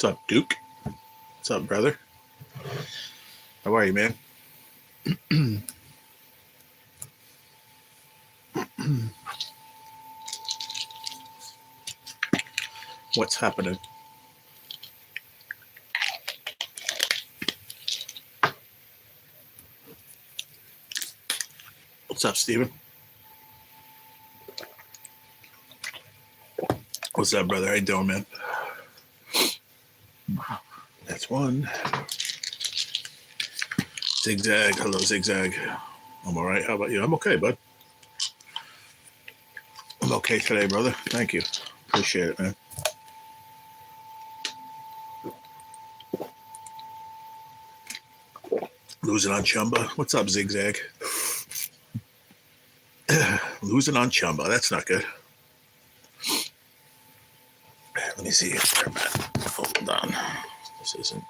What's up, Duke? What's up, brother? How are you, man? What's happening? What's up, Steven? What's up, brother? How you doing, man? That's one. Zigzag. Hello, Zigzag. I'm all right. How about you? I'm okay, bud. I'm okay today, brother. Thank you. Appreciate it, man. Losing on Chumba. What's up, Zigzag? Losing on Chumba. That's not good. Let me see where I'm at. Hold on. This isn't.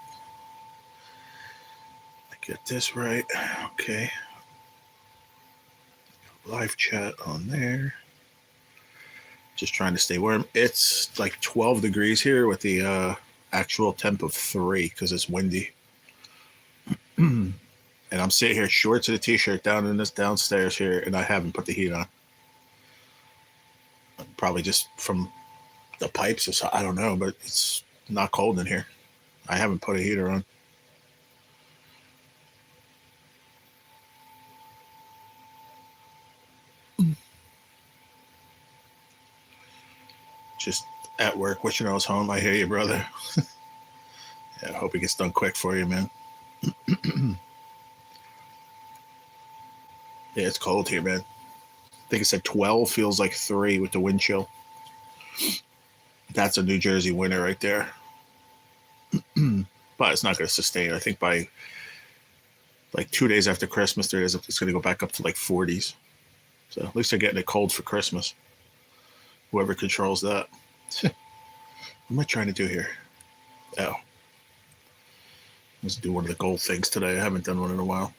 I get this right. Okay. Live chat on there. Just trying to stay warm. It's like 12 degrees here with the actual temp of 3 because it's windy. And I'm sitting here shorts and a t-shirt down in this downstairs here, and I haven't put the heat on. Probably just from the pipes or so. I don't know, but it's not cold in here. I haven't put a heater on. Just at work, wishing I was home. I hear you, brother. Yeah, I hope it gets done quick for you, man. Yeah, it's cold here, man. I think it said 12 feels like 3 with the wind chill. That's a New Jersey winter right there. But it's not going to sustain. I think by like 2 days after Christmas, it's going to go back up to like 40s. So at least they're getting it cold for Christmas. Whoever controls that. What am I trying to do here? Oh. Let's do one of the gold things today. I haven't done one in a while.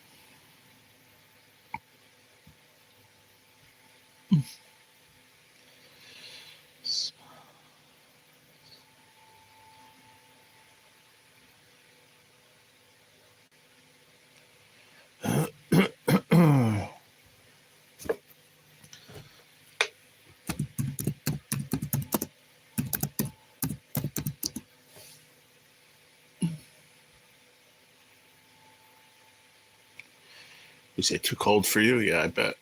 You say too cold for you? Yeah, I bet.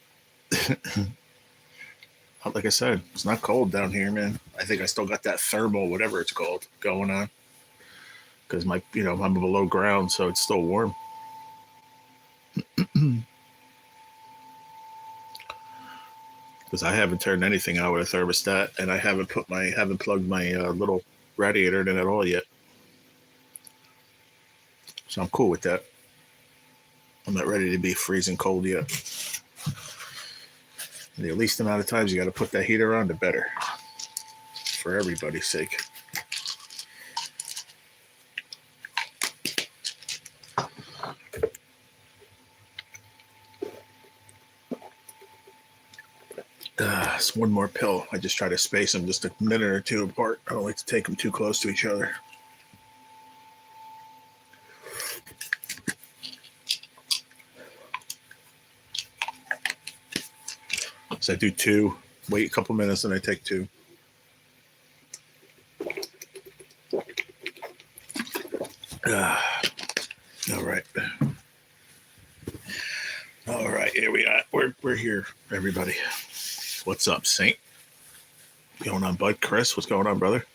Like I said, it's not cold down here, man. I think I still got that thermal, whatever it's called, going on. Because I'm below ground, so it's still warm. Because I haven't turned anything out with a thermostat, and I haven't plugged my little radiator in at all yet. So I'm cool with that. I'm not ready to be freezing cold yet. And the least amount of times you got to put that heater on, the better. For everybody's sake. It's one more pill. I just try to space them just a minute or two apart. I don't like to take them too close to each other. So I do 2, wait a couple minutes, and I take 2. All right. All right, here we are. We're here, everybody. What's up, Saint? What's going on, bud? Chris, what's going on, brother?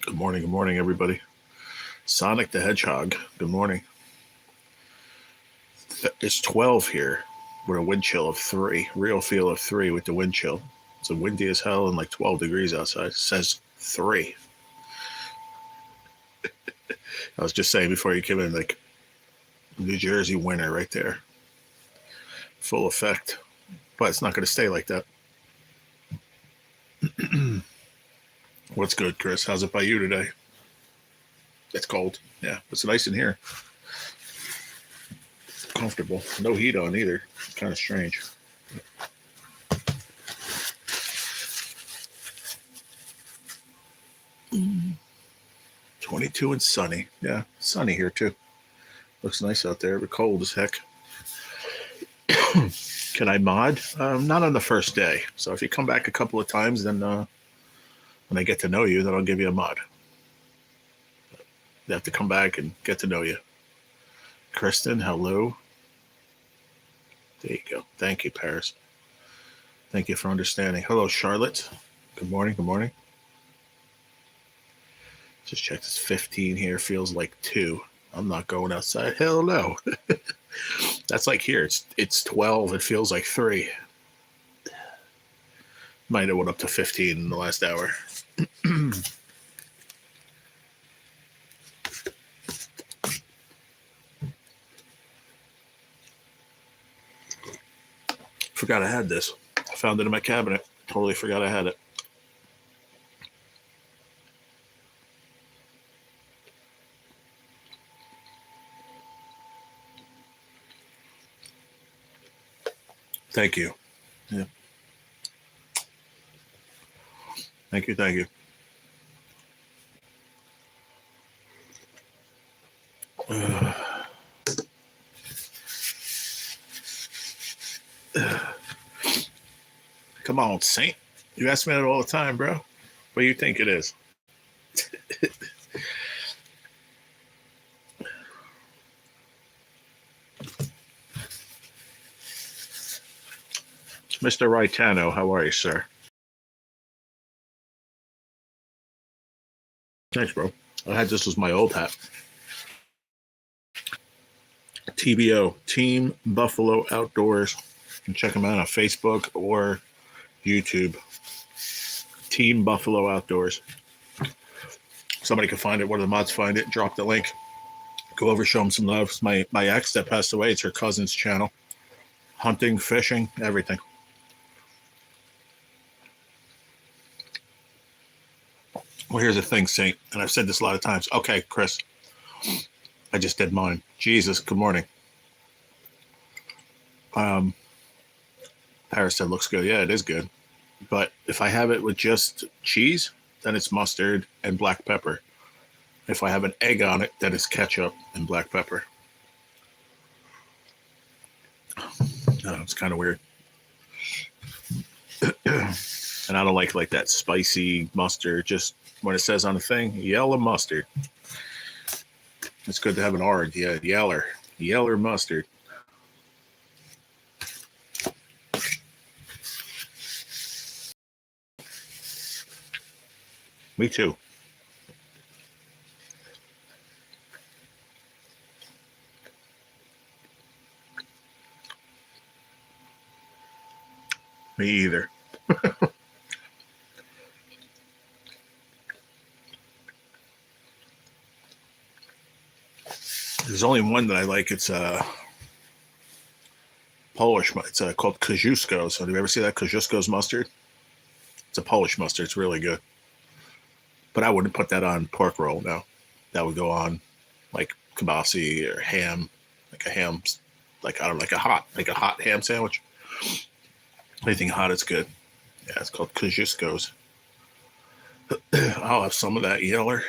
Good morning, everybody. Sonic the Hedgehog, good morning. It's 12 here with a wind chill of 3, real feel of 3 with the wind chill. It's windy as hell and like 12 degrees outside. It says 3. I was just saying before you came in, like New Jersey winter right there. Full effect. But it's not going to stay like that. What's good, Chris? How's it by you today? It's cold. Yeah, it's nice in here. Comfortable. No heat on either. Kind of strange. 22 and sunny. Yeah, sunny here too. Looks nice out there, but cold as heck. Can I mod? Not on the first day. So if you come back a couple of times, then when I get to know you, then I'll give you a mod. You have to come back and get to know you. Kristen, hello. There you go. Thank you, Paris. Thank you for understanding. Hello, Charlotte. Good morning. Good morning. Just checked. It's 15 here. Feels like 2. I'm not going outside. Hell no. That's like here. It's 12. It feels like 3. Might have went up to 15 in the last hour. Forgot I had this. I found it in my cabinet. Totally forgot I had it. Thank you. Yeah. Thank you. Thank you. Come on, Saint. You ask me that all the time, bro. What do you think it is? Mr. Raitano, how are you, sir? Thanks, bro. I had this as my old hat. TBO, Team Buffalo Outdoors. You can check them out on Facebook or YouTube. Team Buffalo Outdoors. Somebody can find it. One of the mods find it. Drop the link. Go over, show them some love. It's my ex that passed away. It's her cousin's channel. Hunting, fishing, everything. Well, here's the thing, Saint, and I've said this a lot of times. Okay, Chris, I just did mine. Jesus, good morning. Paris said looks good. Yeah, it is good. But if I have it with just cheese, then it's mustard and black pepper. If I have an egg on it, then it's ketchup and black pepper. It's kind of weird. And I don't like that spicy mustard. Just when it says on the thing, yellow mustard. It's good to have an R. Yeah, yeller mustard. Me too. Me either. There's only one that I like. It's Polish. It's called Kosciuszko. So, do you ever see that Kosciuszko's mustard? It's a Polish mustard. It's really good. But I wouldn't put that on pork roll. No, that would go on like kibasi or ham, like a ham, like I don't know, like a hot ham sandwich. Anything hot is good. Yeah, it's called Kosciuszko's. I'll have some of that yeller.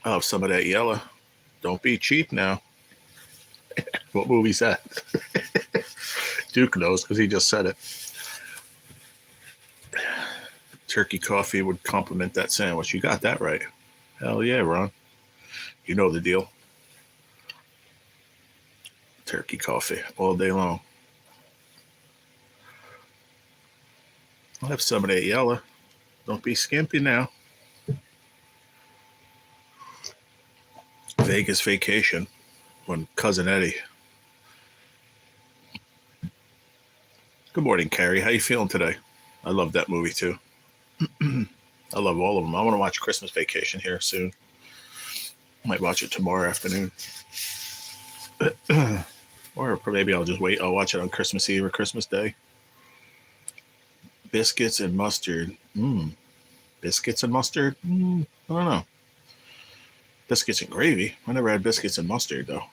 I'll have some of that yellow. Don't be cheap now. What movie's that? Duke knows because he just said it. Turkey coffee would complement that sandwich. You got that right. Hell yeah, Ron. You know the deal. Turkey coffee all day long. I'll have some of that yellow. Don't be skimpy now. Vegas vacation when Cousin Eddie. Good morning, Carrie. How you feeling today? I love that movie too. I love all of them. I want to watch Christmas Vacation here soon. Might watch it tomorrow afternoon. Or maybe I'll just wait. I'll watch it on Christmas Eve or Christmas Day. Biscuits and mustard. Biscuits and mustard? I don't know. Biscuits and gravy. I never had biscuits and mustard, though.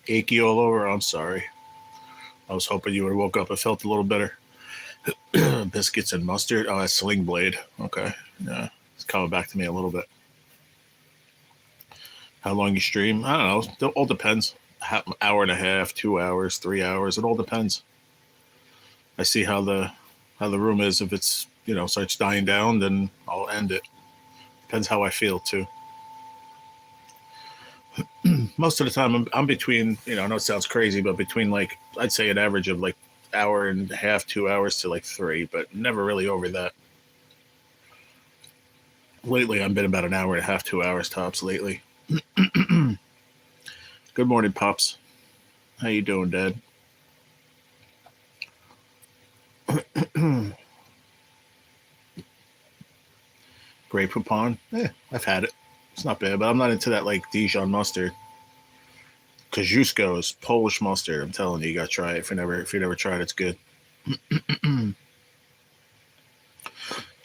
Achy all over. I'm sorry. I was hoping you would have woke up and felt a little better. Biscuits and mustard. Oh, that's Sling Blade. Okay. Yeah. It's coming back to me a little bit. How long you stream? I don't know. It all depends. Hour and a half, 2 hours, 3 hours. It all depends. I see how the room is. If it's starts dying down, then I'll end it. Depends how I feel too. Most of the time, I'm between. I know it sounds crazy, but between like I'd say an average of like hour and a half, 2 hours to like 3, but never really over that. Lately, I've been about an hour and a half, 2 hours tops. Lately. Good morning, pops. How you doing, Dad? Grape Poupon? I've had it. It's not bad, but I'm not into that like Dijon mustard. Kosciuszko is Polish mustard. I'm telling you, you gotta try it. If you never tried it, it's good.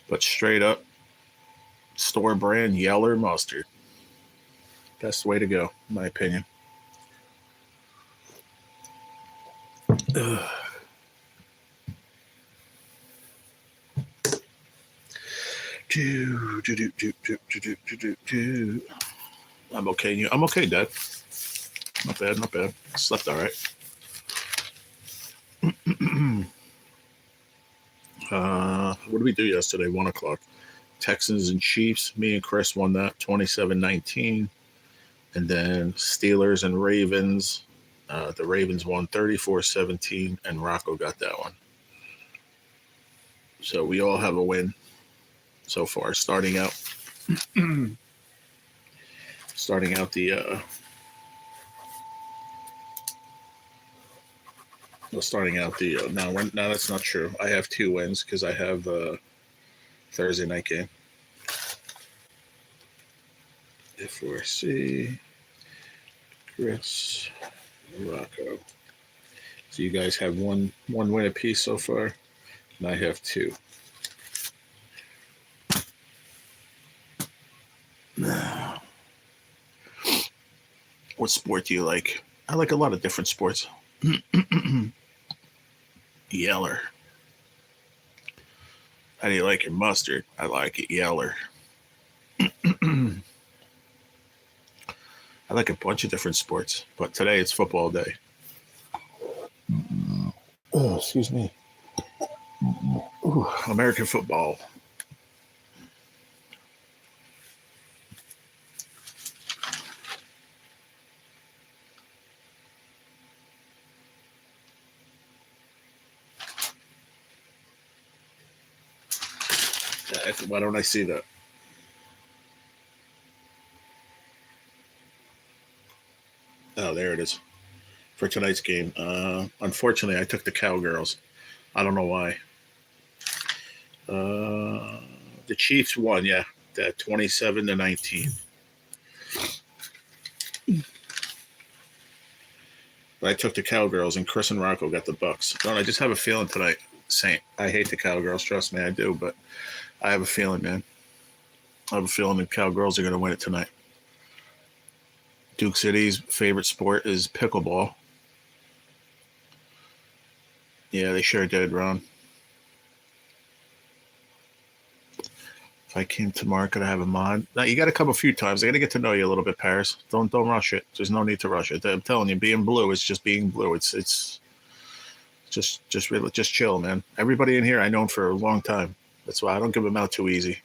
But straight up, store brand Yeller mustard. Best way to go, in my opinion. Ugh. I'm okay. I'm okay, Dad. Not bad, not bad. Slept all right. What did we do yesterday? 1 o'clock. Texans and Chiefs. Me and Chris won that 27-19. And then Steelers and Ravens. The Ravens won 34-17, and Rocco got that one. So we all have a win so far. Starting out the no, that's not true. I have 2 wins because I have Thursday night game. F4C, Chris, Rocco. So you guys have one win apiece so far, and I have 2. What sport do you like? I like a lot of different sports. Yeller. How do you like your mustard? I like it Yeller. I like a bunch of different sports, but today it's football day. Oh, excuse me. Ooh, American football. Why don't I see that? Oh, there it is. For tonight's game. Unfortunately, I took the Cowgirls. I don't know why. The Chiefs won, yeah. That 27-19. But I took the Cowgirls, and Chris and Rocco got the Bucks. Don't I just have a feeling tonight, Saint? I hate the Cowgirls, trust me, I do, but I have a feeling, man. I have a feeling the Cowgirls are going to win it tonight. Duke City's favorite sport is pickleball. Yeah, they sure did, Ron. If I came tomorrow, could I have a mod? Now, you got to come a few times. I got to get to know you a little bit, Paris. Don't rush it. There's no need to rush it. I'm telling you, being blue is just being blue. It's just really just chill, man. Everybody in here I known for a long time. That's why I don't give them out too easy.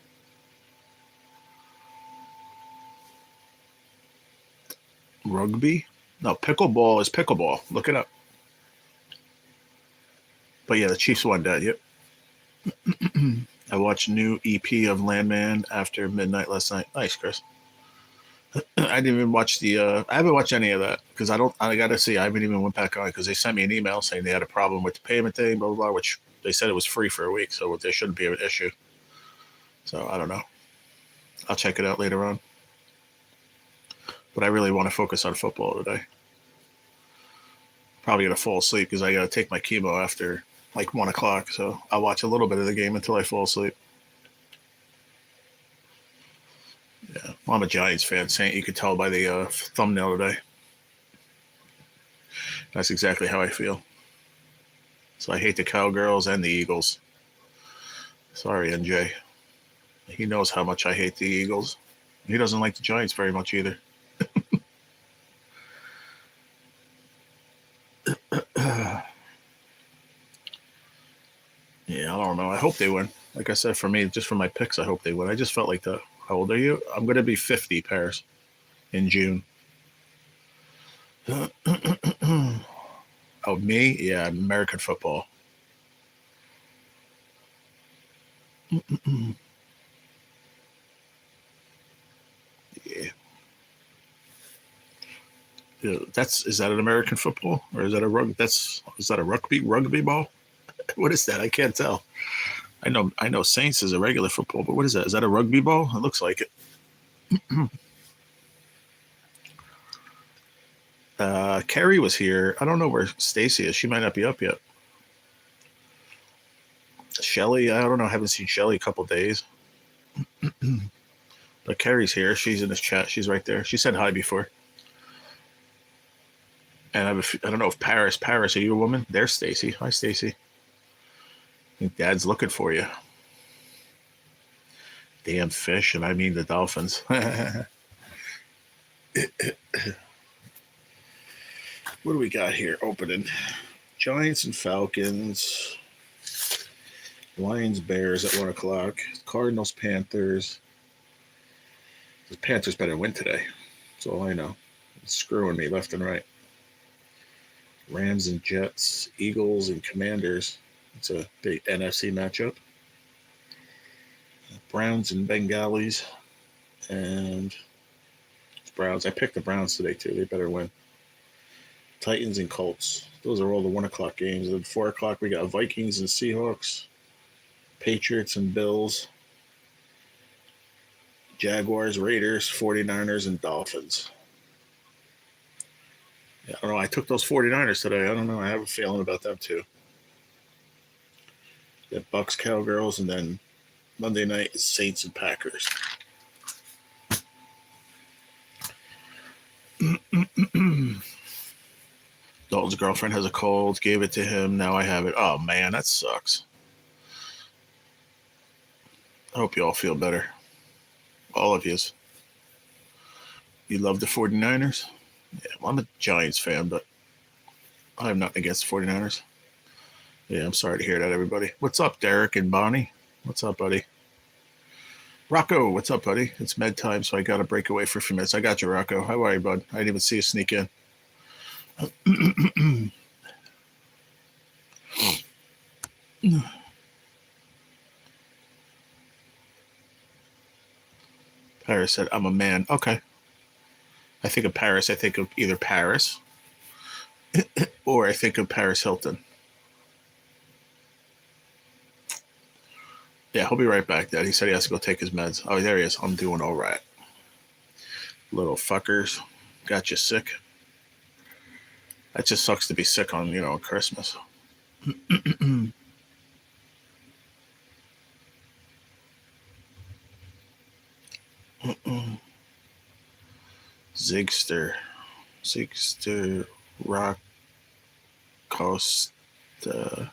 Rugby? No, pickleball is pickleball. Look it up. But yeah, the Chiefs won that. Yep. I watched new EP of Landman after midnight last night. Nice, Chris. I didn't even watch I haven't watched any of that because I got to see. I haven't even went back on because they sent me an email saying they had a problem with the payment thing, blah, blah, blah, which they said it was free for a week, so there shouldn't be an issue. So I don't know. I'll check it out later on. But I really want to focus on football today. Probably going to fall asleep because I got to take my chemo after like 1 o'clock. So I'll watch a little bit of the game until I fall asleep. Yeah, well, I'm a Giants fan, Saint. You could tell by the thumbnail today. That's exactly how I feel. So I hate the Cowgirls and the Eagles. Sorry, NJ. He knows how much I hate the Eagles. He doesn't like the Giants very much either. Yeah, I don't know. I hope they win. Like I said, for me, just for my picks, I hope they win. I just felt like that. How old are you? I'm going to be 50, Paris, in June. Oh, me? Yeah, American football. Yeah. Yeah, is that an American football or is that a is that a rugby ball? What is that? I can't tell. I know Saints is a regular football, but what is that? Is that a rugby ball? It looks like it. Carrie was here. I don't know where Stacy is. She might not be up yet. Shelly, I don't know. I haven't seen Shelly a couple days. But Carrie's here. She's in this chat. She's right there. She said hi before. And I don't know if Paris, are you a woman? There's Stacy. Hi, Stacy. I think Dad's looking for you. Damn fish, and I mean the Dolphins. What do we got here opening? Giants and Falcons. Lions, Bears at 1 o'clock. Cardinals, Panthers. The Panthers better win today. That's all I know. It's screwing me left and right. Rams and Jets. Eagles and Commanders. It's a big NFC matchup. Browns and Bengalis. And Browns. I picked the Browns today, too. They better win. Titans and Colts. Those are all the 1 o'clock games. And then 4 o'clock, we got Vikings and Seahawks. Patriots and Bills. Jaguars, Raiders, 49ers, and Dolphins. Yeah, I don't know. I took those 49ers today. I don't know. I have a feeling about them, too. The Bucks, Cowgirls, and then Monday night is Saints and Packers. Dalton's girlfriend has a cold. Gave it to him. Now I have it. Oh, man, that sucks. I hope you all feel better. All of yous. You love the 49ers? Yeah, well, I'm a Giants fan, but I have nothing against the 49ers. Yeah, I'm sorry to hear that, everybody. What's up, Derek and Bonnie? What's up, buddy? Rocco, what's up, buddy? It's med time, so I got to break away for a few minutes. I got you, Rocco. How are you, bud? I didn't even see you sneak in. Paris said, I'm a man. Okay. I think of Paris. I think of either Paris or I think of Paris Hilton. Yeah, he'll be right back, Dad. He said he has to go take his meds. Oh, there he is. I'm doing all right. Little fuckers. Got you sick. That just sucks to be sick on, Christmas. Zigster, Rock, Costa.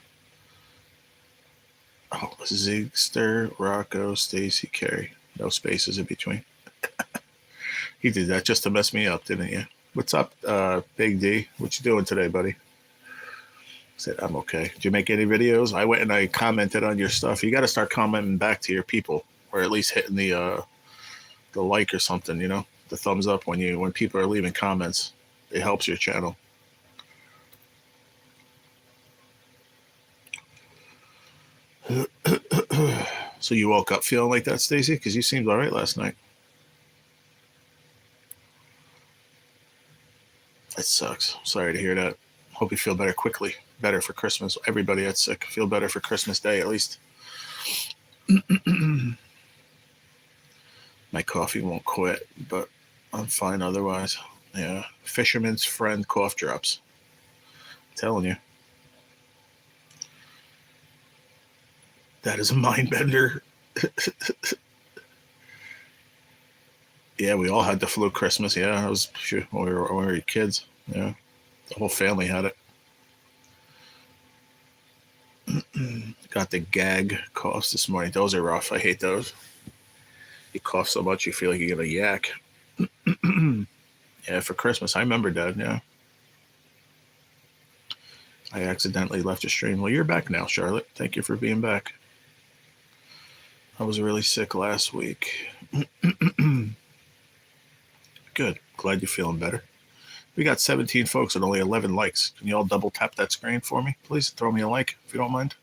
Oh, Zigster, Rocco, Stacy, Carey. No spaces in between. He did that just to mess me up, didn't you? What's up, Big D? What you doing today, buddy? I said, I'm okay. Did you make any videos? I went and I commented on your stuff. You got to start commenting back to your people, or at least hitting the like or something, the thumbs up when people are leaving comments. It helps your channel. So you woke up feeling like that, Stacy? Because you seemed all right last night. That sucks. Sorry to hear that. Hope you feel better quickly. Better for Christmas. Everybody that's sick, feel better for Christmas Day at least. My coffee won't quit, but I'm fine otherwise. Yeah. Fisherman's friend cough drops. I'm telling you. That is a mind bender. Yeah, we all had the flu Christmas. Yeah, I was sure when we were kids. Yeah, the whole family had it. Got the gag coughs this morning. Those are rough. I hate those. You cough so much you feel like you get a yak. Yeah, for Christmas. I remember that, yeah. I accidentally left a stream. Well, you're back now, Charlotte. Thank you for being back. I was really sick last week. Good. Glad you're feeling better. We got 17 folks and only 11 likes. Can you all double tap that screen for me, please? Throw me a like if you don't mind.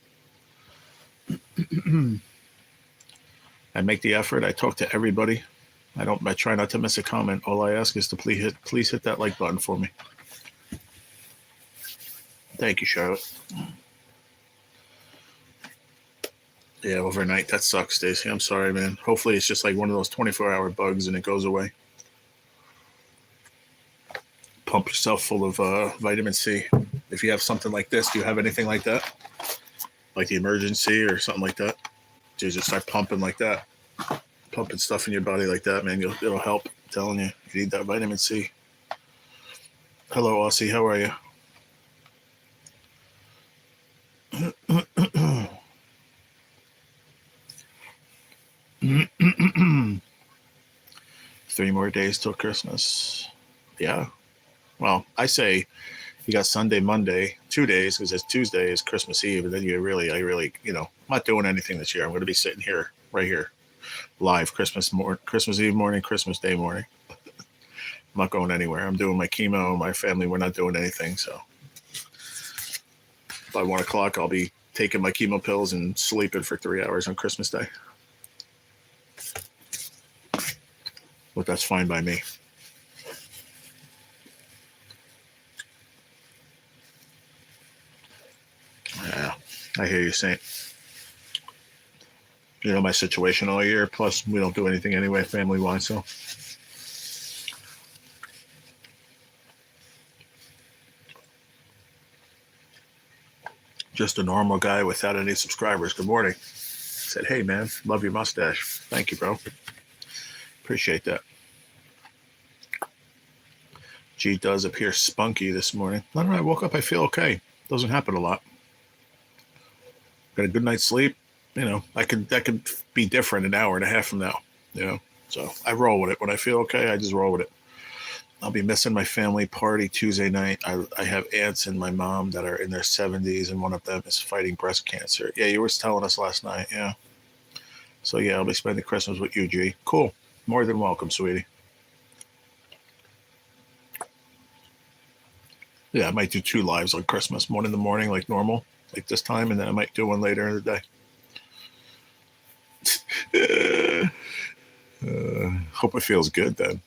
I make the effort. I talk to everybody. I try not to miss a comment. All I ask is to please hit that like button for me. Thank you, Charlotte. Yeah, overnight. That sucks, Stacey. I'm sorry, man. Hopefully it's just like one of those 24-hour bugs and it goes away. Pump yourself full of vitamin C. If you have something like this, do you have anything like that? Like the emergency or something like that? Do you just start pumping like that? Pumping stuff in your body like that, man. It'll help. I'm telling you. You need that vitamin C. Hello, Aussie. How are you? 3 more days till Christmas. Yeah. Well, I say you got Sunday, Monday, 2 days, because it's Tuesday is Christmas Eve, and then I really, I'm not doing anything this year. I'm going to be sitting here, right here, live Christmas Eve morning, Christmas Day morning. I'm not going anywhere. I'm doing my chemo. My family, we're not doing anything. So by 1 o'clock, I'll be taking my chemo pills and sleeping for 3 hours on Christmas Day. But that's fine by me. Yeah, I hear you, Saint. You know my situation all year. Plus, we don't do anything anyway, family-wise. So, just a normal guy without any subscribers. Good morning. Said, hey, man, love your mustache. Thank you, bro. Appreciate that. G does appear spunky this morning. I don't know. I woke up. I feel okay. Doesn't happen a lot. Got a good night's sleep. You know, that could be different an hour and a half from now. You know, so I roll with it. When I feel okay, I just roll with it. I'll be missing my family party Tuesday night. I have aunts and my mom that are in their 70s, and one of them is fighting breast cancer. Yeah, you were telling us last night. Yeah. So yeah, I'll be spending Christmas with you, G. Cool. More than welcome, sweetie. Yeah, I might do 2 lives on Christmas. One in the morning, like normal, like this time, and then I might do one later in the day. Hope it feels good then.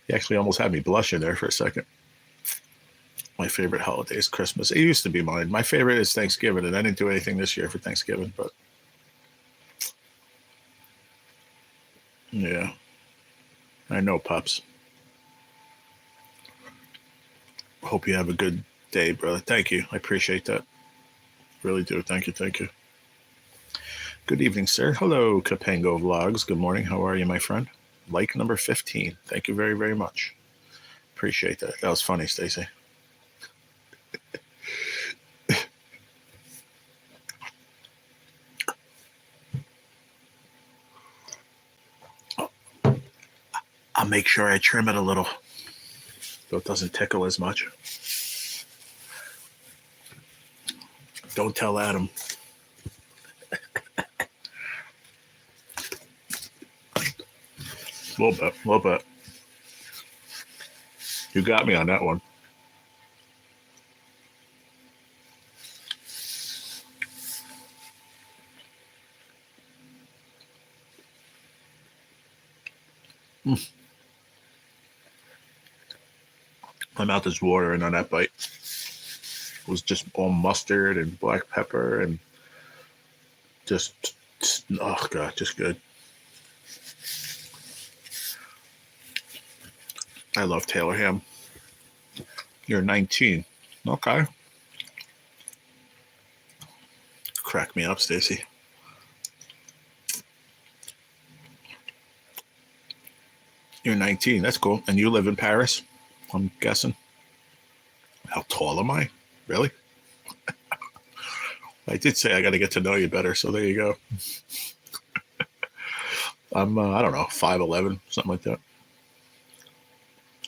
You actually almost had me blushing there for a second. My favorite holiday is Christmas. It used to be mine. My favorite is Thanksgiving, and I didn't do anything this year for Thanksgiving, but yeah, I know, Pops. Hope you have a good day, brother. Thank you. I appreciate that. Really do. Thank you. Thank you. Good evening, sir. Hello, Capango Vlogs. Good morning. How are you, my friend? Like number 15. Thank you very, very much. Appreciate that. That was funny, Stacey. I'll make sure I trim it a little so it doesn't tickle as much. Don't tell Adam. A little bit. You got me on that one. My mouth is watering on that bite. It was just all mustard and black pepper and just, oh God, just good. I love Taylor ham. You're 19. Okay. Crack me up, Stacey. You're 19. That's cool. And you live in Paris, I'm guessing. How tall am I? Really? I did say I got to get to know you better, so there you go. I'm, I don't know, 5'11", something like that.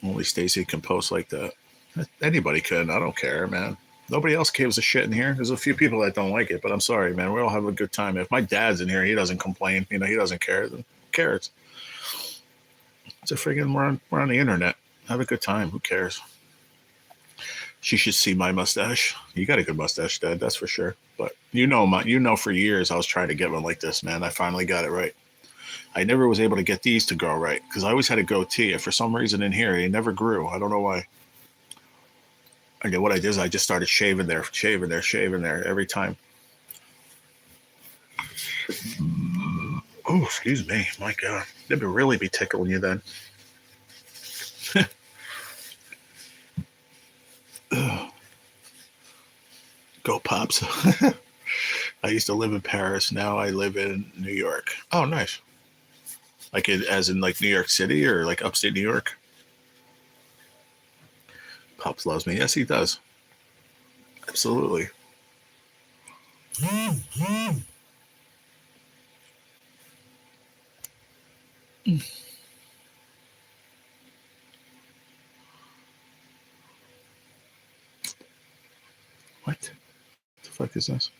Only Stacy can post like that. Anybody can. I don't care, man. Nobody else gives a shit in here. There's a few people that don't like it, but I'm sorry, man. We all have a good time. If my dad's in here, he doesn't complain. You know, he doesn't care. Who cares? It's a friggin' we're on the internet. Have a good time. Who cares? She should see my mustache. You got a good mustache, Dad. That's for sure. But you know, for years I was trying to get one like this, man. I finally got it right. I never was able to get these to grow right because I always had a goatee. And for some reason in here, it never grew. I don't know why. And what I did is I just started shaving there every time. Oh, excuse me. My God. They'd really be tickling you then. Go Pops. I used to live in Paris. Now I live in New York. Oh, nice. Like as in like New York City or like upstate New York? Pops loves me. Yes, he does. Absolutely. What the fuck is this?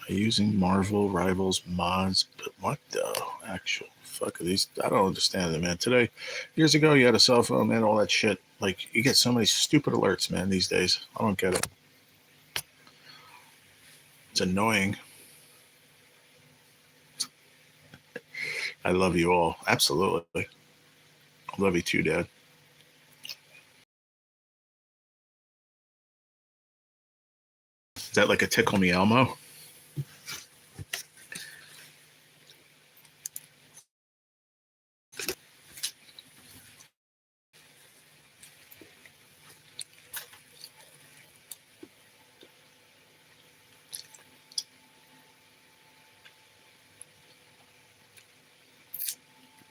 Using Marvel Rivals mods, but what the actual fuck are these? I don't understand it, man. Today, years ago, you had a cell phone, man, all that shit. Like, you get so many stupid alerts, man, these days. I don't get it. It's annoying. I love you all. Absolutely. I love you too, Dad. Is that like a tickle me Elmo?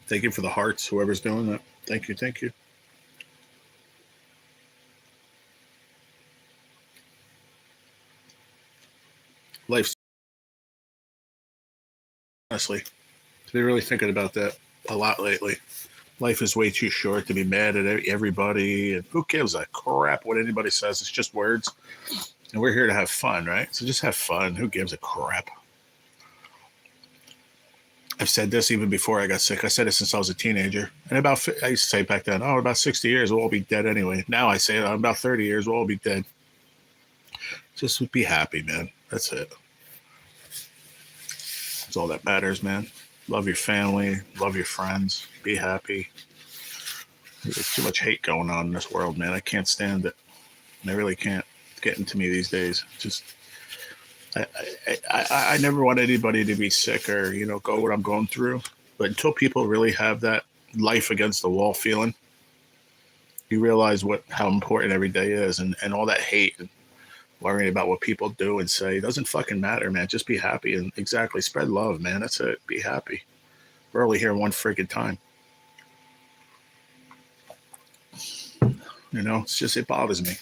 Thank you for the hearts, whoever's doing that. Thank you, thank you. Life's honestly, to be really thinking about that a lot lately. Life is way too short to be mad at everybody, and who gives a crap what anybody says? It's just words, and we're here to have fun, right? So just have fun. Who gives a crap? I've said this even before I got sick. I said it since I was a teenager, and I used to say back then, oh, about 60 years we'll all be dead anyway. Now I say about 30 years we'll all be dead. Just be happy, man. That's it. That's all that matters, man. Love your family, love your friends, be happy. There's too much hate going on in this world, man. I can't stand it. I really can't. It's getting to me these days. Just, I never want anybody to be sick or, go what I'm going through. But until people really have that life against the wall feeling, you realize how important every day is, and all that hate and worrying about what people do and say doesn't fucking matter, man. Just be happy and exactly spread love, man. That's it. Be happy. We're only here one freaking time. It's just, it bothers me.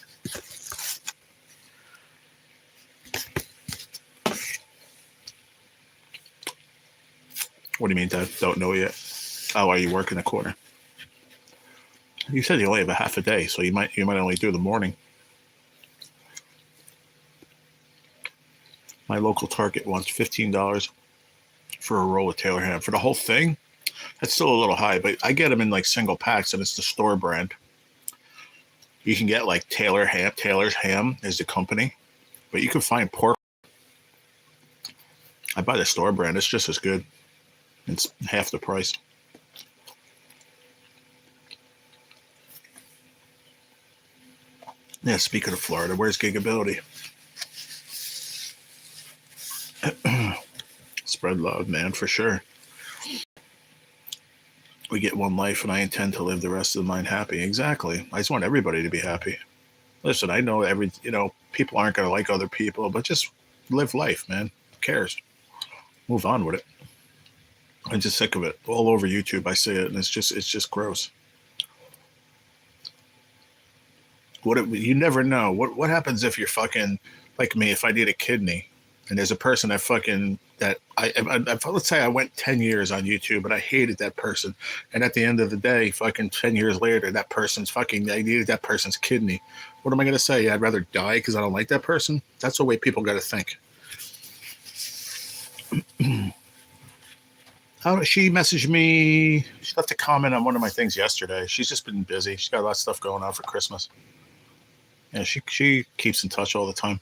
What do you mean, Dad? Don't know yet? Oh, are you working a corner? You said you only have a half a day, so you might only do the morning. My local Target wants $15 for a roll of Taylor ham. For the whole thing, that's still a little high, but I get them in like single packs, and it's the store brand. You can get like Taylor's Ham is the company, but you can find pork. I buy the store brand. It's just as good. It's half the price. Yeah, speaking of Florida, where's Gigability? Spread love, man, for sure. We get one life, and I intend to live the rest of mine happy. Exactly. I just want everybody to be happy. Listen, I know people aren't going to like other people, but just live life, man. Who cares? Move on with it. I'm just sick of it. All over YouTube, I see it, and it's just gross. You never know. What happens if you're fucking like me? If I need a kidney, and there's a person that fucking that let's say I went 10 years on YouTube and I hated that person, and at the end of the day, fucking 10 years later, that person's fucking I needed that person's kidney. What am I gonna say? I'd rather die because I don't like that person. That's the way people got to think. She messaged me. She left a comment on one of my things yesterday. She's just been busy. She's got a lot of stuff going on for Christmas. Yeah, she keeps in touch all the time.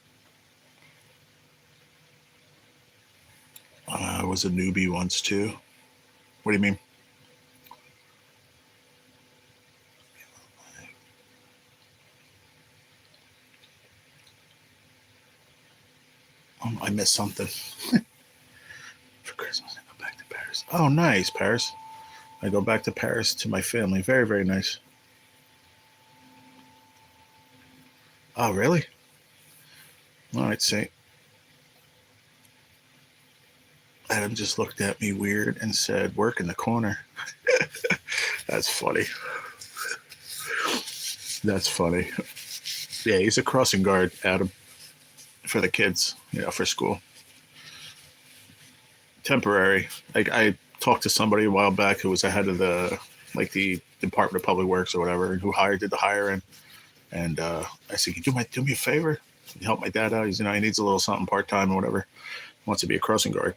I was a newbie once too. What do you mean? I missed something. For Christmas, I go back to Paris. Oh, nice, Paris. I go back to Paris to my family. Very, very nice. Oh, really? All right, Saint. Adam just looked at me weird and said, work in the corner. That's funny. That's funny. Yeah, he's a crossing guard, Adam, for the kids, for school. Temporary. Like, I talked to somebody a while back who was the head of the Department of Public Works or whatever, and who did the hiring. And I said, "Can you do me a favor? Can you help my dad out? He needs a little something part time or whatever. He wants to be a crossing guard."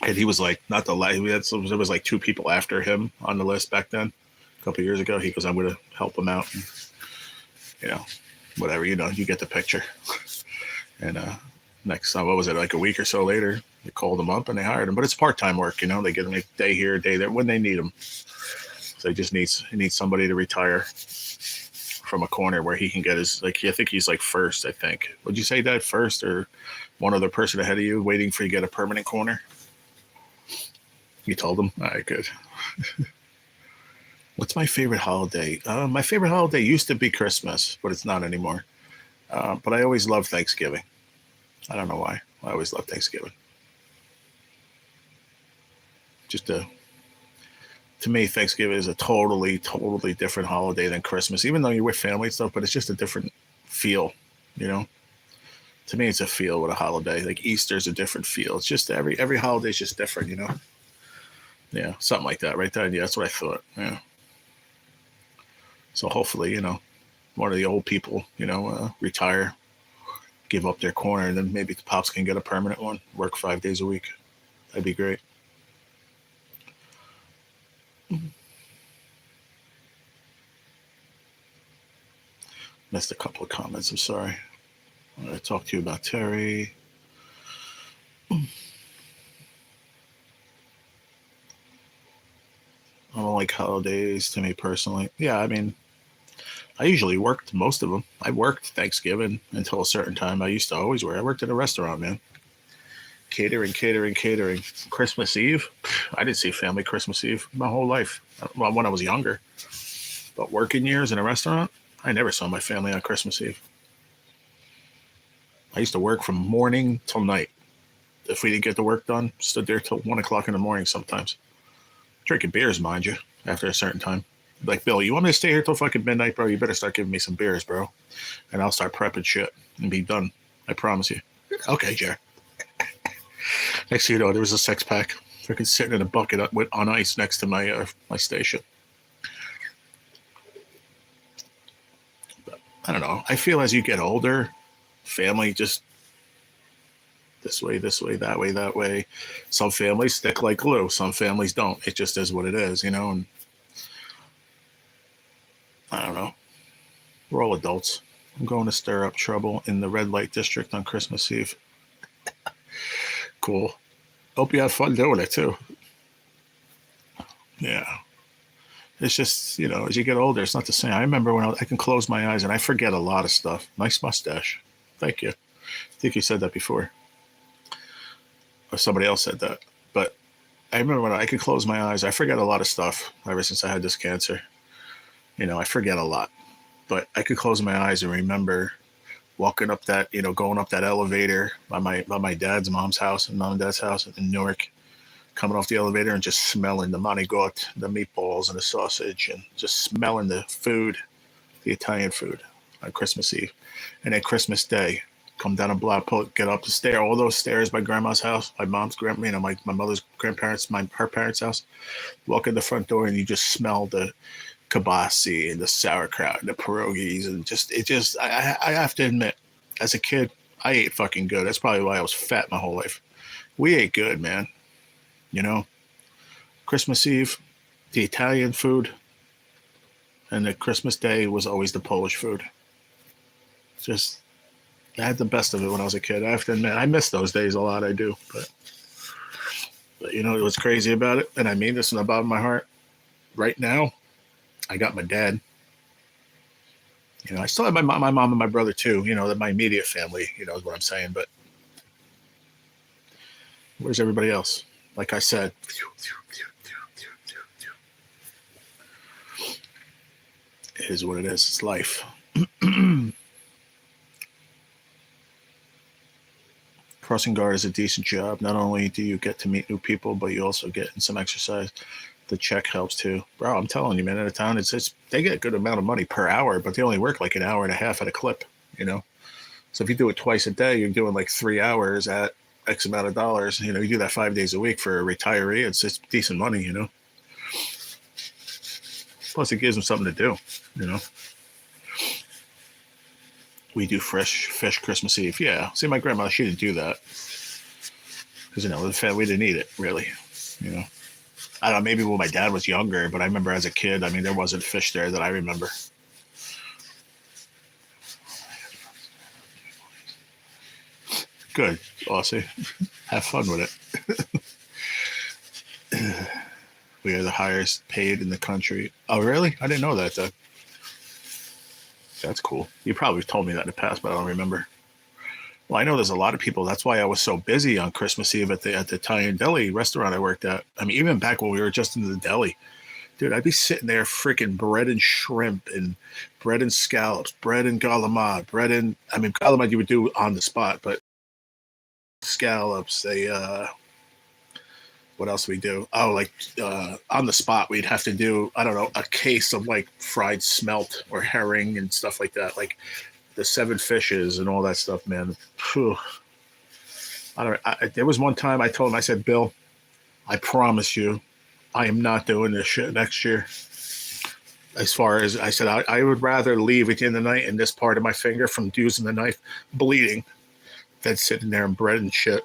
And he was like, not the last. There was like two people after him on the list back then, a couple of years ago. He goes, "I'm going to help him out." And, whatever. You get the picture. And next time, what was it? Like a week or so later, they called him up and they hired him. But it's part time work. They get him a day here, a day there when they need him. So he needs somebody to retire from a corner where he can get his, I think he's like first, I think. Would you say that first or one other person ahead of you waiting for you to get a permanent corner? You told him? All right, good. What's my favorite holiday? My favorite holiday used to be Christmas, but it's not anymore. But I always loved Thanksgiving. I don't know why. I always loved Thanksgiving. To me, Thanksgiving is a totally, totally different holiday than Christmas, even though you're with family and stuff, but it's just a different feel, To me, it's a feel with a holiday. Like Easter's a different feel. It's just every holiday is just different, Yeah, something like that, right there. Yeah, that's what I thought. Yeah. So hopefully, one of the old people, retire, give up their corner, and then maybe the pops can get a permanent one, work 5 days a week. That'd be great. Missed a couple of comments. I'm sorry. I talked to you about Terry. I don't like holidays to me personally. Yeah, I mean, I usually worked most of them. I worked Thanksgiving until a certain time. I used to always work. I worked at a restaurant, man. Catering. Christmas Eve. I didn't see family Christmas Eve my whole life. Well, when I was younger. But working years in a restaurant, I never saw my family on Christmas Eve. I used to work from morning till night. If we didn't get the work done, stood there till 1 o'clock in the morning sometimes. Drinking beers, mind you, after a certain time. Like, Bill, you want me to stay here till fucking midnight, bro? You better start giving me some beers, bro. And I'll start prepping shit and be done. I promise you. Okay, Jared. Next thing you know, there was a 6-pack freaking sitting in a bucket on ice next to my station. But I don't know. I feel as you get older, family just this way, that way. Some families stick like glue. Some families don't. It just is what it is, And I don't know. We're all adults. I'm going to stir up trouble in the red light district on Christmas Eve. Cool. Hope you have fun doing it too. Yeah. It's just, as you get older, it's not the same. I remember when I can close my eyes and I forget a lot of stuff. Nice mustache. Thank you. I think you said that before. Or somebody else said that. But I remember when I could close my eyes, I forget a lot of stuff ever since I had this cancer. I forget a lot. But I could close my eyes and remember walking up that, going up that elevator by my dad's mom's house and mom and dad's house in Newark, coming off the elevator and just smelling the manigot, the meatballs and the sausage, and just smelling the food, the Italian food on Christmas Eve. And then Christmas Day, come down a block, get up the stair, all those stairs by grandma's house, my mom's my mother's grandparents, her parents' house. Walk in the front door and you just smell the kibasi and the sauerkraut and the pierogies and I have to admit, as a kid, I ate fucking good. That's probably why I was fat my whole life. We ate good, man. You know, Christmas Eve, the Italian food, and the Christmas Day was always the Polish food. Just, I had the best of it when I was a kid. I have to admit, I miss those days a lot. I do, but you know what's crazy about it, and I mean this from the bottom of my heart. Right now, I got my dad. You know, I still have my mom and my brother too. You know, my immediate family. You know, is what I'm saying. But where's everybody else? Like I said, it is what it is. It's life. Crossing guard is a decent job. Not only do you get to meet new people, but you also get in some exercise. The check helps too, bro. I'm telling you, man. In a town, it's they get a good amount of money per hour, but they only work like an hour and a half at a clip. You know, so if you do it twice a day, you're doing like 3 hours at X amount of dollars. You know, you do that 5 days a week for a retiree. It's just decent money. You know. Plus, it gives them something to do. You know. We do fresh fish Christmas Eve. Yeah. See, my grandma, she didn't do that. Because, you know, we didn't eat it, really. You know. I don't know, maybe when my dad was younger, but I remember as a kid, I mean, there wasn't fish there that I remember. Good, Aussie. Have fun with it. We are the highest paid in the country. Oh, really? I didn't know that, though. That's cool. You probably told me that in the past, but I don't remember. Well, I know there's a lot of people. That's why I was so busy on Christmas Eve at the Italian deli restaurant I worked at. I mean, even back when we were just in the deli, dude, I'd be sitting there freaking bread and shrimp and bread and scallops, bread and galamad, galamad you would do on the spot, but scallops, what else we do? Oh, like on the spot, we'd have to do, I don't know, a case of like fried smelt or herring and stuff like that. Like the 7 fishes and all that stuff, man. Whew. There was one time I told him, I said, Bill, I promise you, I am not doing this shit next year. As far as I said, I would rather leave at the end of the night and this part of my finger from using the knife bleeding than sitting there and bread and shit.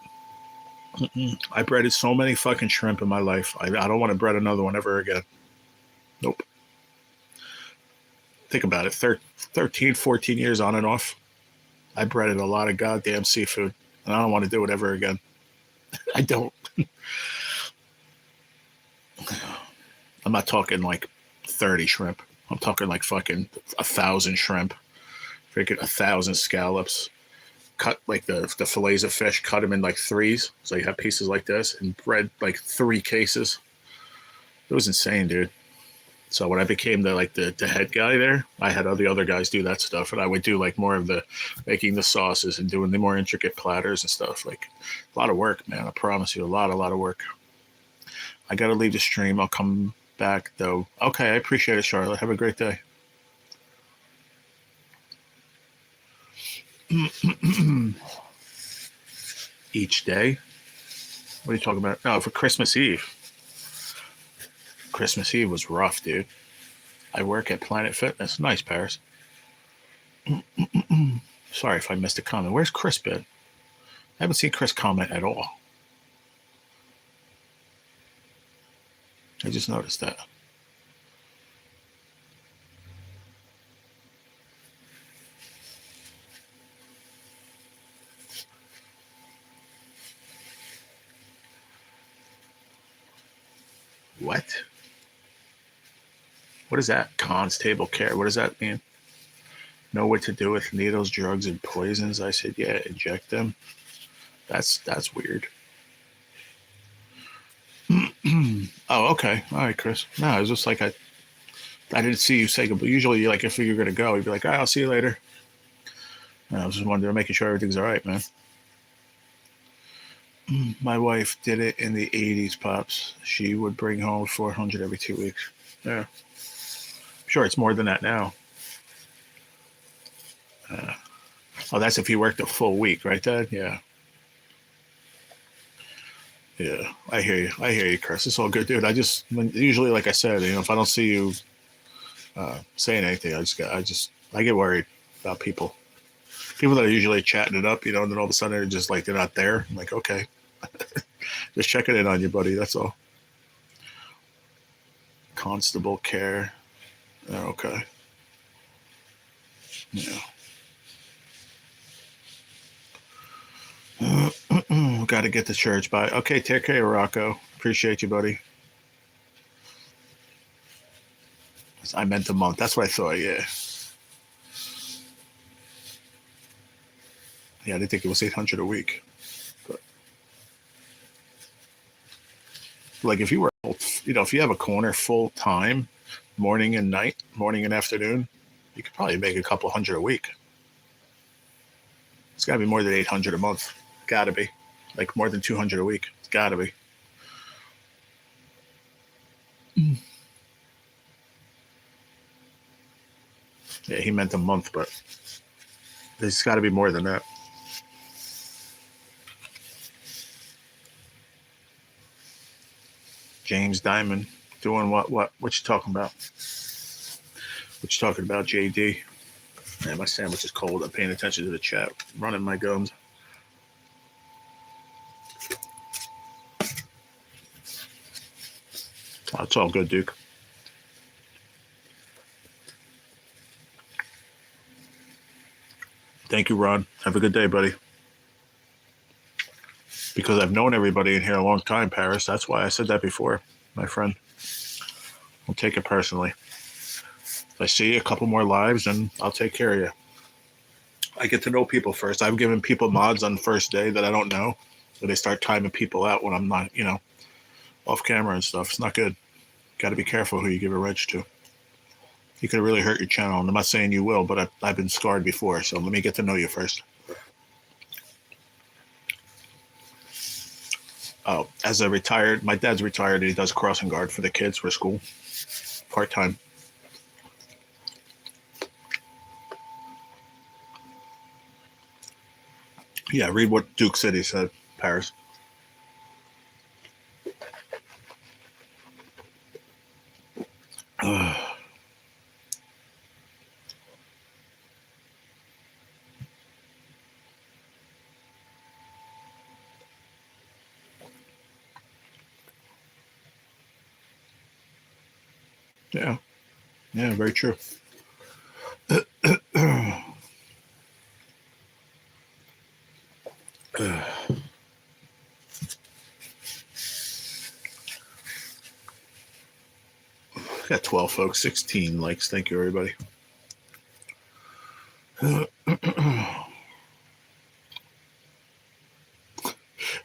I breaded so many fucking shrimp in my life. I don't want to bread another one ever again. Nope. Think about it. 13, 14 years on and off. I breaded a lot of goddamn seafood. And I don't want to do it ever again. I don't. I'm not talking like 30 shrimp. I'm talking like fucking 1,000 shrimp. Freaking 1,000 scallops. Cut like the fillets of fish, cut them in like 3s. So you have pieces like this and bread like 3 cases. It was insane, dude. So when I became the head guy there, I had all the other guys do that stuff, and I would do like more of the making the sauces and doing the more intricate platters and stuff. Like a lot of work, man. I promise you, a lot of work. I got to leave the stream. I'll come back though. Okay, I appreciate it, Charlotte. Have a great day. Each day? What are you talking about? No, for Christmas Eve. Christmas Eve was rough, dude. I work at Planet Fitness. Nice, Paris. Sorry if I missed a comment. Where's Chris been? I haven't seen Chris comment at all. I just noticed that. What? What is that? Constable care. What does that mean? Know what to do with needles, drugs, and poisons? I said, yeah, inject them. That's weird. Oh, okay. All right, Chris. No, it was just like I didn't see you say goodbye. Usually, like if you're gonna go, you'd be like, all right, I'll see you later. And I was just wondering, making sure everything's all right, man. My wife did it in the 80s, Pops. She would bring home 400 every 2 weeks. Yeah. Sure, it's more than that now. Oh, that's if you worked a full week, right, Dad? Yeah. Yeah, I hear you. I hear you, Chris. It's all good, dude. Usually, like I said, if I don't see you saying anything, I get worried about people. People that are usually chatting it up, and then all of a sudden they're just like they're not there. I'm like, okay, just checking in on you, buddy. That's all. Constable care. Oh, okay. Yeah. Got to get to church. Bye. Okay, take care, Rocco. Appreciate you, buddy. I meant a month. That's what I thought. Yeah. Yeah, I didn't think it was 800 a week. But like if you were, if you have a corner full time, morning and night, morning and afternoon, you could probably make a couple hundred a week. It's got to be more than 800 a month. Got to be. Like more than 200 a week. It's got to be. Yeah, he meant a month, but it's got to be more than that. James Diamond doing what? What you talking about? What you talking about, JD? Man, my sandwich is cold. I'm paying attention to the chat. Running my gums. Oh, it's all good, Duke. Thank you, Ron. Have a good day, buddy. Because I've known everybody in here a long time, Paris. That's why I said that before, my friend. Don't take it personally. If I see a couple more lives, then I'll take care of you. I get to know people first. I've given people mods on the first day that I don't know. So they start timing people out when I'm not, off camera and stuff. It's not good. Got to be careful who you give a wrench to. You could really hurt your channel. And I'm not saying you will, but I've been scarred before. So let me get to know you first. Oh, as a retired, my dad's retired and he does crossing guard for the kids for school, part-time. Yeah, read what Duke City said, Paris. Yeah, yeah, very true. Got 12 folks, 16 likes. Thank you, everybody. It's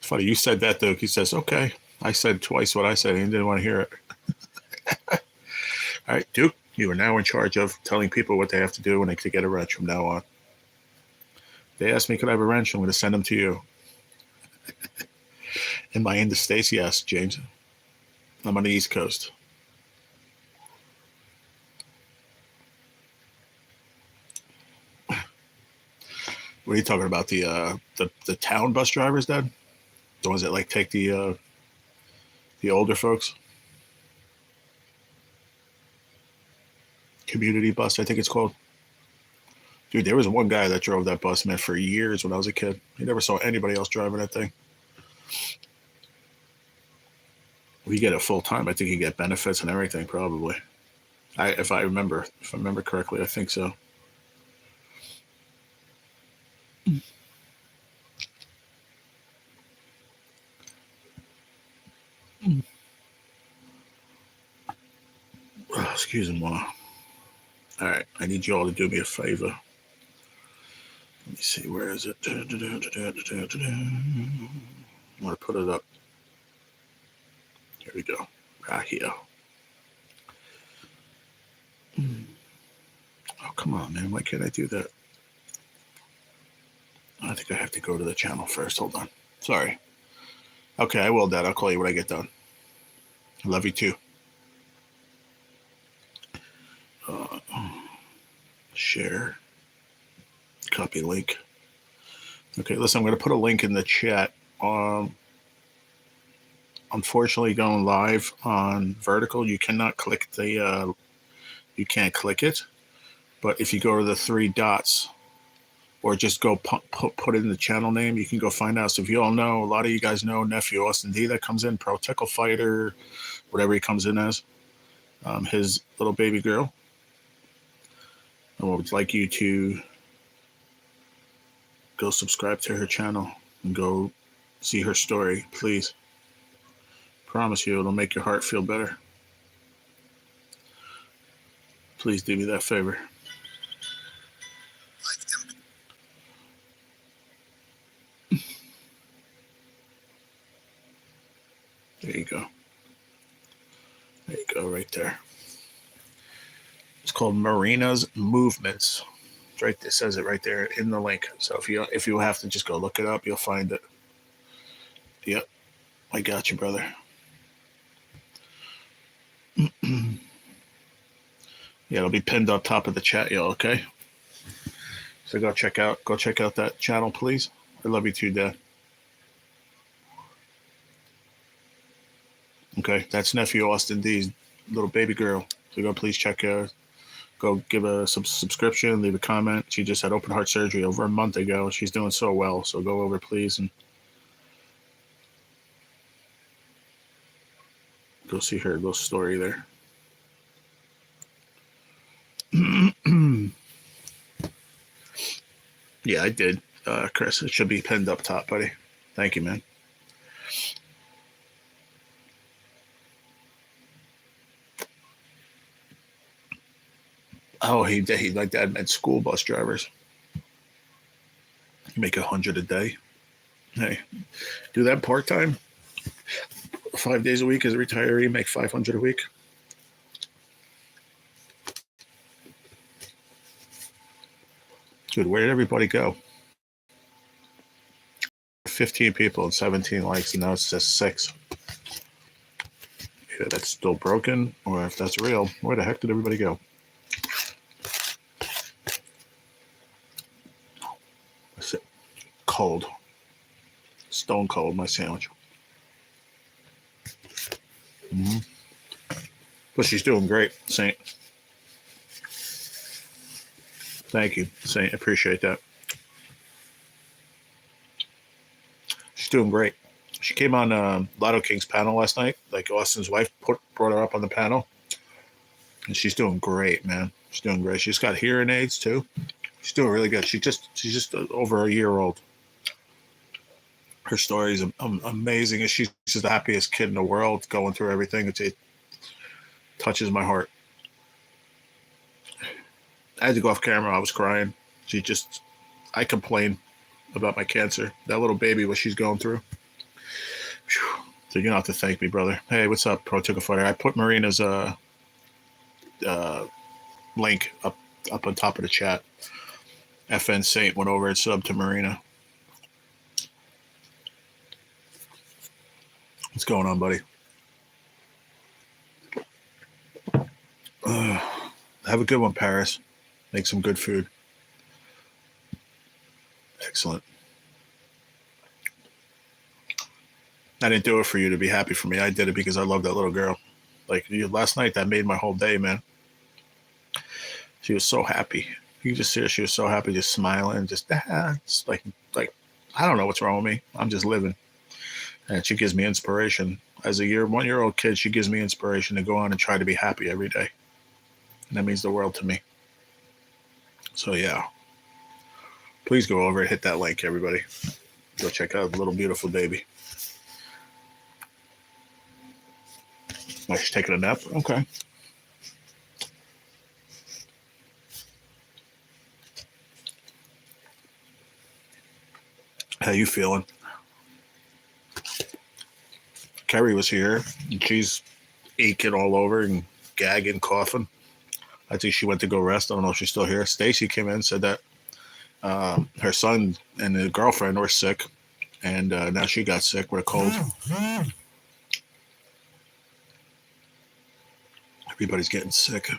funny, you said that, Duke. He says, okay. I said twice what I said, and he didn't want to hear it. All right, Duke, you are now in charge of telling people what they have to do when they get a wrench from now on. They asked me, could I have a wrench? I'm going to send them to you. Am I in the States? Yes, James. I'm on the East Coast. What are you talking about? The town bus drivers, Dad? The ones that like take the older folks? Community bus, I think it's called. Dude, there was one guy that drove that bus, man, for years when I was a kid. He never saw anybody else driving that thing. We get it full time. I think you get benefits and everything, probably. If I remember correctly, I think so. Oh, excuse me, Ma. All right, I need you all to do me a favor. Let me see, where is it? I'm gonna put it up. Here we go. Right here. Oh, come on, man. Why can't I do that? I think I have to go to the channel first. Hold on. Sorry. Okay, I will, Dad. I'll call you when I get done. I love you too. Share. Copy link. Okay, listen, I'm going to put a link in the chat. Unfortunately, going live on vertical, you cannot click the, you can't click it. But if you go to the three dots, or just go put it in the channel name, you can go find out. So if you all know, a lot of you guys know Nephew Austin D that comes in, Pro Tickle Fighter, whatever he comes in as, his little baby girl. I would like you to go subscribe to her channel and go see her story, please. Promise you, it'll make your heart feel better. Please do me that favor. There you go. There you go, right there. It's called Marina's Movements. It's right, it says it right there in the link. So if you have to just go look it up, you'll find it. Yep, I got you, brother. Yeah, it'll be pinned up top of the chat, y'all. Okay. So go check out that channel, please. I love you too, Dad. Okay, that's Nephew Austin D's little baby girl. So go please check her. Go give a subscription, leave a comment. She just had open heart surgery over a month ago. She's doing so well. So go over, please, and go see her little story there. Yeah, I did, Chris. It should be pinned up top, buddy. Thank you, man. Oh, he like that meant school bus drivers. You make $100 a day. Hey, do that part time. 5 days a week as a retiree, make $500 a week. Dude, where did everybody go? 15 people and 17 likes, and now it's just 6. Either that's still broken, or if that's real, where the heck did everybody go? That's it. Cold. Stone cold, my sandwich. Mm-hmm. But she's doing great, Saint. Thank you, Saint. Appreciate that. She's doing great. She came on Lotto King's panel last night. Like Austin's wife brought her up on the panel, and she's doing great, man. She's doing great. She's got hearing aids too. She's doing really good. She's just over a year old. Her story is amazing, and she's the happiest kid in the world, going through everything. It touches my heart. I had to go off camera. I was crying. I complain about my cancer. That little baby, what she's going through. Whew. So you don't have to thank me, brother. Hey, what's up, Pro Tickle Fighter? I put Marina's link up on top of the chat. FN Saint went over and subbed to Marina. What's going on, buddy? Have a good one, Paris. Make some good food. Excellent. I didn't do it for you to be happy for me. I did it because I love that little girl. Like last night, that made my whole day, man. She was so happy. You can just see her. She was so happy, just smiling, just like I don't know what's wrong with me. I'm just living. And she gives me inspiration. As a 1-year-old kid, she gives me inspiration to go on and try to be happy every day. And that means the world to me. So yeah, please go over and hit that link, everybody. Go check out the little beautiful baby. Oh, she's taking a nap? Okay. How you feeling? Kerry was here, and she's aching all over and gagging, coughing. I think she went to go rest. I don't know if she's still here. Stacy came in and said that her son and his girlfriend were sick, and now she got sick with a cold. Everybody's getting sick.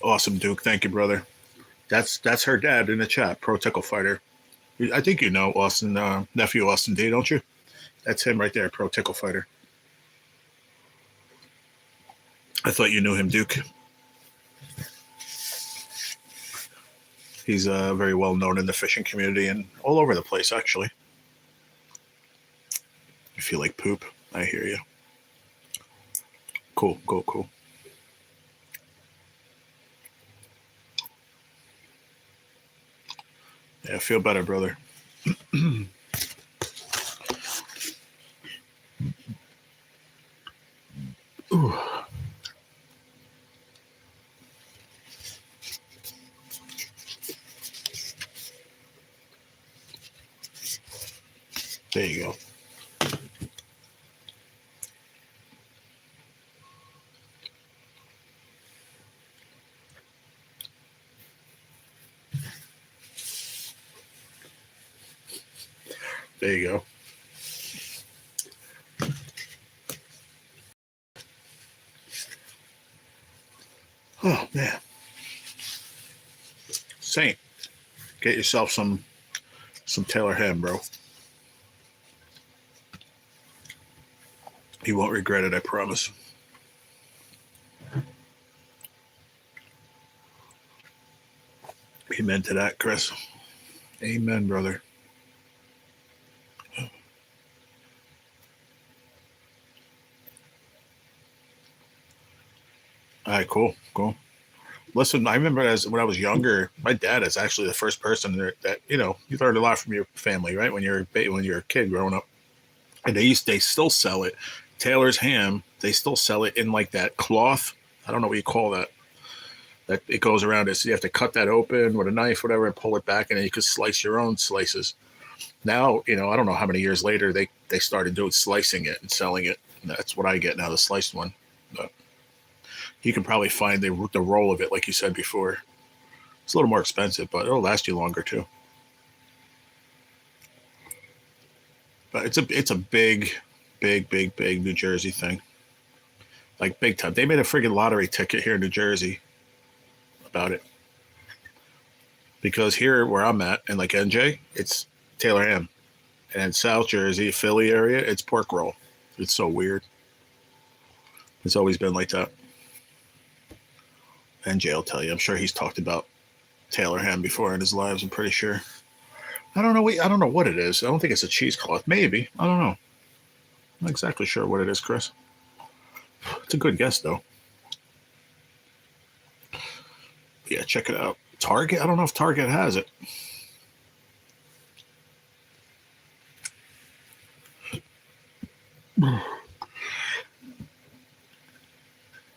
Awesome, Duke. Thank you, brother. That's her dad in the chat, pro tickle fighter. I think you know Austin, nephew Austin D, don't you? That's him right there, pro tickle fighter. I thought you knew him, Duke. He's very well known in the fishing community and all over the place, actually. You feel like poop? I hear you. Cool. Yeah, feel better, brother. Ooh. There you go. There you go. Oh, man. Saint, get yourself some Taylor ham, bro. You won't regret it, I promise. Amen to that, Chris. Amen, brother. All right, cool. Listen, I remember when I was younger, my dad is actually the first person that you learned a lot from your family, right? When you're a kid growing up, and they still sell it. Taylor's ham, they still sell it in like that cloth. I don't know what you call that. That it goes around it, so you have to cut that open with a knife, whatever, and pull it back, and then you could slice your own slices. Now, I don't know how many years later they started doing slicing it and selling it. And that's what I get now, the sliced one. But you can probably find the roll of it, like you said before. It's a little more expensive, but it'll last you longer too. But it's a big New Jersey thing, like big time. They made a friggin' lottery ticket here in New Jersey about it, because here where I'm at in like NJ, it's Taylor ham, and in South Jersey, Philly area, it's pork roll. It's so weird. It's always been like that. NJ will tell you. I'm sure he's talked about Taylor ham before in his lives. I'm pretty sure. I don't know what it is. I don't think it's a cheesecloth. Maybe. I don't know. I'm not exactly sure what it is, Chris. It's a good guess, though. Yeah, check it out. Target? I don't know if Target has it.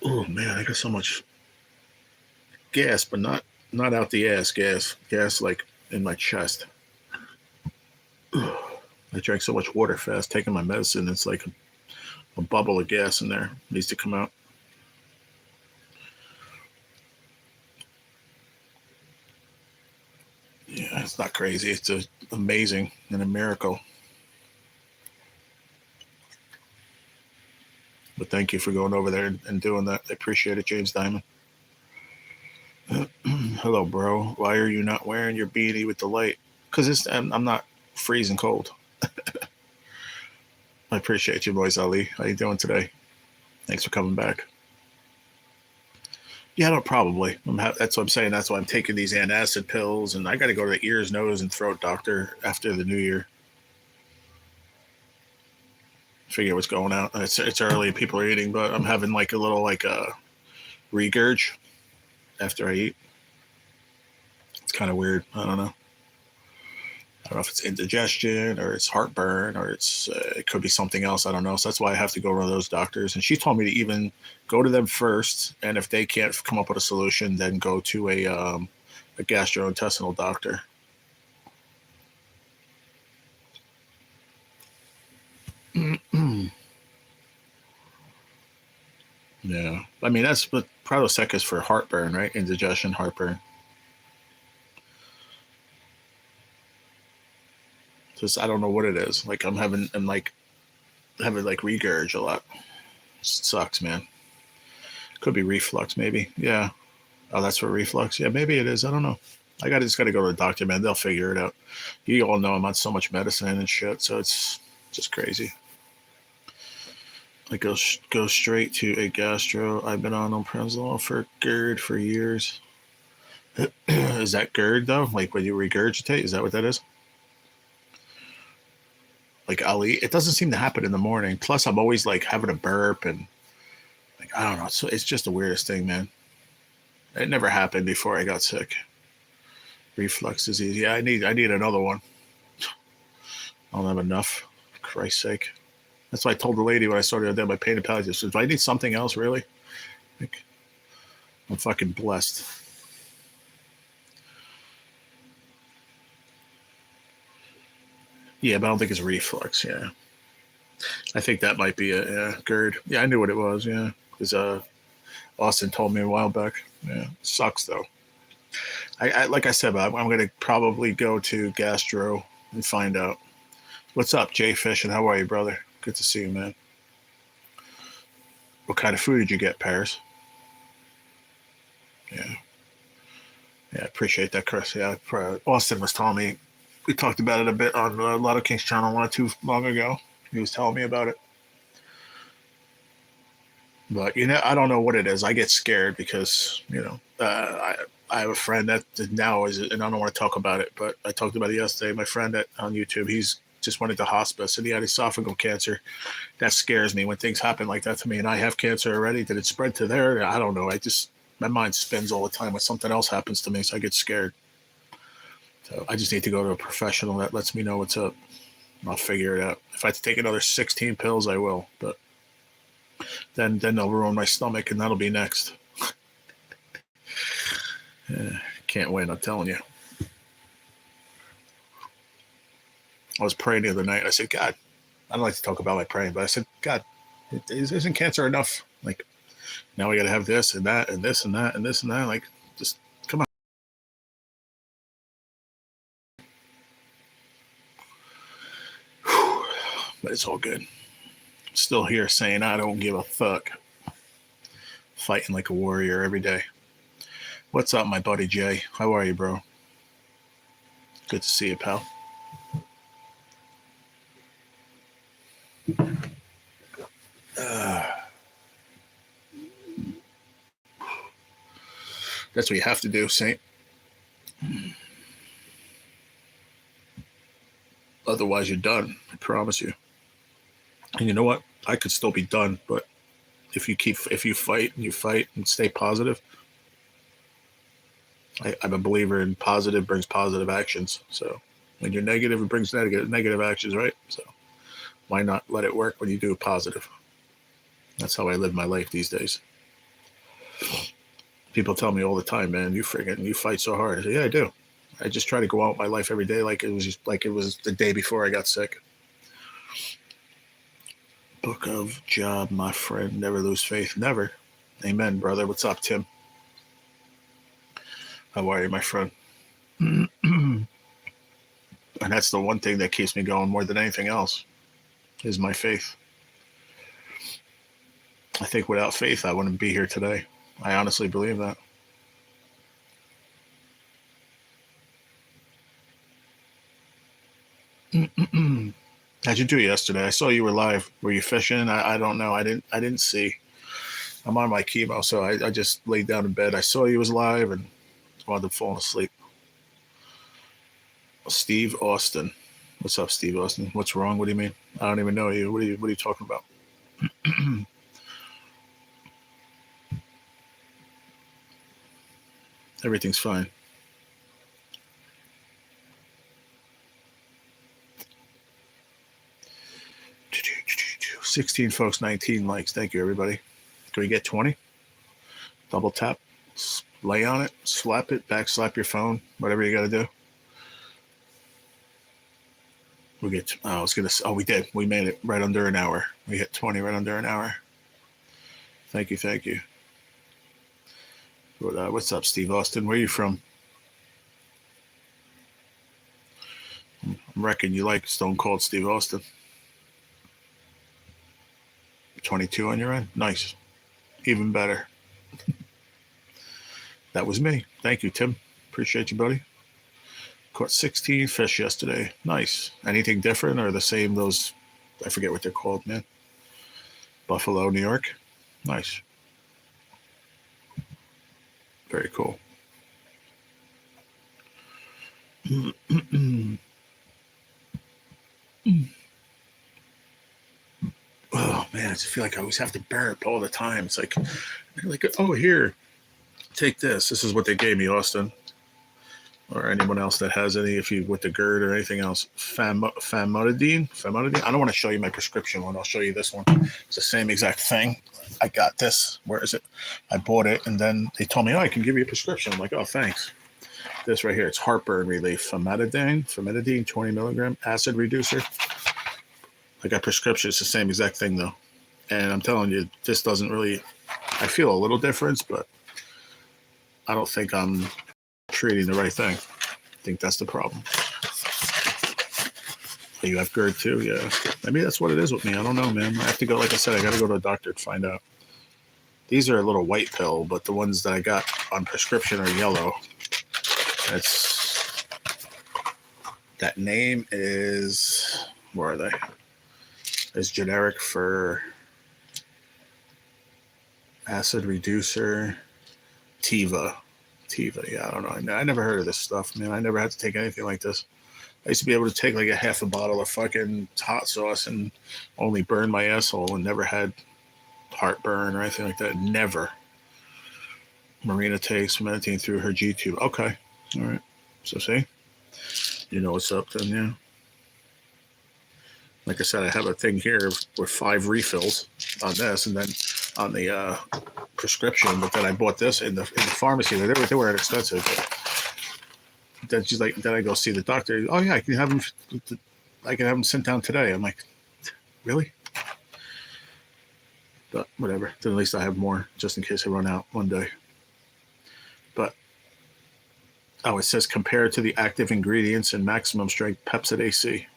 Oh, man, I got so much gas, but not out the ass gas. Gas, like, in my chest. I drank so much water fast, taking my medicine. It's like a bubble of gas in there. It needs to come out. Yeah, it's not crazy. It's amazing and a miracle. But thank you for going over there and doing that. I appreciate it, James Diamond. Hello, bro. Why are you not wearing your beanie with the light? Because I'm not freezing cold. I appreciate you, boys. Ali, how you doing today? Thanks for coming back. Yeah, no, probably. That's what I'm saying. That's why I'm taking these antacid pills, and I got to go to the ears, nose, and throat doctor after the new year. Figure what's going on. It's early, people are eating, but I'm having like a little regurg after I eat. It's kind of weird. I don't know. I don't know if it's indigestion or it's heartburn or it could be something else. I don't know. So that's why I have to go to one of those doctors. And she told me to even go to them first, and if they can't come up with a solution, then go to a gastrointestinal doctor. Yeah, I mean that's what Prilosec is for heartburn, right? Indigestion, heartburn. Just I don't know what it is. Like I'm having like regurg a lot. It sucks, man. Could be reflux, maybe. Yeah. Oh, that's for reflux. Yeah, maybe it is. I don't know. just got to go to the doctor, man. They'll figure it out. You all know I'm on so much medicine and shit, so it's just crazy. I go straight to a gastro. I've been on omeprazole for GERD for years. Is that GERD though? Like when you regurgitate? Is that what that is? Like I'll eat. It doesn't seem to happen in the morning. Plus, I'm always like having a burp and like I don't know. So it's just the weirdest thing, man. It never happened before I got sick. Reflux disease. Yeah, I need another one. I don't have enough. For Christ's sake. That's why I told the lady when I started my pain and palliative. If I need something else, really, like, I'm fucking blessed. Yeah, but I don't think it's reflux. Yeah, I think that might be a GERD. Yeah, I knew what it was. Yeah, because Austin told me a while back. Yeah, sucks though. I like I said, I'm gonna probably go to gastro and find out. What's up, Jay Fish, and how are you, brother? Good to see you, man. What kind of food did you get, Paris? Yeah. Yeah, I appreciate that, Chris. Yeah, Austin was telling me, we talked about it a bit on Lotto King's channel not too long ago. He was telling me about it. But, I don't know what it is. I get scared because, I have a friend that now is, and I don't want to talk about it, but I talked about it yesterday. My friend on YouTube, he's just went into hospice and he had esophageal cancer. That scares me when things happen like that to me. And I have cancer already. Did it spread to there? I don't know. My mind spins all the time when something else happens to me, so I get scared. So I just need to go to a professional that lets me know what's up. I'll figure it out. If I have to take another 16 pills, I will. But then they'll ruin my stomach, and that'll be next. Can't wait, I'm telling you. I was praying the other night. I said, God, I don't like to talk about my praying, but I said, God, isn't cancer enough? Like, now we got to have this and that and this and that and this and that. Like, just come on. But it's all good. Still here saying I don't give a fuck. Fighting like a warrior every day. What's up, my buddy Jay? How are you, bro? Good to see you, pal. That's what you have to do, Saint. Otherwise, you're done. I promise you. And you know what? I could still be done, but if you fight and stay positive, I'm a believer in positive brings positive actions. So when you're negative, it brings negative actions, right? So why not let it work when you do positive? That's how I live my life these days. People tell me all the time, man, you fight so hard. I say, yeah, I do. I just try to go out my life every day like it was the day before I got sick. Book of Job, my friend. Never lose faith. Never. Amen, brother. What's up, Tim? How are you, my friend? And that's the one thing that keeps me going more than anything else is my faith. I think without faith, I wouldn't be here today. I honestly believe that. How'd you do yesterday? I saw you were live. Were you fishing? I don't know. I didn't see. I'm on my chemo, so I just laid down in bed. I saw you was live and wound up falling asleep. Steve Austin. What's up, Steve Austin? What's wrong? What do you mean? I don't even know you. What are you talking about? Everything's fine. 16 folks, 19 likes. Thank you, everybody. Can we get 20? Double tap, lay on it, slap it, back slap your phone, whatever you got to do. We get. We did. We made it right under an hour. We hit 20 right under an hour. Thank you. What's up, Steve Austin? Where are you from? I reckon you like Stone Cold Steve Austin. 22 on your end? Nice. Even better. That was me. Thank you, Tim. Appreciate you, buddy. Caught 16 fish yesterday. Nice. Anything different or the same? Those, I forget what they're called, man. Buffalo, New York. Nice. Very cool. Oh man, I just feel like I always have to burp all the time. It's like, oh here, take this. This is what they gave me, Austin, or anyone else that has any. If you with the GERD or anything else, famotidine. I don't want to show you my prescription one. I'll show you this one. It's the same exact thing. I got this. Where is it? I bought it, and then they told me, oh, I can give you a prescription. I'm like, oh, thanks. This right here, it's heartburn relief. Famotidine, 20 milligram acid reducer. I got prescription. It's the same exact thing though, and I'm telling you, this doesn't really. I feel a little difference, but I don't think I'm treating the right thing. I think that's the problem. You have GERD too, yeah. Maybe that's what it is with me. I don't know, man. I have to go. Like I said, I got to go to a doctor to find out. These are a little white pill, but the ones that I got on prescription are yellow. That name is, where are they? It's generic for acid reducer, Tiva, yeah, I don't know. I never heard of this stuff, man. I never had to take anything like this. I used to be able to take like a half a bottle of fucking hot sauce and only burn my asshole and never had heartburn or anything like that. Never. Marina takes meditating through her G tube. Okay. All right. So see, you know what's up then, yeah. Like I said, I have a thing here with 5 refills on this, and then on the prescription. But then I bought this in the pharmacy. They were inexpensive. But then she's like, then I go see the doctor. Oh yeah, I can have them sent down today. I'm like, really? But whatever. Then at least I have more just in case I run out one day. But it says compared to the active ingredients and maximum strength Pepsid AC.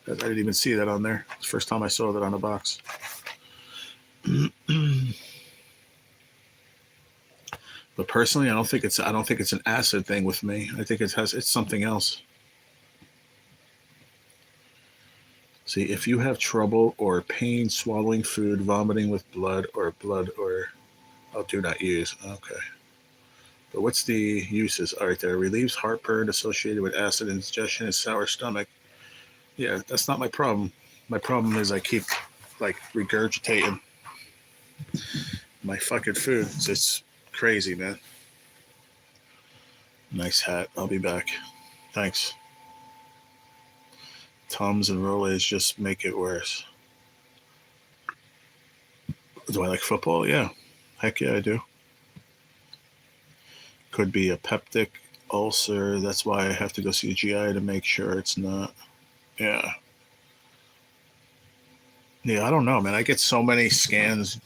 I didn't even see that on there. It's the first time I saw that on a box. But personally, I don't think it's an acid thing with me. I think it's something else. See, if you have trouble or pain swallowing food, vomiting with blood or do not use. Okay. But what's the uses? All right, there relieves heartburn associated with acid ingestion and sour stomach. Yeah, that's not my problem. My problem is I keep like regurgitating my fucking food. It's crazy, man. Nice hat. I'll be back. Thanks. Tums and Rolaids just make it worse. Do I like football? Yeah. Heck yeah, I do. Could be a peptic ulcer. That's why I have to go see a GI to make sure it's not. Yeah. Yeah, I don't know, man. I get so many scans,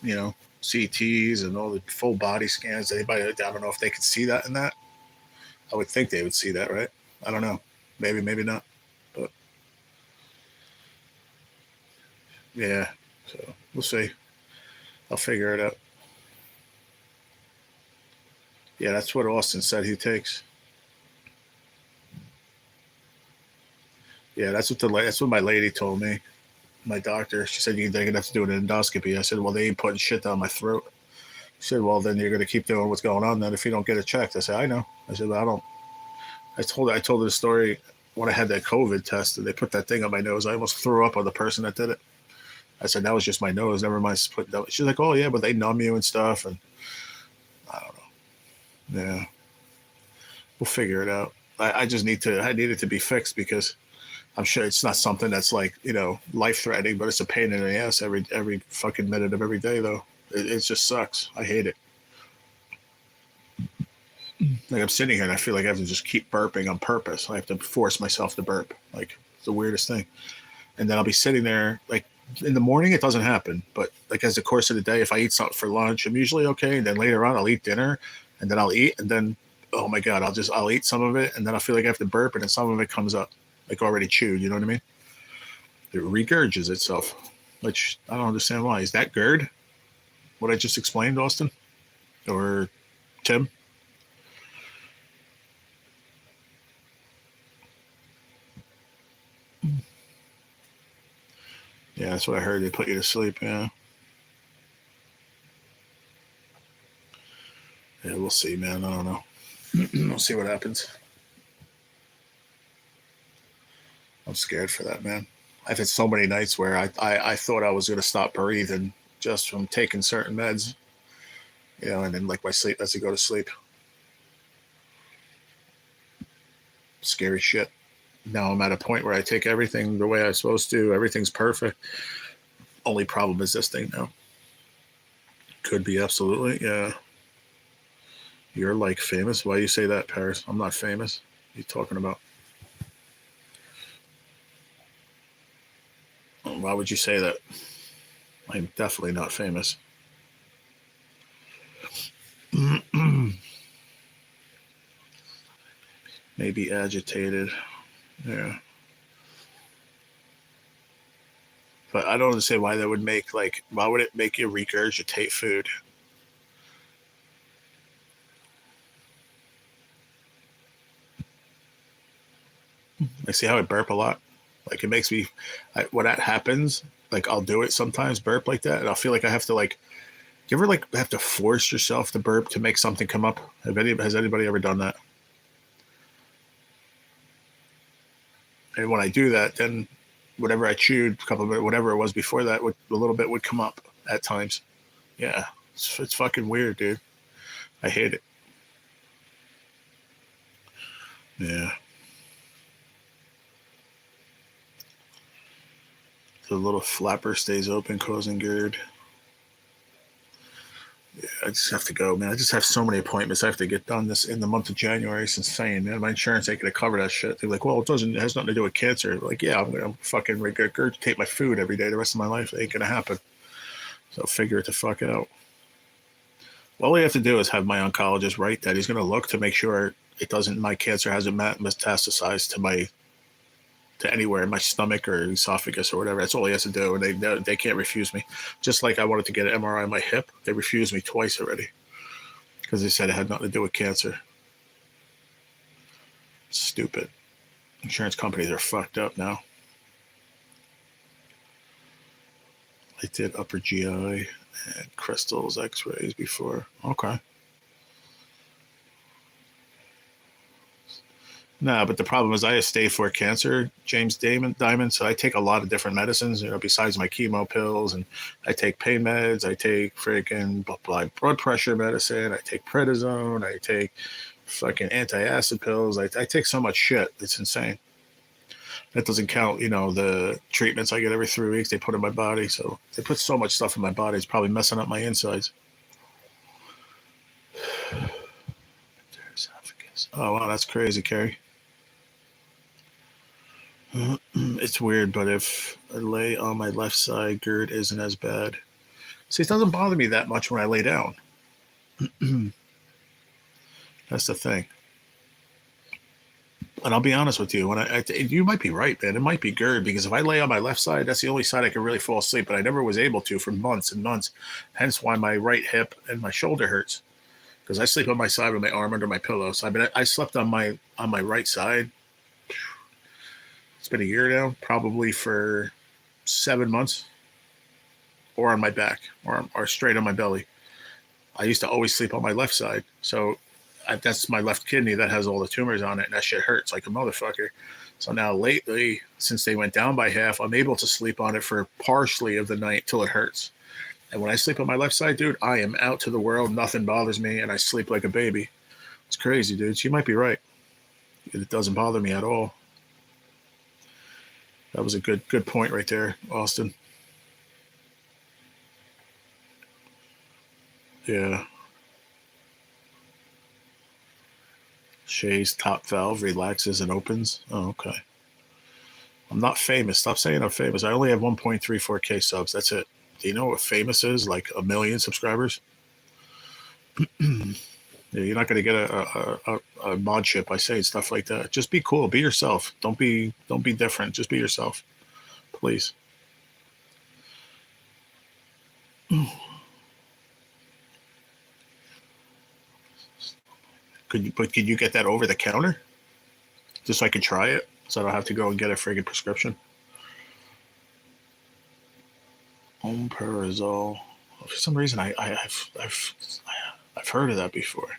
CTs and all the full body scans. I don't know if they could see that in that. I would think they would see that, right? I don't know. Maybe not. But yeah, so we'll see. I'll figure it out. Yeah, that's what Austin said he takes. Yeah, that's what my lady told me. My doctor, she said they're gonna have to do an endoscopy. I said, well, they ain't putting shit down my throat. She said, well, then you're gonna keep doing what's going on then if you don't get it checked. I said, I know. I said, well, I don't. I told her the story when I had that COVID test and they put that thing on my nose. I almost threw up on the person that did it. I said, that was just my nose. Never mind. She's like, oh yeah, but they numb you and stuff. And I don't know. Yeah, we'll figure it out. I need it to be fixed because I'm sure it's not something that's like, life threatening, but it's a pain in the ass every fucking minute of every day though. It just sucks. I hate it. Like I'm sitting here and I feel like I have to just keep burping on purpose. I have to force myself to burp. Like it's the weirdest thing. And then I'll be sitting there like in the morning, it doesn't happen. But like as the course of the day, if I eat something for lunch, I'm usually okay. And then later on I'll eat dinner and then I'll eat. And then, oh my God, I'll eat some of it. And then I'll feel like I have to burp and then some of it comes up like already chewed. You know what I mean? It regurges itself, which I don't understand why. Is that GERD? What I just explained, Austin? Or Tim? Yeah, that's what I heard. They put you to sleep. Yeah. Yeah, we'll see, man. I don't know. We'll see what happens. I'm scared for that, man. I've had so many nights where I thought I was going to stop breathing just from taking certain meds, you know, and then like my sleep as I go to sleep. Scary shit. Now I'm at a point where I take everything the way I'm supposed to. Everything's perfect. Only problem is this thing now. Could be absolutely. Yeah. You're like famous. Why you say that, Paris? I'm not famous. What are you talking about? Why would you say that? I'm definitely not famous. Maybe agitated. Yeah. But I don't understand why that would make, like, why would it make you regurgitate food? I see how I burp a lot. Like, it makes me, when that happens, like, I'll do it sometimes, burp like that, and I'll feel like I have to, like, you ever, like, have to force yourself to burp to make something come up? Has anybody ever done that? And when I do that, then whatever I chewed, a couple of minutes, whatever it was before that, a little bit would come up at times. Yeah, it's fucking weird, dude. I hate it. Yeah. The little flapper stays open, causing GERD. Yeah, I just have to go, man. I just have so many appointments I have to get done this in the month of January. It's insane, man. My insurance ain't gonna cover that shit. They're like, well, it has nothing to do with cancer. Like, yeah, I'm gonna fucking regurgitate my food every day the rest of my life. It ain't gonna happen. So figure it the fuck out. All we have to do is have my oncologist write that. He's gonna look to make sure it doesn't. My cancer hasn't metastasized to anywhere in my stomach or esophagus or whatever. That's all he has to do, and they can't refuse me. Just like I wanted to get an MRI on my hip, they refused me twice already because they said it had nothing to do with cancer. Stupid. Insurance companies are fucked up now. I did upper GI and crystals, X-rays before. Okay. No, but the problem is I have stage 4 cancer, James Diamond. So I take a lot of different medicines, you know, besides my chemo pills, and I take pain meds. I take freaking blood pressure medicine. I take prednisone. I take fucking antacid pills. I take so much shit. It's insane. That doesn't count, you know, the treatments I get every 3 weeks they put in my body. So they put so much stuff in my body. It's probably messing up my insides. Oh, wow. That's crazy, Carrie. It's weird, but if I lay on my left side, GERD isn't as bad. See, it doesn't bother me that much when I lay down. That's the thing. And I'll be honest with you, you might be right, man. It might be GERD because if I lay on my left side, that's the only side I can really fall asleep. But I never was able to for months and months. Hence why my right hip and my shoulder hurts because I sleep on my side with my arm under my pillow. So I slept on my right side. It's been a year now, probably for 7 months, or on my back, or straight on my belly. I used to always sleep on my left side, so that's my left kidney that has all the tumors on it, and that shit hurts like a motherfucker. So now lately, since they went down by half, I'm able to sleep on it for partially of the night till it hurts. And when I sleep on my left side, dude, I am out to the world. Nothing bothers me, and I sleep like a baby. It's crazy, dude. She might be right. It doesn't bother me at all. That was a good point right there, Austin. Yeah. Shay's top valve relaxes and opens. Oh, okay. I'm not famous. Stop saying I'm famous. I only have 1.34K subs. That's it. Do you know what famous is? Like a million subscribers? Yeah, you're not going to get a mod ship by saying stuff like that. Just be cool. Be yourself. Don't be different. Just be yourself, please. Could you get that over the counter? Just so I can try it, so I don't have to go and get a friggin' prescription. Omeprazole. For some reason, I've heard of that before.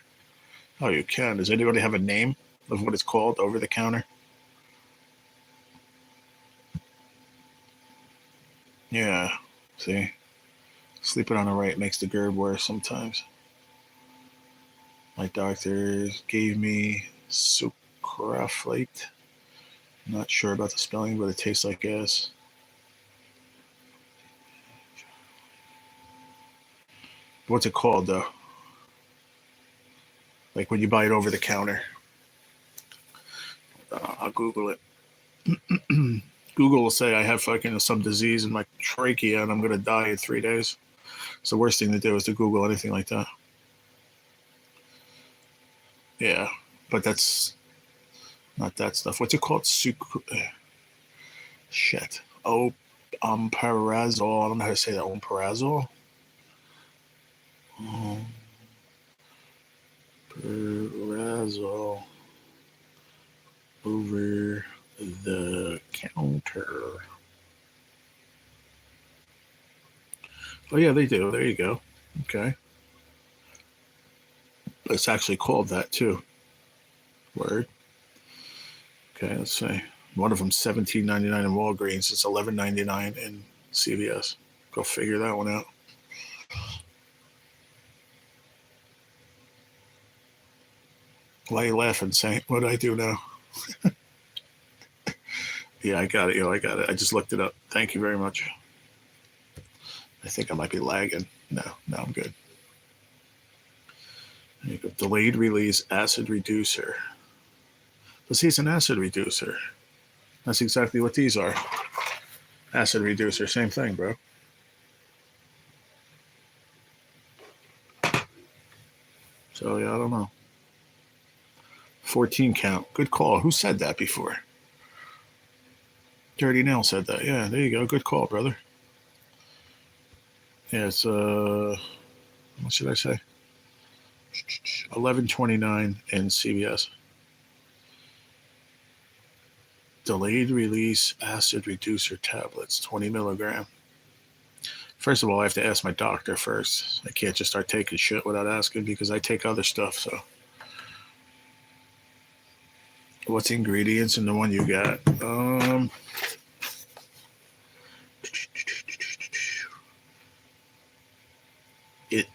Oh, you can. Does anybody have a name of what it's called over the counter? Yeah. See, sleeping on the right makes the GERD worse sometimes. My doctors gave me sucralfate. Not sure about the spelling, but it tastes like gas. What's it called, though? Like when you buy it over the counter. I'll Google it. Google will say I have fucking some disease in my trachea and I'm going to die in 3 days. It's the worst thing to do is to Google anything like that. Yeah, but that's not that stuff. What's it called? Shit. Oh, omeprazole. I don't know how to say that. Omeprazole? Omeprazole. Over the counter. Oh, yeah, they do. There you go. Okay. It's actually called that, too. Word. Okay, let's see. One of them $17.99 in Walgreens. It's $11.99 in CVS. Go figure that one out. Why are you laughing, Saint? What do I do now? Yeah, I got it. I got it. I just looked it up. Thank you very much. I think I might be lagging. No, I'm good. There you go. Delayed release acid reducer. But see, it's an acid reducer. That's exactly what these are. Acid reducer, same thing, bro. So, yeah, I don't know. 14 count. Good call. Who said that before? Dirty Nail said that. Yeah, there you go. Good call, brother. Yeah, it's, what should I say? $11.29 in CVS. Delayed release acid reducer tablets, 20 milligram. First of all, I have to ask my doctor first. I can't just start taking shit without asking because I take other stuff. So, what's the ingredients in the one you got?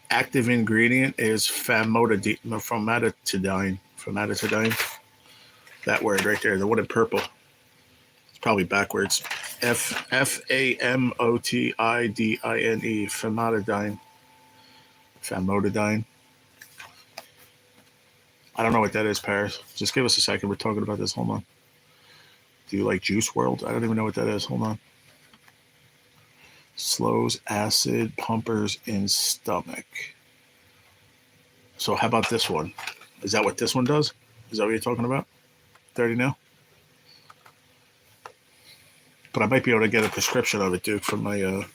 Active ingredient is famotidine. That word right there, the one in purple. It's probably backwards. Famotidine. Famotidine. I don't know what that is, Paris. Just give us a second. We're talking about this. Hold on. Do you like Juice World? I don't even know what that is. Hold on. Slows acid pumpers in stomach. So how about this one? Is that what this one does? Is that what you're talking about? 30 now? But I might be able to get a prescription of it, Duke, from my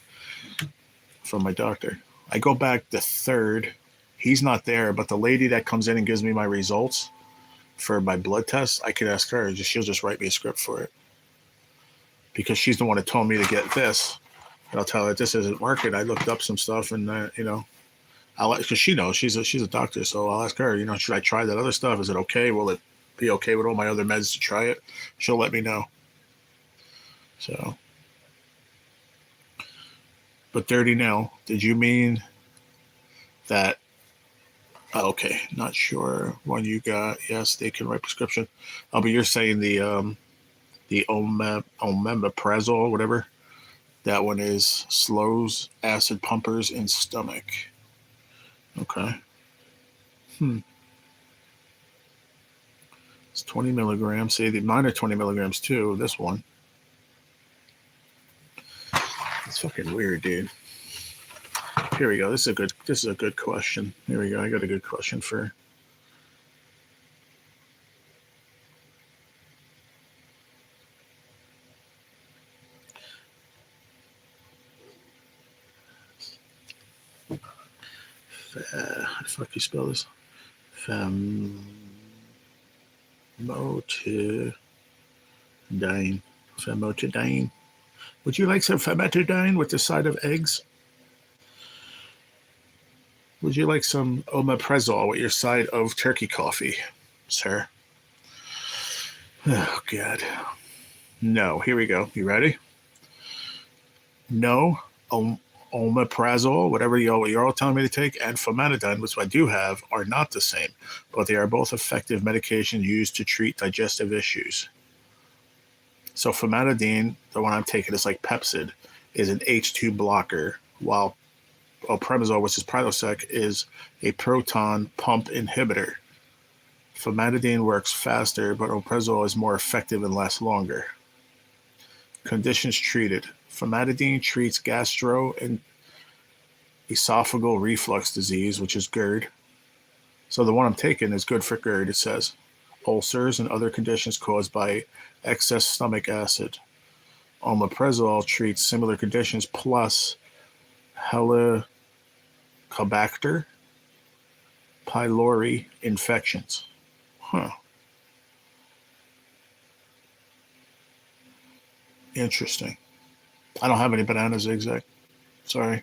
doctor. I go back the 3rd. He's not there, but the lady that comes in and gives me my results for my blood test, I could ask her. She'll just write me a script for it. Because she's the one that told me to get this. And I'll tell her this isn't working. I looked up some stuff and, because she knows she's a doctor. So I'll ask her, should I try that other stuff? Is it okay? Will it be okay with all my other meds to try it? She'll let me know. So, but Dirty Nell, did you mean that? Okay, not sure one you got. Yes, they can write prescription. Oh, but you're saying the omeprazole, whatever. That one is slows acid pumpers in stomach. Okay. It's 20 milligrams. See, mine are 20 milligrams too. This one. It's fucking weird, dude. Here we go. This is a good question. Here we go. I got a good question for. How the fuck you spell this? Famotidine. Would you like some famotidine with the side of eggs? Would you like some omeprazole with your side of turkey coffee, sir? Oh, God. No. Here we go. You ready? No. Omeprazole, whatever you're all telling me to take, and famotidine, which I do have, are not the same, but they are both effective medications used to treat digestive issues. So famotidine, the one I'm taking, is like Pepsid, is an H2 blocker, while omeprazole, which is Prilosec, is a proton pump inhibitor. Famotidine works faster, but omeprazole is more effective and lasts longer. Conditions treated. Famotidine treats gastro and esophageal reflux disease, which is GERD. So the one I'm taking is good for GERD, it says. Ulcers and other conditions caused by excess stomach acid. Omeprazole treats similar conditions plus Helicobacter pylori infections. Huh. Interesting. I don't have any banana zigzag. Sorry.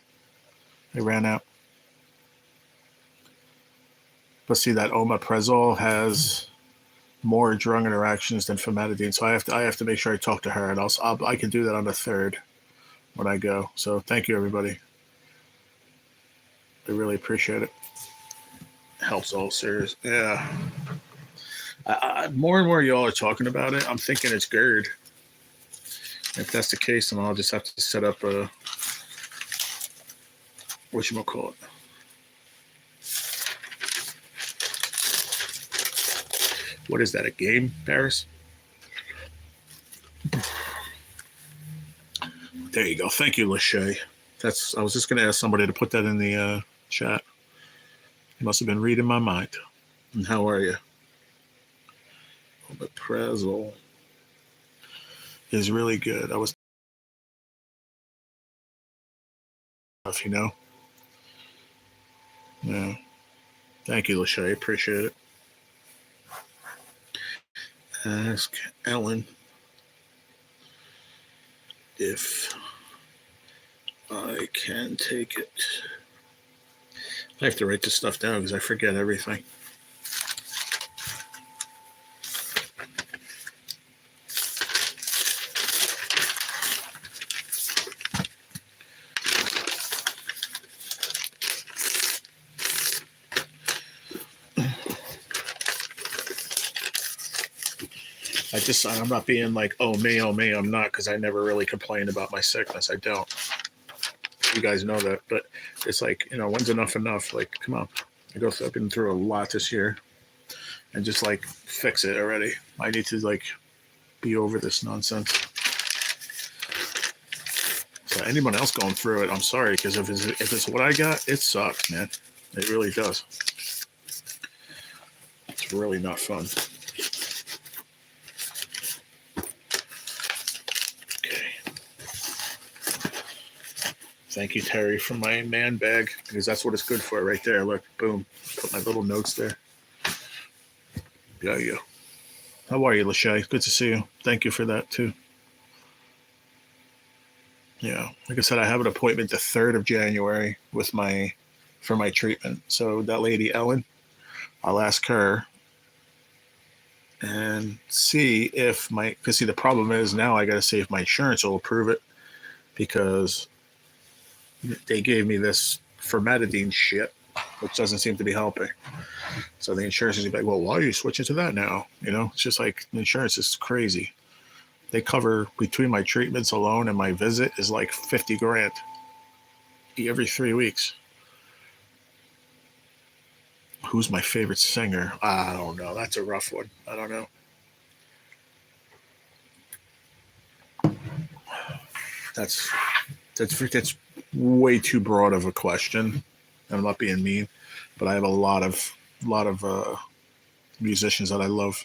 They ran out. But see, that omeprazole has more drug interactions than famotidine, so I have to make sure I talk to her, and I can do that on the 3rd when I go. So thank you, everybody. I really appreciate it. Helps ulcers. Yeah. More and more y'all are talking about it. I'm thinking it's GERD. If that's the case, then I'll just have to set up a whatchamacallit. What is that, a game, Paris? There you go. Thank you, Lachey. I was just going to ask somebody to put that in the chat. You must have been reading my mind. And how are you? Omeprazole is really good. I was, you know. Yeah. Thank you, Lachey. Appreciate it. Ask Ellen if I can take it. I have to write this stuff down because I forget everything. I'm not being like, oh me, I'm not, because I never really complain about my sickness. I don't. You guys know that, but it's like, when's enough? Like, come on. I've been through a lot this year, and just like fix it already. I need to like be over this nonsense. So anyone else going through it, I'm sorry, because if it's what I got, it sucks, man. It really does. It's really not fun. Thank you, Terry, for my man bag, because that's what it's good for right there. Look, boom. Put my little notes there. Yeah. How are you, Lachey? Good to see you. Thank you for that, too. Yeah. Like I said, I have an appointment the 3rd of January for my treatment. So that lady, Ellen, I'll ask her and see if because the problem is now I got to see if my insurance will approve it, because they gave me this famotidine shit, which doesn't seem to be helping. So the insurance is like, well, why are you switching to that now? It's just like the insurance is crazy. They cover, between my treatments alone and my visit, is like $50,000 every 3 weeks. Who's my favorite singer? I don't know. That's a rough one. I don't know. That's way too broad of a question. I'm not being mean, but I have a lot of musicians that I love.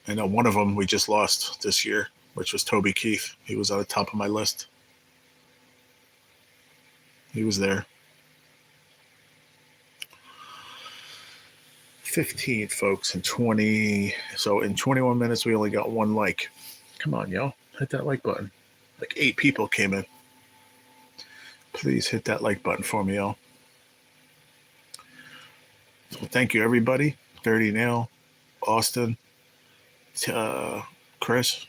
I know one of them we just lost this year, which was Toby Keith. He was at the top of my list. He was there. 15, folks, and 20. So in 21 minutes, we only got one like. Come on, y'all. Hit that like button. Like 8 people came in. Please hit that like button for me, y'all. So thank you, everybody. Dirty Nail, Austin, Chris,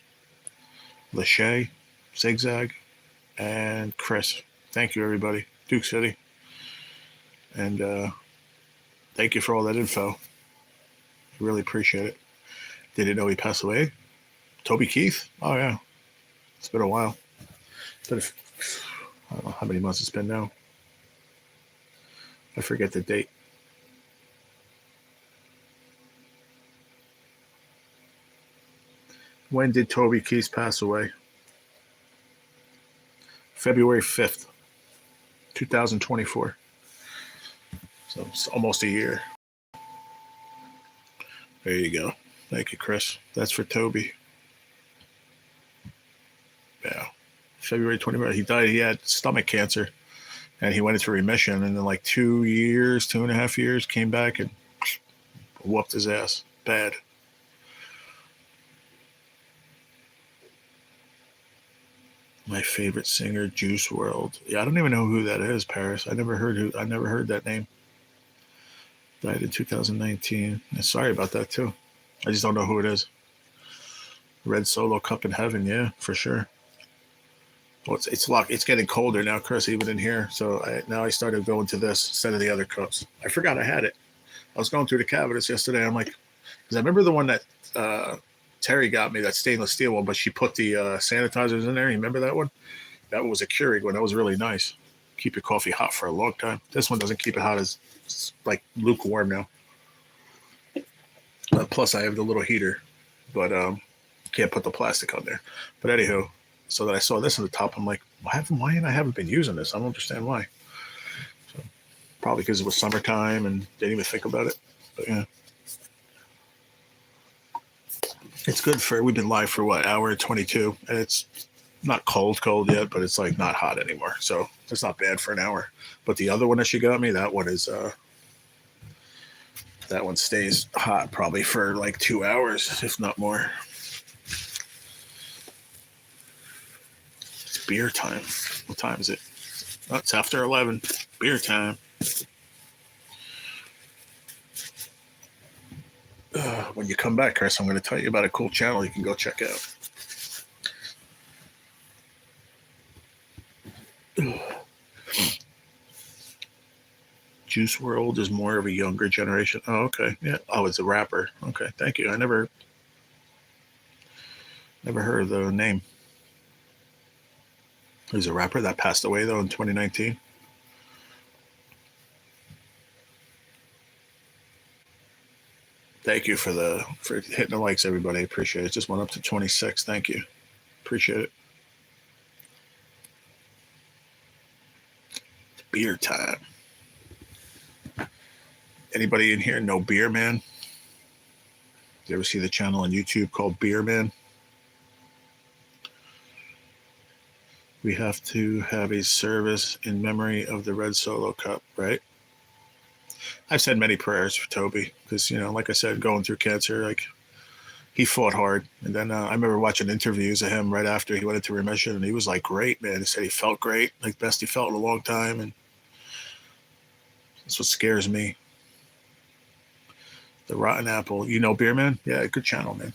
Lachey, Zigzag, and Chris. Thank you, everybody. Duke City. And thank you for all that info. I really appreciate it. Didn't know he passed away. Toby Keith? Oh, yeah. It's been a while. It's been, I don't know how many months it's been now. I forget the date. When did Toby Keith pass away? February 5th, 2024. So it's almost a year. There you go. Thank you, Chris. That's for Toby. Yeah. February 20th. He died. He had stomach cancer. And he went into remission. And then like 2.5 years, came back and whooped his ass. Bad. My favorite singer, Juice WRLD. Yeah, I don't even know who that is, Paris. I never heard that name. Died in 2019. And sorry about that too. I just don't know who it is. Red Solo Cup in Heaven, yeah, for sure. Well, it's getting colder now, Chris, even in here. So now I started going to this instead of the other cups. I forgot I had it. I was going through the cabinets yesterday. I'm like, because I remember the one that Terry got me, that stainless steel one, but she put the sanitizers in there. You remember that one? That one was a Keurig one. That was really nice. Keep your coffee hot for a long time. This one doesn't keep it hot. It's like lukewarm now. Plus, I have the little heater, but can't put the plastic on there. But anywho, so that I saw this on the top, I'm like, why haven't been using this? I don't understand why. So, probably because it was summertime and didn't even think about it. But yeah. It's good we've been live for what, hour 22, and it's not cold yet, but it's like not hot anymore. So it's not bad for an hour. But the other one that she got me, that one is, that one stays hot probably for like 2 hours, if not more. It's beer time. What time is it? Oh, it's after 11. Beer time. When you come back, Chris, I'm going to tell you about a cool channel you can go check out. Juice WRLD is more of a younger generation. Oh, okay. Yeah. Oh, it's a rapper. Okay. Thank you. I never heard of the name. He's a rapper that passed away, though, in 2019. Thank you for hitting the likes, everybody. I appreciate it. Just went up to 26. Thank you. Appreciate it. It's beer time. Anybody in here know Beer Man? You ever see the channel on YouTube called Beer Man? We have to have a service in memory of the Red Solo Cup, right? I've said many prayers for Toby because, like I said, going through cancer, like he fought hard. And then I remember watching interviews of him right after he went into remission, and he was like, great, man. He said he felt great, like best he felt in a long time. And that's what scares me. The Rotten Apple. You know Beer Man? Yeah, good channel, man.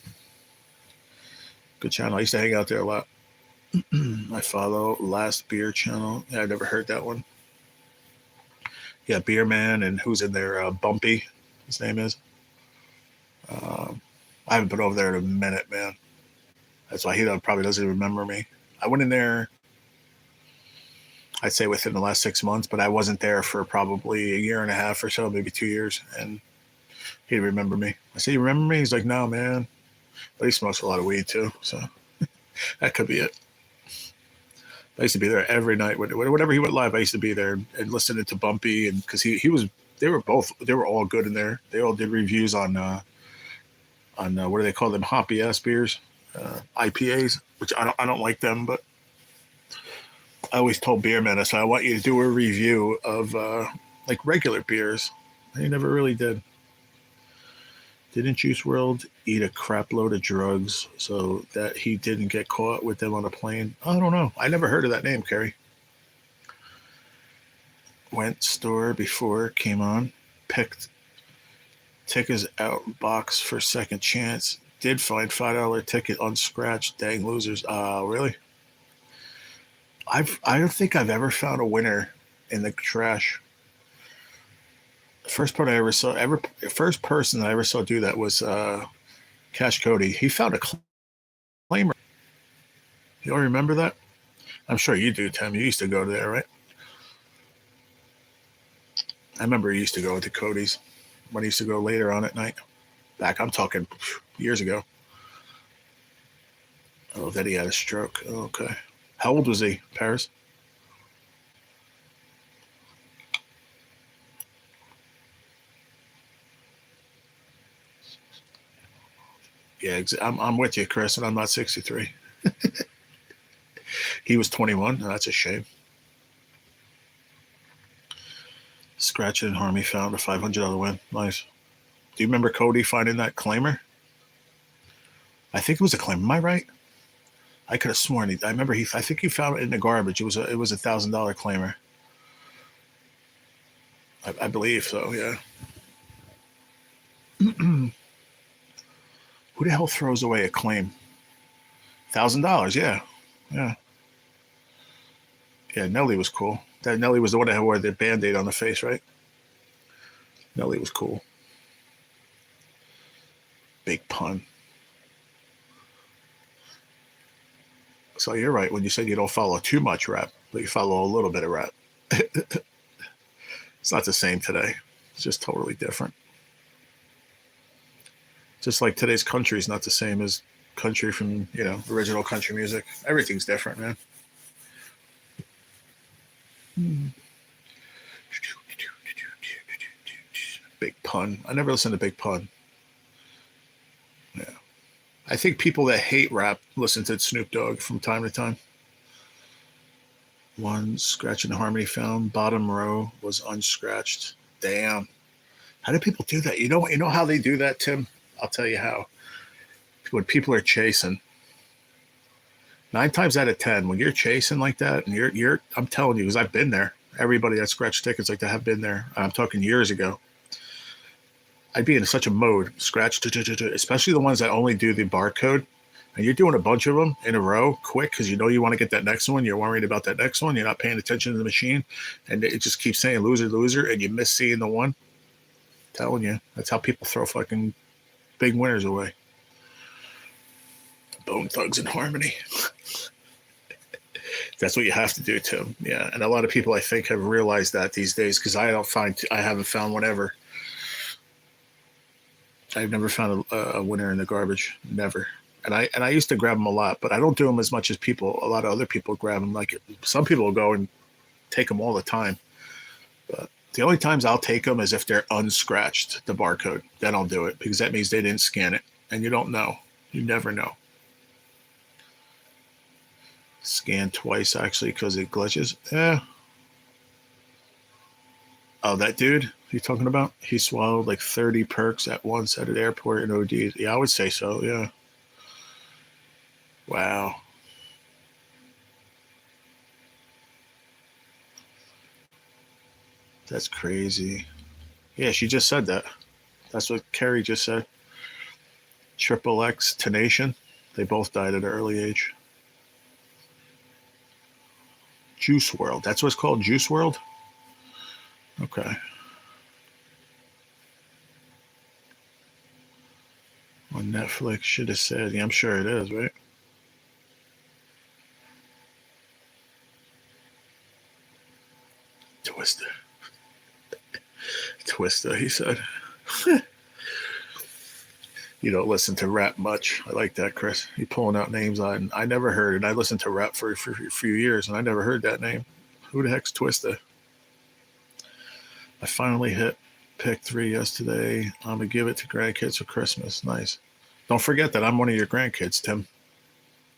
Good channel. I used to hang out there a lot. I follow Last Beer channel. Yeah, I never heard that one. Yeah, Beer Man, and who's in there? Bumpy, his name is. I haven't been over there in a minute, man. That's why he probably doesn't remember me. I went in there, I'd say within the last 6 months, but I wasn't there for probably a year and a half or so, maybe 2 years, and he'd remember me. I said, you remember me? He's like, no, man. But he smokes a lot of weed, too, so that could be it. I used to be there every night. Whenever he went live, I used to be there and listening to Bumpy, and because they were all good in there. They all did reviews on what do they call them, hoppy ass beers, IPAs, which I don't like them, but I always told Beer Man, I said, I want you to do a review of like regular beers. He never really did. Didn't Juice WRLD eat a crap load of drugs so that he didn't get caught with them on a plane? I don't know. I never heard of that name, Kerry. Went store before, came on, picked tickets out box for second chance. Did find $5 ticket unscratched. Dang losers. Really? I don't think I've ever found a winner in the trash. The first person I ever saw do that was Cash Cody. He found a claimer. You all remember that? I'm sure you do, Tim. You used to go there, right? I remember he used to go to Cody's when he used to go later on at night. I'm talking years ago. Oh, that he had a stroke. Oh, okay. How old was he, Paris? Yeah, I'm with you, Chris, and I'm not 63. He was 21. That's a shame. Scratch and Harmy found a $500 win. Nice. Do you remember Cody finding that claimer? I think it was a claimer. Am I right? I could have sworn. I remember I think he found it in the garbage. It was a $1,000 claimer. I believe so. Yeah. Who the hell throws away a claim? $1,000. Yeah. Yeah. Yeah. Nelly was cool. That Nelly was the one that wore the Band-Aid on the face, right? Nelly was cool. Big pun. So you're right when you said you don't follow too much rap, but you follow a little bit of rap. It's not the same today. It's just totally different. Just like today's country is not the same as country from, original country music. Everything's different, man. Big Pun. I never listened to Big Pun. Yeah. I think people that hate rap listen to Snoop Dogg from time to time. One scratch and harmony found. Bottom row was unscratched. Damn. How do people do that? You know how they do that, Tim? I'll tell you how. When people are chasing, 9 times out of 10, when you're chasing like that, and I'm telling you, because I've been there. Everybody that scratched tickets like that have been there. I'm talking years ago. I'd be in such a mode, scratch, especially the ones that only do the barcode. And you're doing a bunch of them in a row quick because you want to get that next one. You're worried about that next one. You're not paying attention to the machine. And it just keeps saying loser, loser, and you miss seeing the one. I'm telling you, that's how people throw fucking big winners away. Bone Thugs and Harmony. That's what you have to do, Tim. Yeah, and a lot of people I think have realized that these days because I haven't found one ever. I've never found a winner in the garbage. Never. And I used to grab them a lot, but I don't do them as much as a lot of other people grab them. Like some people will go and take them all the time. But the only times I'll take them is if they're unscratched, the barcode. Then I'll do it because that means they didn't scan it. And you don't know. You never know. Scan twice, actually, because it glitches. Yeah. Oh, that dude you're talking about? He swallowed like 30 perks at once at an airport in OD. Yeah, I would say so, yeah. Wow. That's crazy. Yeah, she just said that. That's what Carrie just said. Triple X, Tenation. They both died at an early age. Juice World. That's what it's called? Juice World? Okay. On Netflix, should have said. Yeah, I'm sure it is, right? Twister. Twister, he said. You don't listen to rap much. I like that, Chris. You pulling out names I never heard, and I listened to rap for a few years, and I never heard that name. Who the heck's Twister? I finally hit pick 3 yesterday. I'm gonna give it to grandkids for Christmas. Nice. Don't forget that I'm one of your grandkids, Tim.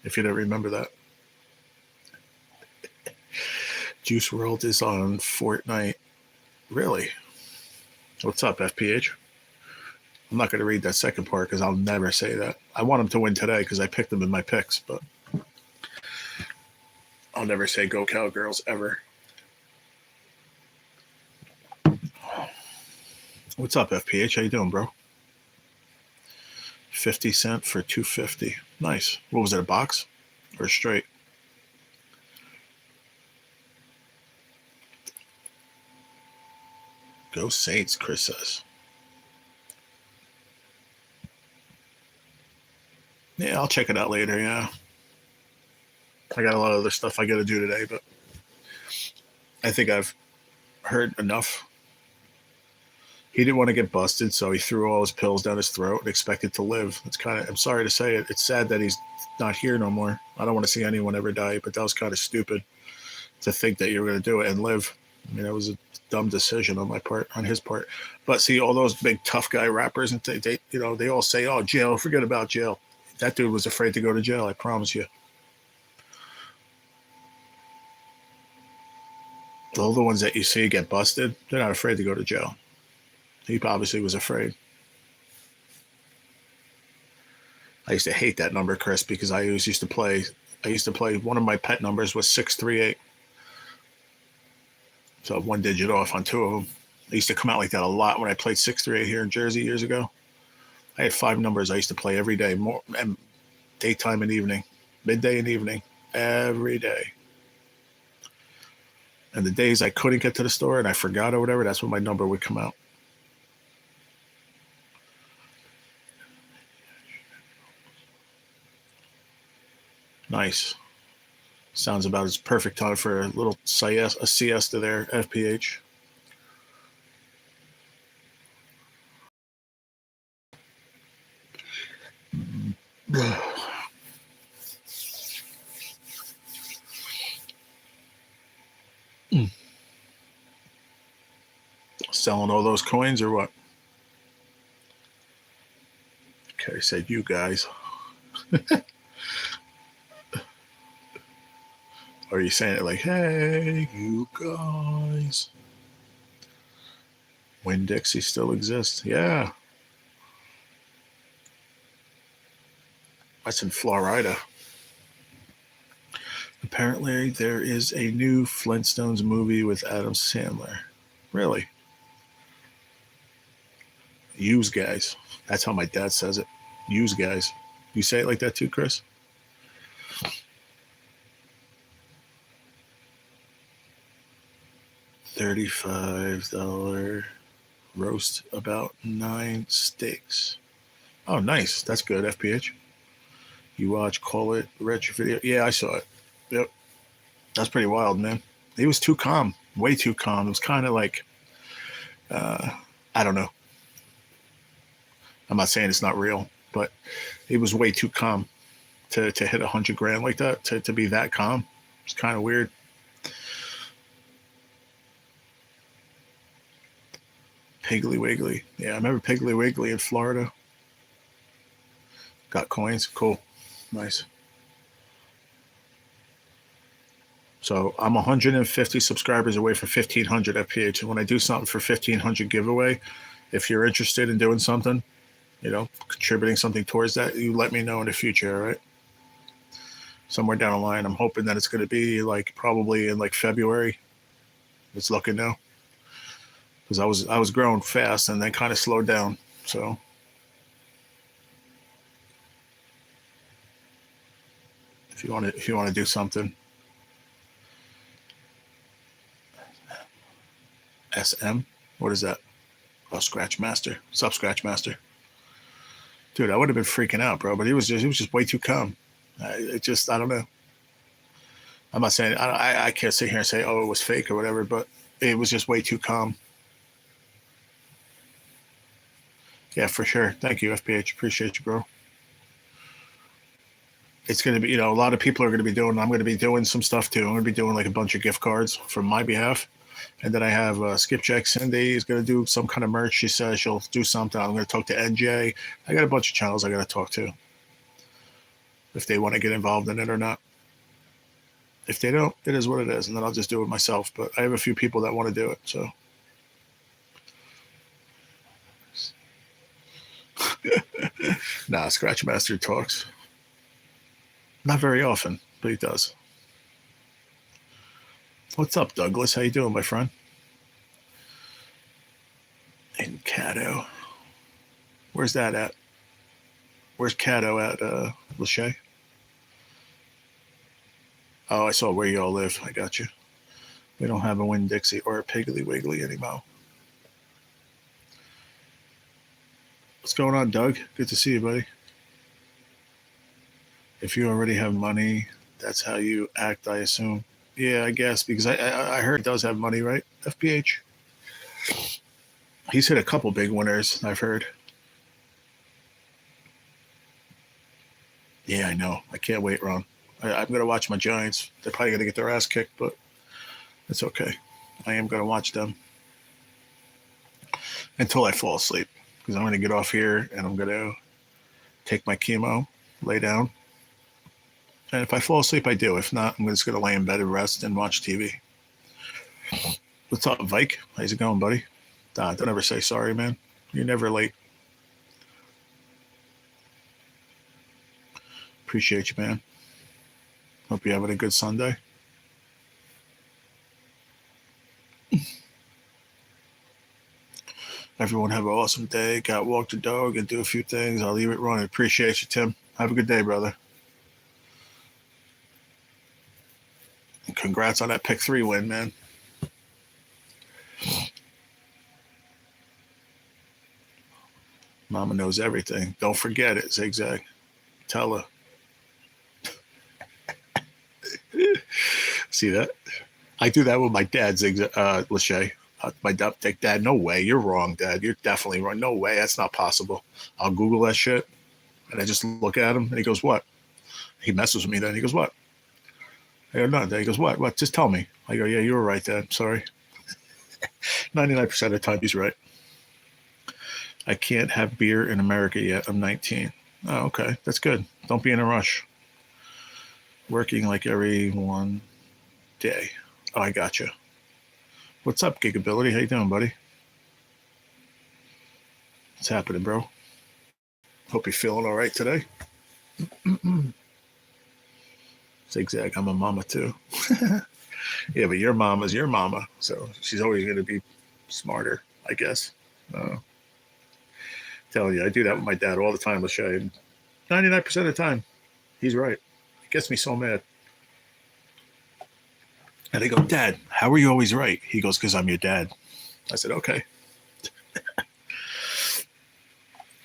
If you don't remember that. Juice World is on Fortnite. Really? What's up, FPH? I'm not going to read that second part because I'll never say that. I want him to win today because I picked him in my picks, but I'll never say go Cowgirls ever. What's up, FPH? How you doing, bro? 50 cents for 250. Nice. What was it, a box or straight? Go Saints, Chris says. Yeah, I'll check it out later, yeah. I got a lot of other stuff I got to do today, but I think I've heard enough. He didn't want to get busted, so he threw all his pills down his throat and expected to live. It's kind of, I'm sorry to say it, it's sad that he's not here no more. I don't want to see anyone ever die, but that was kind of stupid to think that you were going to do it and live. I mean, it was a dumb decision on my part, on his part. But see, all those big tough guy rappers, and they you know, they all say, "Oh, jail, forget about jail." That dude was afraid to go to jail. I promise you. All the ones that you see get busted, they're not afraid to go to jail. He obviously was afraid. I used to hate that number, Chris, because I always used to play. I used to play. One of my pet numbers was 638. So one digit off on two of them. I used to come out like that a lot when I played 638 here in Jersey years ago. I had 5 numbers I used to play every day, more and daytime and evening, midday and evening, every day. And the days I couldn't get to the store and I forgot or whatever, that's when my number would come out. Nice. Sounds about as perfect time for a little siesta there, FPH. Selling all those coins or what? Okay, said you guys. Or are you saying it like, hey, you guys? Winn-Dixie still exists. Yeah. That's in Florida. Apparently, there is a new Flintstones movie with Adam Sandler. Really? Use guys. That's how my dad says it. Use guys. You say it like that too, Chris? $35 roast about 9 steaks. Oh, nice. That's good, FPH. You watch Call It Rich video? Yeah, I saw it. Yep. That's pretty wild, man. He was too calm. Way too calm. It was kind of like, I don't know. I'm not saying it's not real, but he was way too calm to hit 100 grand like that, to be that calm. It's kind of weird. Piggly Wiggly. Yeah, I remember Piggly Wiggly in Florida. Got coins. Cool. Nice. So I'm 150 subscribers away from 1,500 FPH. And when I do something for 1,500 giveaway, if you're interested in doing something, you know, contributing something towards that, you let me know in the future, all right? Somewhere down the line, I'm hoping that it's going to be like probably in like February. It's looking now, because I was growing fast and then kind of slowed down. So if you want to do something, SM, what is that? Oh, Scratch Master. What's up, Scratch Master? Dude, I would have been freaking out, bro. But he was just way too calm. I don't know. I'm not saying I can't sit here and say, oh, it was fake or whatever, but it was just way too calm. Yeah, for sure. Thank you, FPH. Appreciate you, bro. It's going to be, you know, a lot of people are going to be doing, I'm going to be doing some stuff too. I'm going to be doing like a bunch of gift cards from my behalf. And then I have Skipjack Cindy is going to do some kind of merch. She says she'll do something. I'm going to talk to NJ. I got a bunch of channels I got to talk to, if they want to get involved in it or not. If they don't, it is what it is. And then I'll just do it myself. But I have a few people that want to do it. So. Nah, Scratch Master talks. Not very often, but he does. What's up, Douglas? How you doing, my friend? In Caddo. Where's that at? Where's Caddo at, Lachey? Oh, I saw where you all live. I got you. We don't have a Winn-Dixie or a Piggly Wiggly anymore. What's going on, Doug? Good to see you, buddy. If you already have money, that's how you act, I assume. Yeah, I guess, because I heard he does have money, right? FPH. He's hit a couple big winners, I've heard. Yeah, I know. I can't wait, Ron. I'm going to watch my Giants. They're probably going to get their ass kicked, but it's okay. I am going to watch them until I fall asleep, because I'm going to get off here and I'm going to take my chemo, lay down. And if I fall asleep, I do. If not, I'm just going to lay in bed and rest and watch TV. What's up, Vike? How's it going, buddy? Don't ever say sorry, man. You're never late. Appreciate you, man. Hope you're having a good Sunday. Everyone have an awesome day. Got to walk the dog and do a few things. I'll leave it running. Appreciate you, Tim. Have a good day, brother. And congrats on that pick 3 win, man. Mama knows everything. Don't forget it, Zigzag. Tell her. See that? I do that with my dad, Zigzag, Lachey. My dad, no way. You're wrong, Dad. You're definitely wrong. No way. That's not possible. I'll Google that shit. And I just look at him and he goes, what? He messes with me then. He goes, what? I go, no, Dad. He goes, what? What? Just tell me. I go, yeah, you were right, Dad. Sorry. 99% of the time he's right. I can't have beer in America yet. I'm 19. Oh, okay. That's good. Don't be in a rush. Working like every one day. Oh, I gotcha. What's up, Gigability? How you doing, buddy? What's happening, bro? Hope you're feeling all right today. Zigzag, I'm a mama too. Yeah, but your mama's your mama, so she's always going to be smarter, I guess. Telling you, I do that with my dad all the time, Lachey. 99% of the time, he's right. It gets me so mad. And I go, Dad, how are you always right? He goes, because I'm your dad. I said, okay.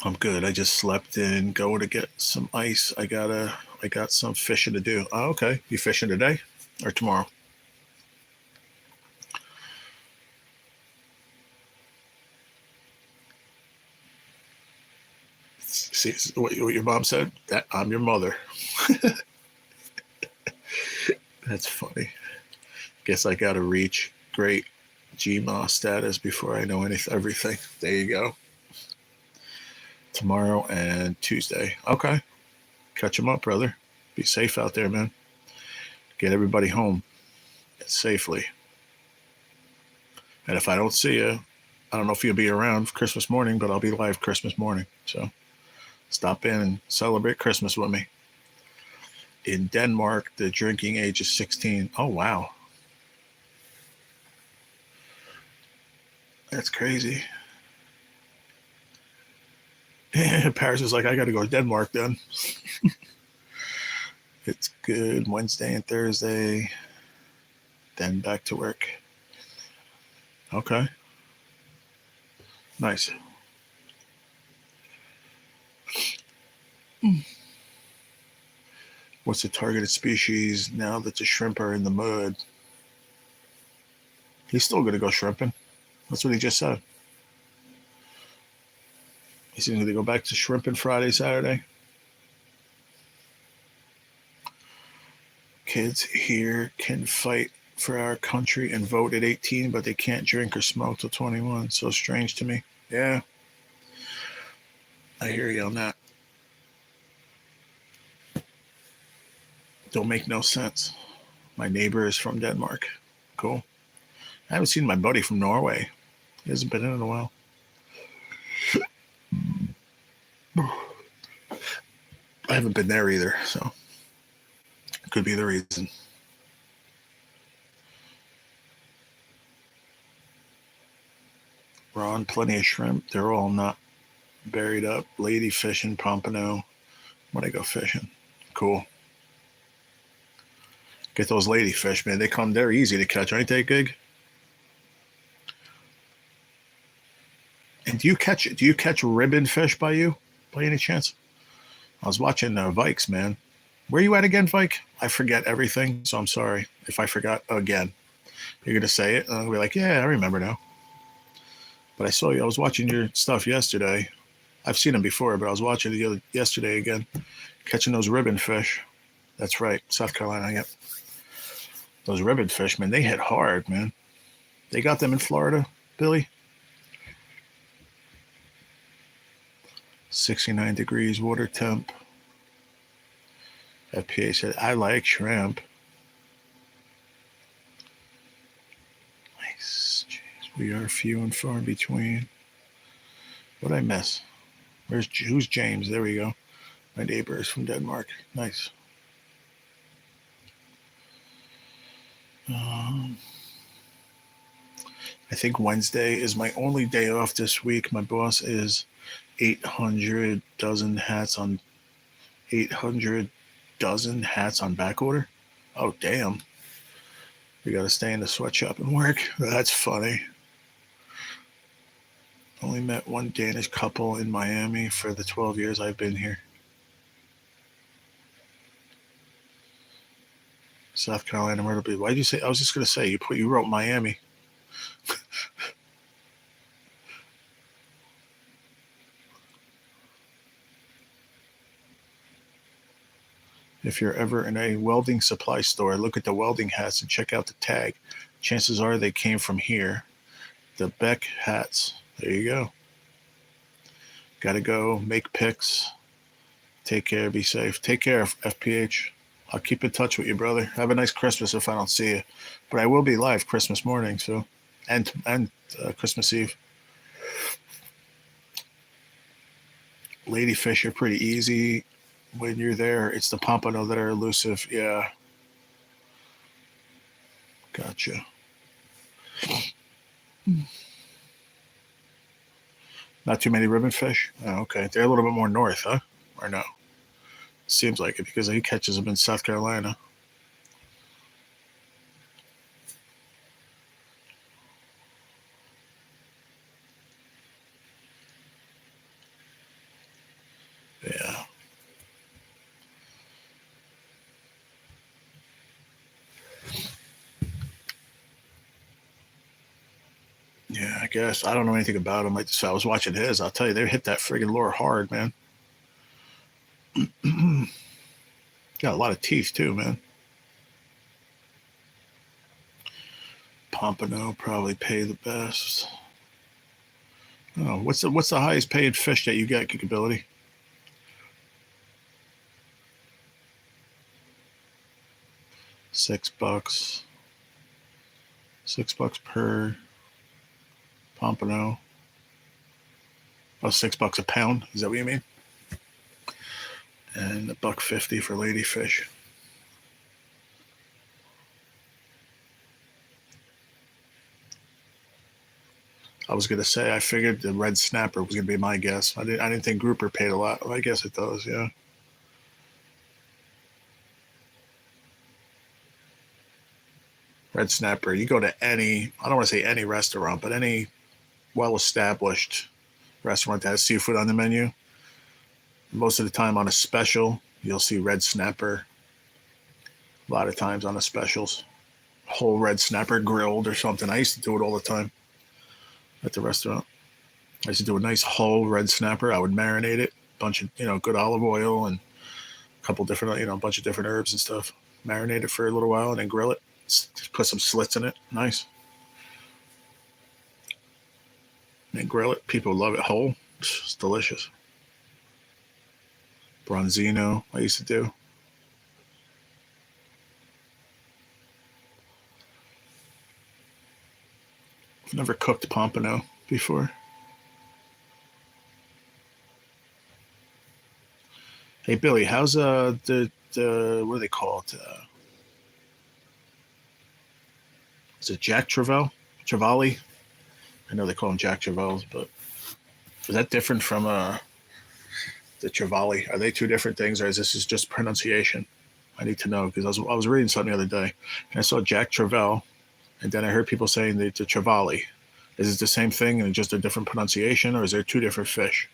I'm good. I just slept in, going to get some ice. I got some fishing to do. Oh, okay. You fishing today or tomorrow? See what your mom said? That I'm your mother. That's funny. Guess I got to reach great GMA status before I know everything. There you go. Tomorrow and Tuesday. Okay. Catch them up, brother. Be safe out there, man. Get everybody home safely. And if I don't see you, I don't know if you'll be around Christmas morning, but I'll be live Christmas morning. So stop in and celebrate Christmas with me. In Denmark, the drinking age is 16. Oh, wow. That's crazy. Paris is like, I got to go to Denmark then. It's good. Wednesday and Thursday. Then back to work. Okay. Nice. What's the targeted species now that the shrimp are in the mud? He's still going to go shrimping. That's what he just said. He's going to go back to shrimping Friday, Saturday. Kids here can fight for our country and vote at 18, but they can't drink or smoke till 21. So strange to me. Yeah. I hear you on that. Don't make no sense. My neighbor is from Denmark. Cool. I haven't seen my buddy from Norway. He hasn't been in a while. I haven't been there either, so it could be the reason. Ron, plenty of shrimp. They're all not buried up. Lady fishing, pompano. When I go fishing. Cool. Get those lady fish, man. They're easy to catch, aren't they, Gig? And do you catch ribbon fish by any chance? I was watching Vikes, man. Where you at again, Vike? I forget everything, so I'm sorry if I forgot again. You're gonna say it, and I'll be like, yeah, I remember now. But I was watching your stuff yesterday. I've seen them before, but I was watching it yesterday again, catching those ribbon fish. That's right, South Carolina. Yep. Those ribbon fish, man, they hit hard, man. They got them in Florida, Billy. 69 degrees water temp. FPA said, I like shrimp. Nice. Jeez, we are few and far in between. What'd I miss? Who's James? There we go. My neighbor is from Denmark. Nice. I think Wednesday is my only day off this week. My boss is 800 dozen hats on 800 dozen hats on back order. Oh, damn. We got to stay in the sweatshop and work. That's funny. Only met one Danish couple in Miami for the 12 years I've been here. South Carolina, Myrtle Beach. Why did you say? I was just going to say, you wrote Miami. If you're ever in a welding supply store, look at the welding hats and check out the tag. Chances are they came from here. The Beck hats. There you go. Got to go make picks. Take care. Be safe. Take care, FPH. I'll keep in touch with you, brother. Have a nice Christmas if I don't see you. But I will be live Christmas morning, so and Christmas Eve. Ladyfish are pretty easy. When you're there, it's the pompano that are elusive. Yeah. Gotcha. Not too many ribbon fish? Oh, okay. They're a little bit more north, huh? Or no? Seems like it because he catches them in South Carolina. Yeah. Yeah, I guess. I don't know anything about them. I was watching his. I'll tell you, they hit that friggin' lure hard, man. Got a lot of teeth, too, man. Pompano probably pay the best. Oh, what's the highest paid fish that you get, Kickability? $6. $6 per pompano. Oh, $6 a pound. Is that what you mean? And $1.50 for ladyfish. I was gonna say I figured the red snapper was gonna be my guess. I didn't think grouper paid a lot. Well, I guess it does. Yeah. Red snapper. You go to any. I don't want to say any restaurant, but any well-established restaurant that has seafood on the menu. Most of the time on a special, you'll see red snapper. A lot of times on the specials, whole red snapper grilled or something. I used to do it all the time at the restaurant. I used to do a nice whole red snapper. I would marinate it, bunch of good olive oil and a couple different a bunch of different herbs and stuff. Marinate it for a little while and then grill it. Put some slits in it. Nice. And grill it. People love it whole. It's delicious. Bronzino, I used to do. I've never cooked pompano before. Hey Billy, how's the what do they call it? Is it Jack Trevally? I know they call them Jack Travels, but is that different from the Trevally? Are they two different things, or is this just pronunciation? I need to know because I was reading something the other day, and I saw Jack Travell, and then I heard people saying the Trevally. Is it the same thing and just a different pronunciation, or is there two different fish?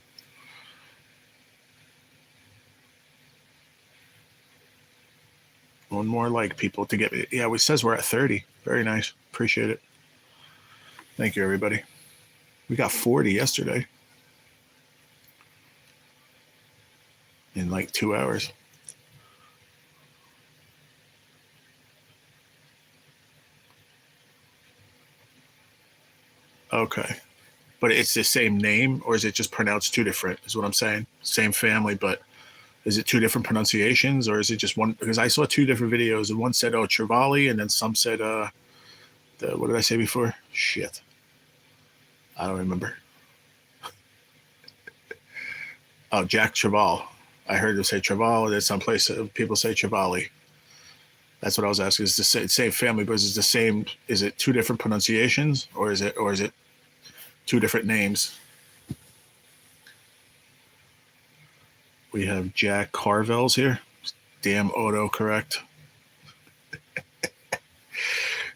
One more like people to get me. Yeah, it says we're at 30. Very nice. Appreciate it. Thank you, everybody. We got 40 yesterday in like 2 hours. Okay. But it's the same name, or is it just pronounced two different? Is what I'm saying. Same family, but is it two different pronunciations, or is it just one? Because I saw two different videos, and one said Trevally, and then some said what did I say before? Shit, I don't remember. Oh, Jack Trevall. I heard them say Trevall. There's some place people say Trevally. That's what I was asking. Is the same family, but is it the same? Is it two different pronunciations, or is it two different names? We have Jack Carvel's here. Damn auto correct.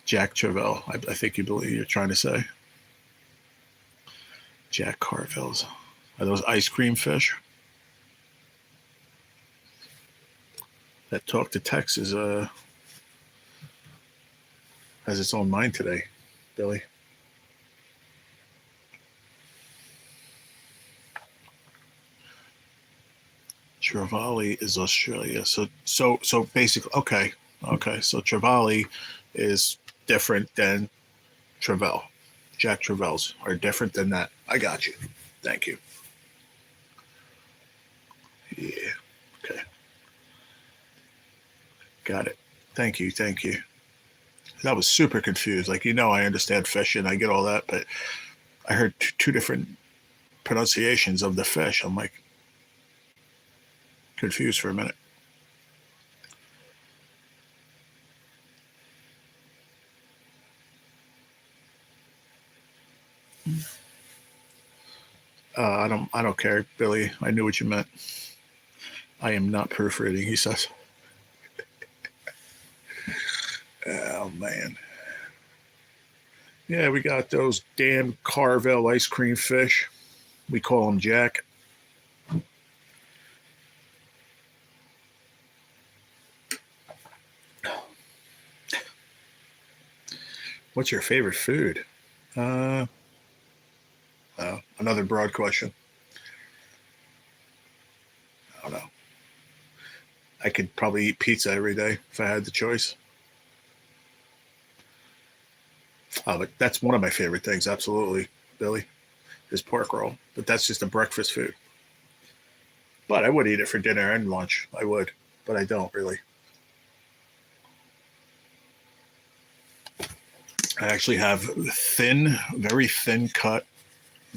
Jack Travell. I think you're trying to say. Jack Carvel's. Are those ice cream fish? That talk to text has its own mind today, Billy. Trevally is Australia. So basically, okay. So Trevally is different than Travell. Jack Travels are different than that. I got you. Thank you. Yeah. Okay. Got it. Thank you. I was super confused. Like, I understand fishing. I get all that, but I heard two different pronunciations of the fish. I'm like confused for a minute. I don't care, Billy. I knew what you meant. I am not proofreading, he says. Oh man. Yeah, we got those damn Carvel ice cream fish. We call them Jack. What's your favorite food? Another broad question. I don't know. I could probably eat pizza every day if I had the choice. Oh, but that's one of my favorite things, absolutely, Billy, is pork roll. But that's just a breakfast food. But I would eat it for dinner and lunch. I would, but I don't really. I actually have very thin cut.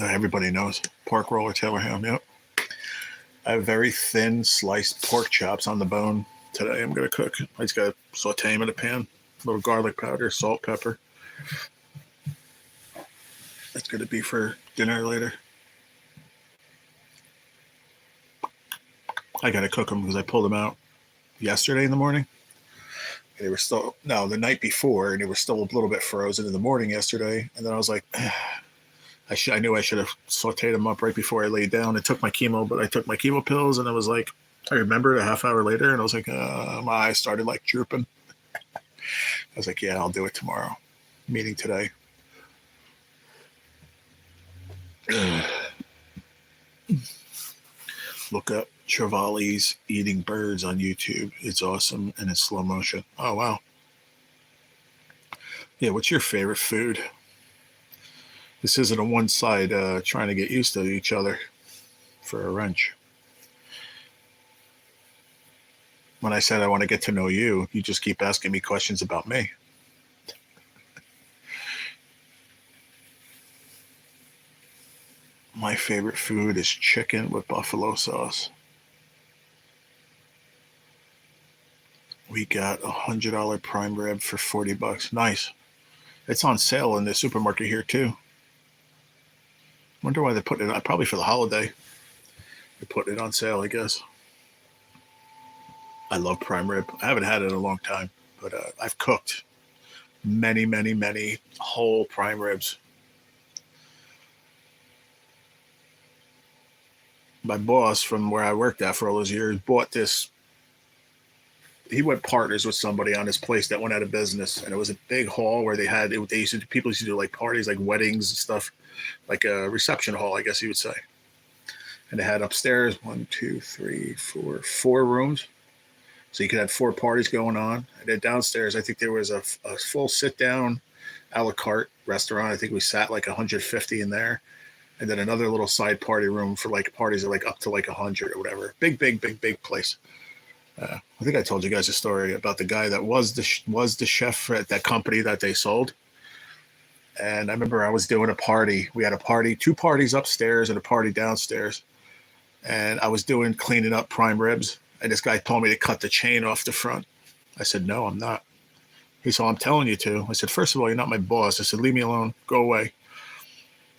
Everybody knows pork roll or Taylor ham. Yep. I have very thin sliced pork chops on the bone today. I'm going to cook. I just got to saute them in a pan. A little garlic powder, salt, pepper. That's going to be for dinner later. I got to cook them because I pulled them out yesterday in the morning. They were still, no, the night before, and they were still a little bit frozen in the morning yesterday. And then I was like, I knew I should have sauteed them up right before I laid down. I took my chemo, but I took my chemo pills, and I was like, I remembered a half hour later, and I was like, my eyes started like drooping. I was like, yeah, I'll do it tomorrow. Meeting today. Look up Trevalli's Eating Birds on YouTube. It's awesome, and it's slow motion. Oh, wow. Yeah, what's your favorite food? This isn't a one side trying to get used to each other for a wrench. When I said I want to get to know you, you just keep asking me questions about me. My favorite food is chicken with buffalo sauce. We got $100 prime rib for $40. Nice. It's on sale in the supermarket here too. Wonder why they're putting it on. Probably for the holiday. They're putting it on sale, I guess. I love prime rib. I haven't had it in a long time, but I've cooked many, many, many whole prime ribs. My boss from where I worked at for all those years bought this. He went partners with somebody on his place that went out of business, and it was a big hall where they used to people used to do like parties, like weddings and stuff, like a reception hall, I guess you would say. And they had upstairs 1, 2, 3, 4 rooms, so you could have 4 parties going on. And then downstairs, I think there was a full sit down, a la carte restaurant. I think we sat like 150 in there, and then another little side party room for like parties of like up to like 100 or whatever. Big, big, big, big place. I think I told you guys a story about the guy that was the chef at that company that they sold. And I remember I was doing a party. We had a party, 2 parties upstairs and a party downstairs. And I was cleaning up prime ribs. And this guy told me to cut the chain off the front. I said, no, I'm not. He said, I'm telling you to. I said, first of all, you're not my boss. I said, leave me alone. Go away.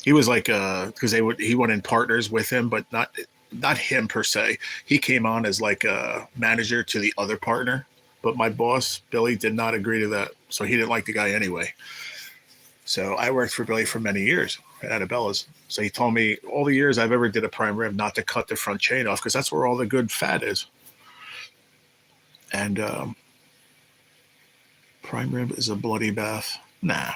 He was like, because he went in partners with him, but not him per se. He came on as like a manager to the other partner, but my boss, Billy, did not agree to that. So he didn't like the guy anyway. So I worked for Billy for many years at Annabella's. So he told me all the years I've ever did a prime rib not to cut the front chain off because that's where all the good fat is. And prime rib is a bloody bath. Nah.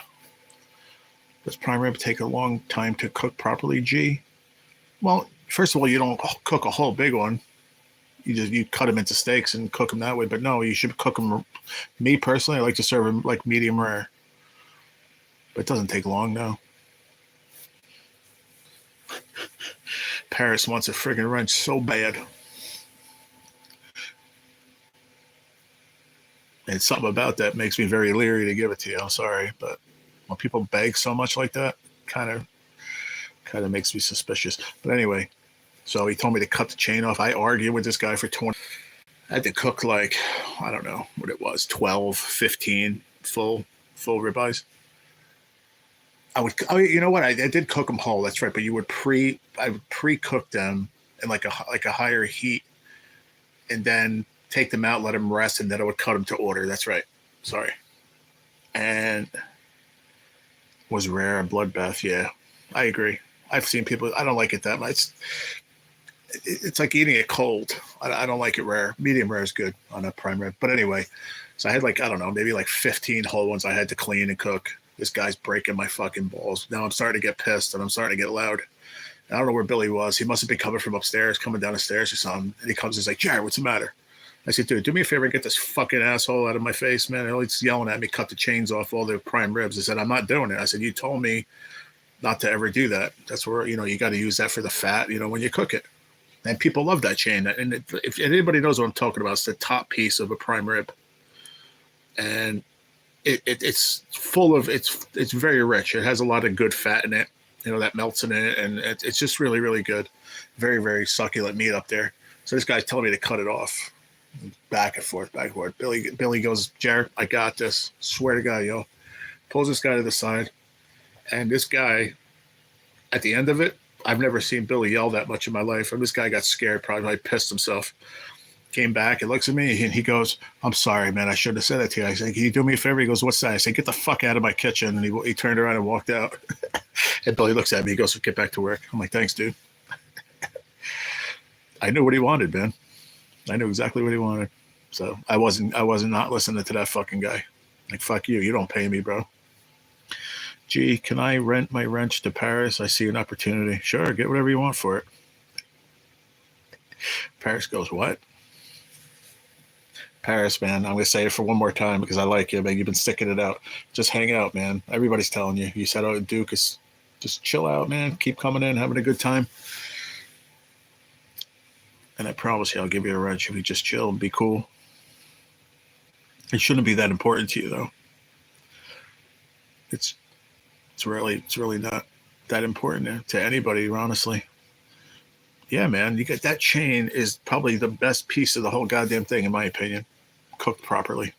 Does prime rib take a long time to cook properly, G? Well, first of all, you don't cook a whole big one. You cut them into steaks and cook them that way. But no, you should cook them. Me personally, I like to serve them like medium rare. But it doesn't take long, no. Paris wants a friggin' wrench so bad. And something about that makes me very leery to give it to you. I'm sorry, but when people beg so much like that, kind of makes me suspicious. But anyway, so he told me to cut the chain off. I argued with this guy for 20. I had to cook like, I don't know what it was, 12, 15 full ribeyes. You know what? I did cook them whole. That's right. But I would pre-cook them in like a higher heat, and then take them out, let them rest, and then I would cut them to order. That's right. Sorry. And was rare, a bloodbath. Yeah, I agree. I've seen people. I don't like it that much. It's like eating it cold. I don't like it rare. Medium rare is good on a prime rib. But anyway, so I had like, I don't know, maybe like 15 whole ones I had to clean and cook. This guy's breaking my fucking balls. Now I'm starting to get pissed and I'm starting to get loud. I don't know where Billy was. He must have been coming from upstairs, coming down the stairs or something. And he comes and he's like, Jared, what's the matter? I said, dude, do me a favor and get this fucking asshole out of my face, man. And he's yelling at me, cut the chains off all the prime ribs. I said, I'm not doing it. I said, you told me not to ever do that. That's where, you got to use that for the fat, when you cook it. And people love that chain. And if anybody knows what I'm talking about, it's the top piece of a prime rib. And it's full of, it's very rich. It has a lot of good fat in it, that melts in it. And it's just really, really good. Very, very succulent meat up there. So this guy's telling me to cut it off. Back and forth. Billy goes, Jared, I got this. Swear to God, yo. Pulls this guy to the side. And this guy, at the end of it, I've never seen Billy yell that much in my life. And this guy got scared, probably pissed himself. Came back and looks at me and he goes, I'm sorry, man. I shouldn't have said that to you. I said, can you do me a favor? He goes, what's that? I said, get the fuck out of my kitchen. And he turned around and walked out. And Billy looks at me. He goes, get back to work. I'm like, thanks, dude. I knew what he wanted, man. I knew exactly what he wanted. So I wasn't not listening to that fucking guy. Like, fuck you. You don't pay me, bro. Gee, can I rent my wrench to Paris? I see an opportunity. Sure, get whatever you want for it. Paris goes, what? Paris, man, I'm going to say it for one more time because I like you, man. You've been sticking it out. Just hang out, man. Everybody's telling you. You said, oh, Duke, is just chill out, man. Keep coming in, having a good time. And I promise you, I'll give you a wrench if you just chill and be cool. It shouldn't be that important to you, though. It's really not that important to anybody, honestly. Yeah, man, you get that chain is probably the best piece of the whole goddamn thing, in my opinion. Cooked properly.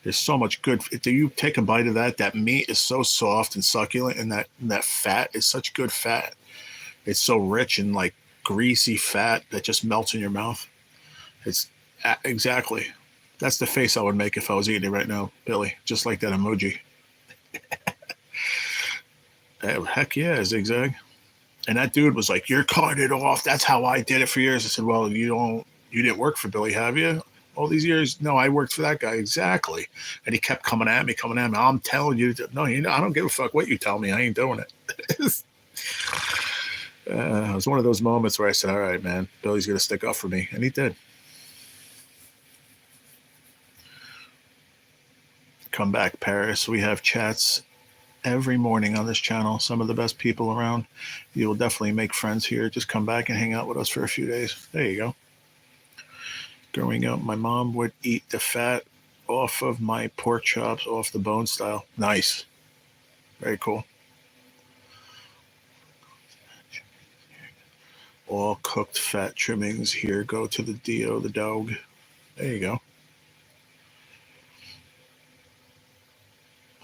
There's so much good. Do you take a bite of that? That meat is so soft and succulent, and that fat is such good fat. It's so rich and like greasy fat that just melts in your mouth. It's exactly. That's the face I would make if I was eating it right now, Billy. Just like that emoji. Heck yeah, zigzag. And that dude was like, "You're cutting it off. That's how I did it for years." I said, "Well, you didn't work for Billy, have you? All these years?" "No, I worked for that guy." "Exactly." And he kept coming at me. "I'm telling you, no, I don't give a fuck what you tell me. I ain't doing it." It was one of those moments where I said, "All right, man, Billy's gonna stick up for me," and he did. Come back, Paris. We have chats every morning on this channel. Some of the best people around. You will definitely make friends here. Just come back and hang out with us for a few days. There you go. Growing up, my mom would eat the fat off of my pork chops, off the bone style. Nice. Very cool. All cooked fat trimmings here go to the Dio, the dog. There you go.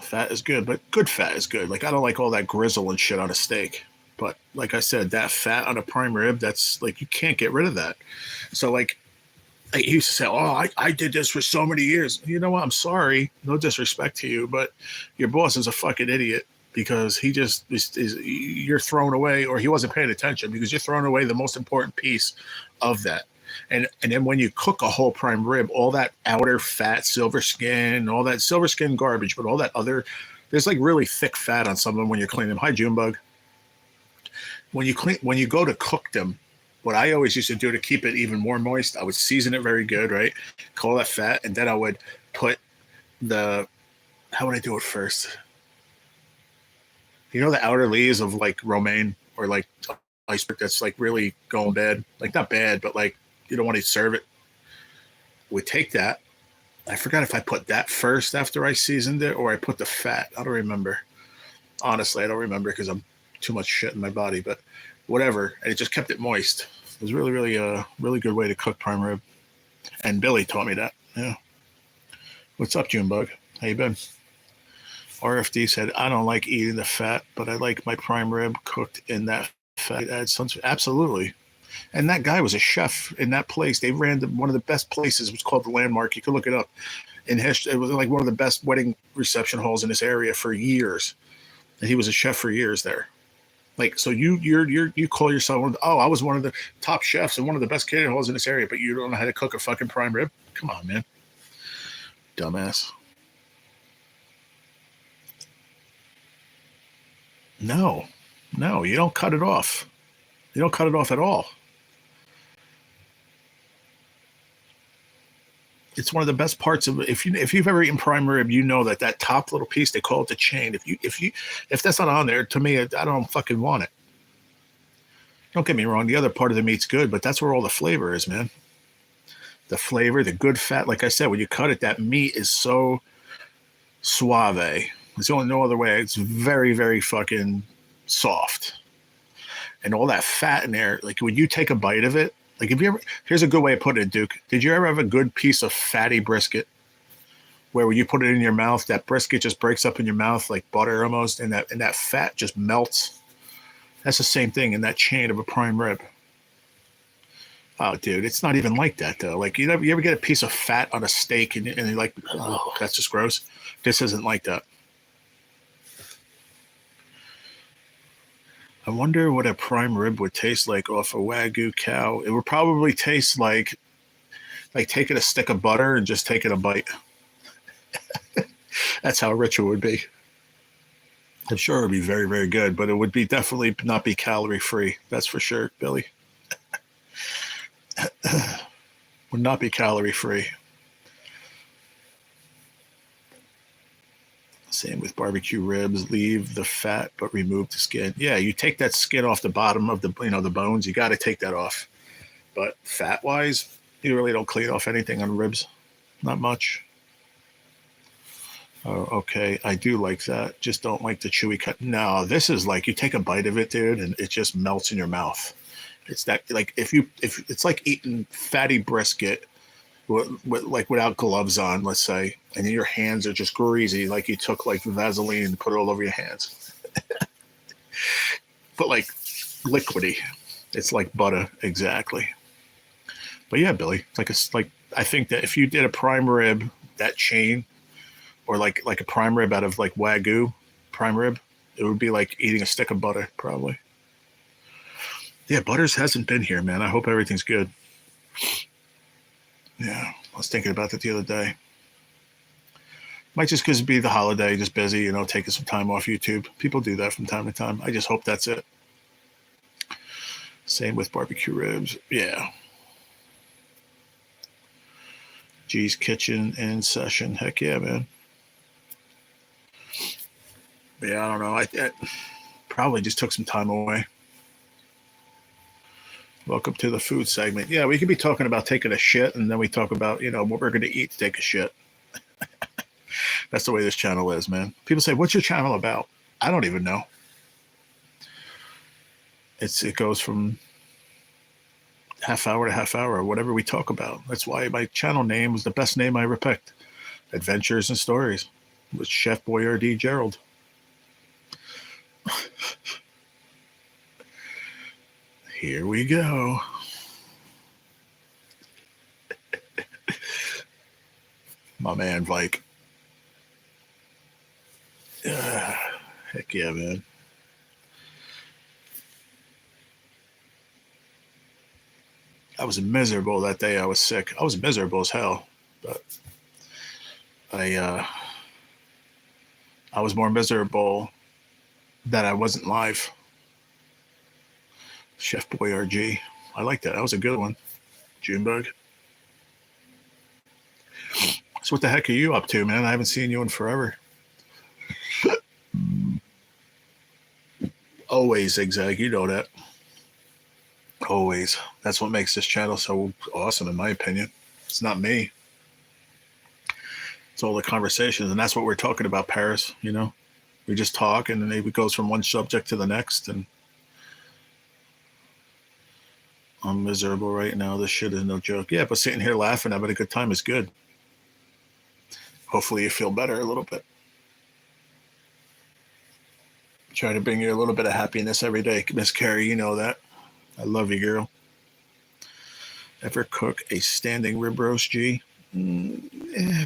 Fat is good, but good fat is good. Like, I don't like all that grizzle and shit on a steak. But like I said, that fat on a prime rib, that's like, you can't get rid of that. So like, I used to say, "Oh, I did this for so many years." You know what? I'm sorry. No disrespect to you, but your boss is a fucking idiot because he just you're thrown away, or he wasn't paying attention because you're throwing away the most important piece of that. And then when you cook a whole prime rib, all that outer fat, silver skin, all that silver skin garbage, but all that other, there's like really thick fat on some of them when you're cleaning them. Hi, Junebug. When you go to cook them, what I always used to do to keep it even more moist, I would season it very good, right? Call that fat, and then I would put how would I do it first? You know the outer leaves of like romaine or like iceberg that's like really going bad, like not bad, but like you don't want to serve it. We take that. I forgot if I put that first after I seasoned it or I put the fat. I don't remember. Honestly, I don't remember because I'm too much shit in my body, but whatever. And it just kept it moist. It was really, really a really good way to cook prime rib. And Billy taught me that. Yeah. What's up, Junebug? How you been? RFD said, "I don't like eating the fat, but I like my prime rib cooked in that fat." Add some, absolutely. And that guy was a chef in that place. They ran one of the best places. It was called the Landmark. You could look it up. In history, it was like one of the best wedding reception halls in this area for years. And he was a chef for years there. Like, so you call yourself, "Oh, I was one of the top chefs and one of the best catering halls in this area," but you don't know how to cook a fucking prime rib? Come on, man. Dumbass. No, you don't cut it off. You don't cut it off at all. It's one of the best parts of it. If you've ever eaten prime rib, you know that top little piece, they call it the chain. If that's not on there, to me, I don't fucking want it. Don't get me wrong, the other part of the meat's good, but that's where all the flavor is, man. The flavor, the good fat. Like I said, when you cut it, that meat is so suave. There's only no other way. It's very, very fucking soft. And all that fat in there, like when you take a bite of it, like if you ever, here's a good way of putting it, Duke. Did you ever have a good piece of fatty brisket where when you put it in your mouth, that brisket just breaks up in your mouth like butter almost, and that fat just melts? That's the same thing in that chain of a prime rib. Oh, dude, it's not even like that though. Like you ever get a piece of fat on a steak and you're like, "Oh, that's just gross." This isn't like that. I wonder what a prime rib would taste like off a Wagyu cow. It would probably taste like taking a stick of butter and just taking a bite. That's how rich it would be. I'm sure it would be very, very good, but it would be definitely not be calorie free. That's for sure, Billy. Would not be calorie free. Same with barbecue ribs. Leave the fat, but remove the skin. Yeah, you take that skin off the bottom of the the bones. You got to take that off. But fat wise, you really don't clean off anything on ribs. Not much. Oh, okay. I do like that. Just don't like the chewy cut. No, this is like you take a bite of it, dude, and it just melts in your mouth. It's that like if it's like eating fatty brisket like without gloves on, let's say, and then your hands are just greasy, like you took like Vaseline and put it all over your hands. But like liquidy. It's like butter, exactly. But yeah, Billy, it's like I think that if you did a prime rib, that chain, or like a prime rib out of like Wagyu prime rib, it would be like eating a stick of butter, probably. Yeah, Butters hasn't been here, man. I hope everything's good. Yeah, I was thinking about that the other day. Might just because be the holiday, just busy, taking some time off YouTube. People do that from time to time. I just hope that's it. Same with barbecue ribs. Yeah. G's Kitchen in session. Heck yeah, man. But yeah, I don't know. I probably just took some time away. Welcome to the food segment. Yeah, we could be talking about taking a shit, and then we talk about, what we're going to eat to take a shit. That's the way this channel is, man. People say, what's your channel about? I don't even know. It goes from half hour to half hour, whatever we talk about. That's why my channel name was the best name I ever picked. Adventures and Stories with Chef Boyardee Gerald. Here we go. My man, Vike. Heck yeah, man. I was miserable that day. I was sick. I was miserable as hell. But I was more miserable that I wasn't live. Chef Boyardee. I like that. That was a good one. Junebug. So what the heck are you up to, man? I haven't seen you in forever. Always zigzag. You know that. Always. That's what makes this channel so awesome, in my opinion. It's not me. It's all the conversations, and that's what we're talking about, Paris. We just talk, and then it goes from one subject to the next, and I'm miserable right now. This shit is no joke. Yeah, but sitting here laughing, having a good time is good. Hopefully you feel better a little bit. Try to bring you a little bit of happiness every day. Miss Carrie, you know that. I love you, girl. Ever cook a standing rib roast, G?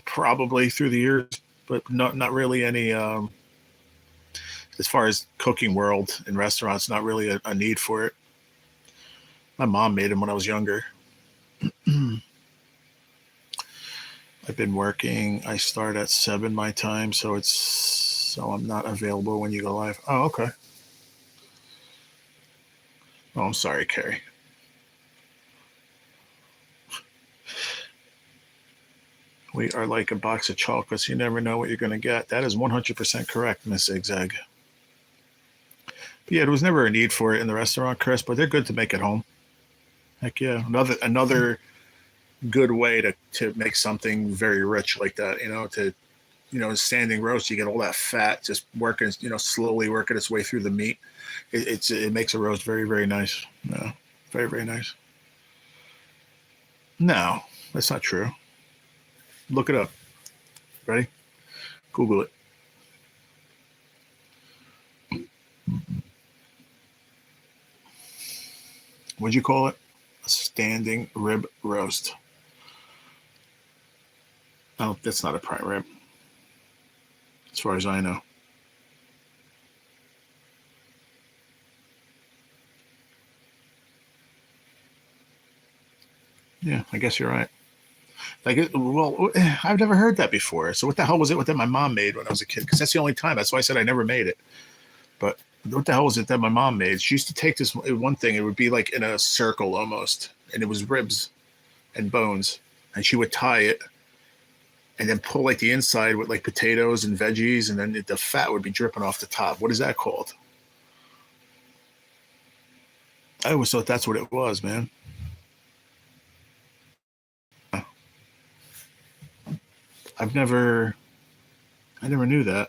Probably through the years, but not really any. As far as cooking world in restaurants, not really a need for it. My mom made them when I was younger. I've been working. I start at 7 my time, so I'm not available when you go live. Oh, okay. Oh, I'm sorry, Carrie. We are like a box of chocolates. You never know what you're going to get. That is 100% correct, Miss Zigzag. But yeah, there was never a need for it in the restaurant, Chris, but they're good to make at home. Heck yeah. Another good way to make something very rich like that, standing roast, you get all that fat just working, slowly working its way through the meat. It makes a roast very, very nice. No, very, very nice. No, that's not true. Look it up. Ready? Google it. What'd you call it? A standing rib roast. Oh, that's not a prime rib, as far as I know. Yeah, I guess you're right. Well, I've never heard that before. So what the hell was it that my mom made when I was a kid? Because that's the only time. That's why I said I never made it. But what the hell was it that my mom made? She used to take this one thing. It would be like in a circle almost, and it was ribs and bones, and she would tie it, and then pull like the inside with like potatoes and veggies, and then the fat would be dripping off the top. What is that called? I always thought that's what it was, man. I never knew that.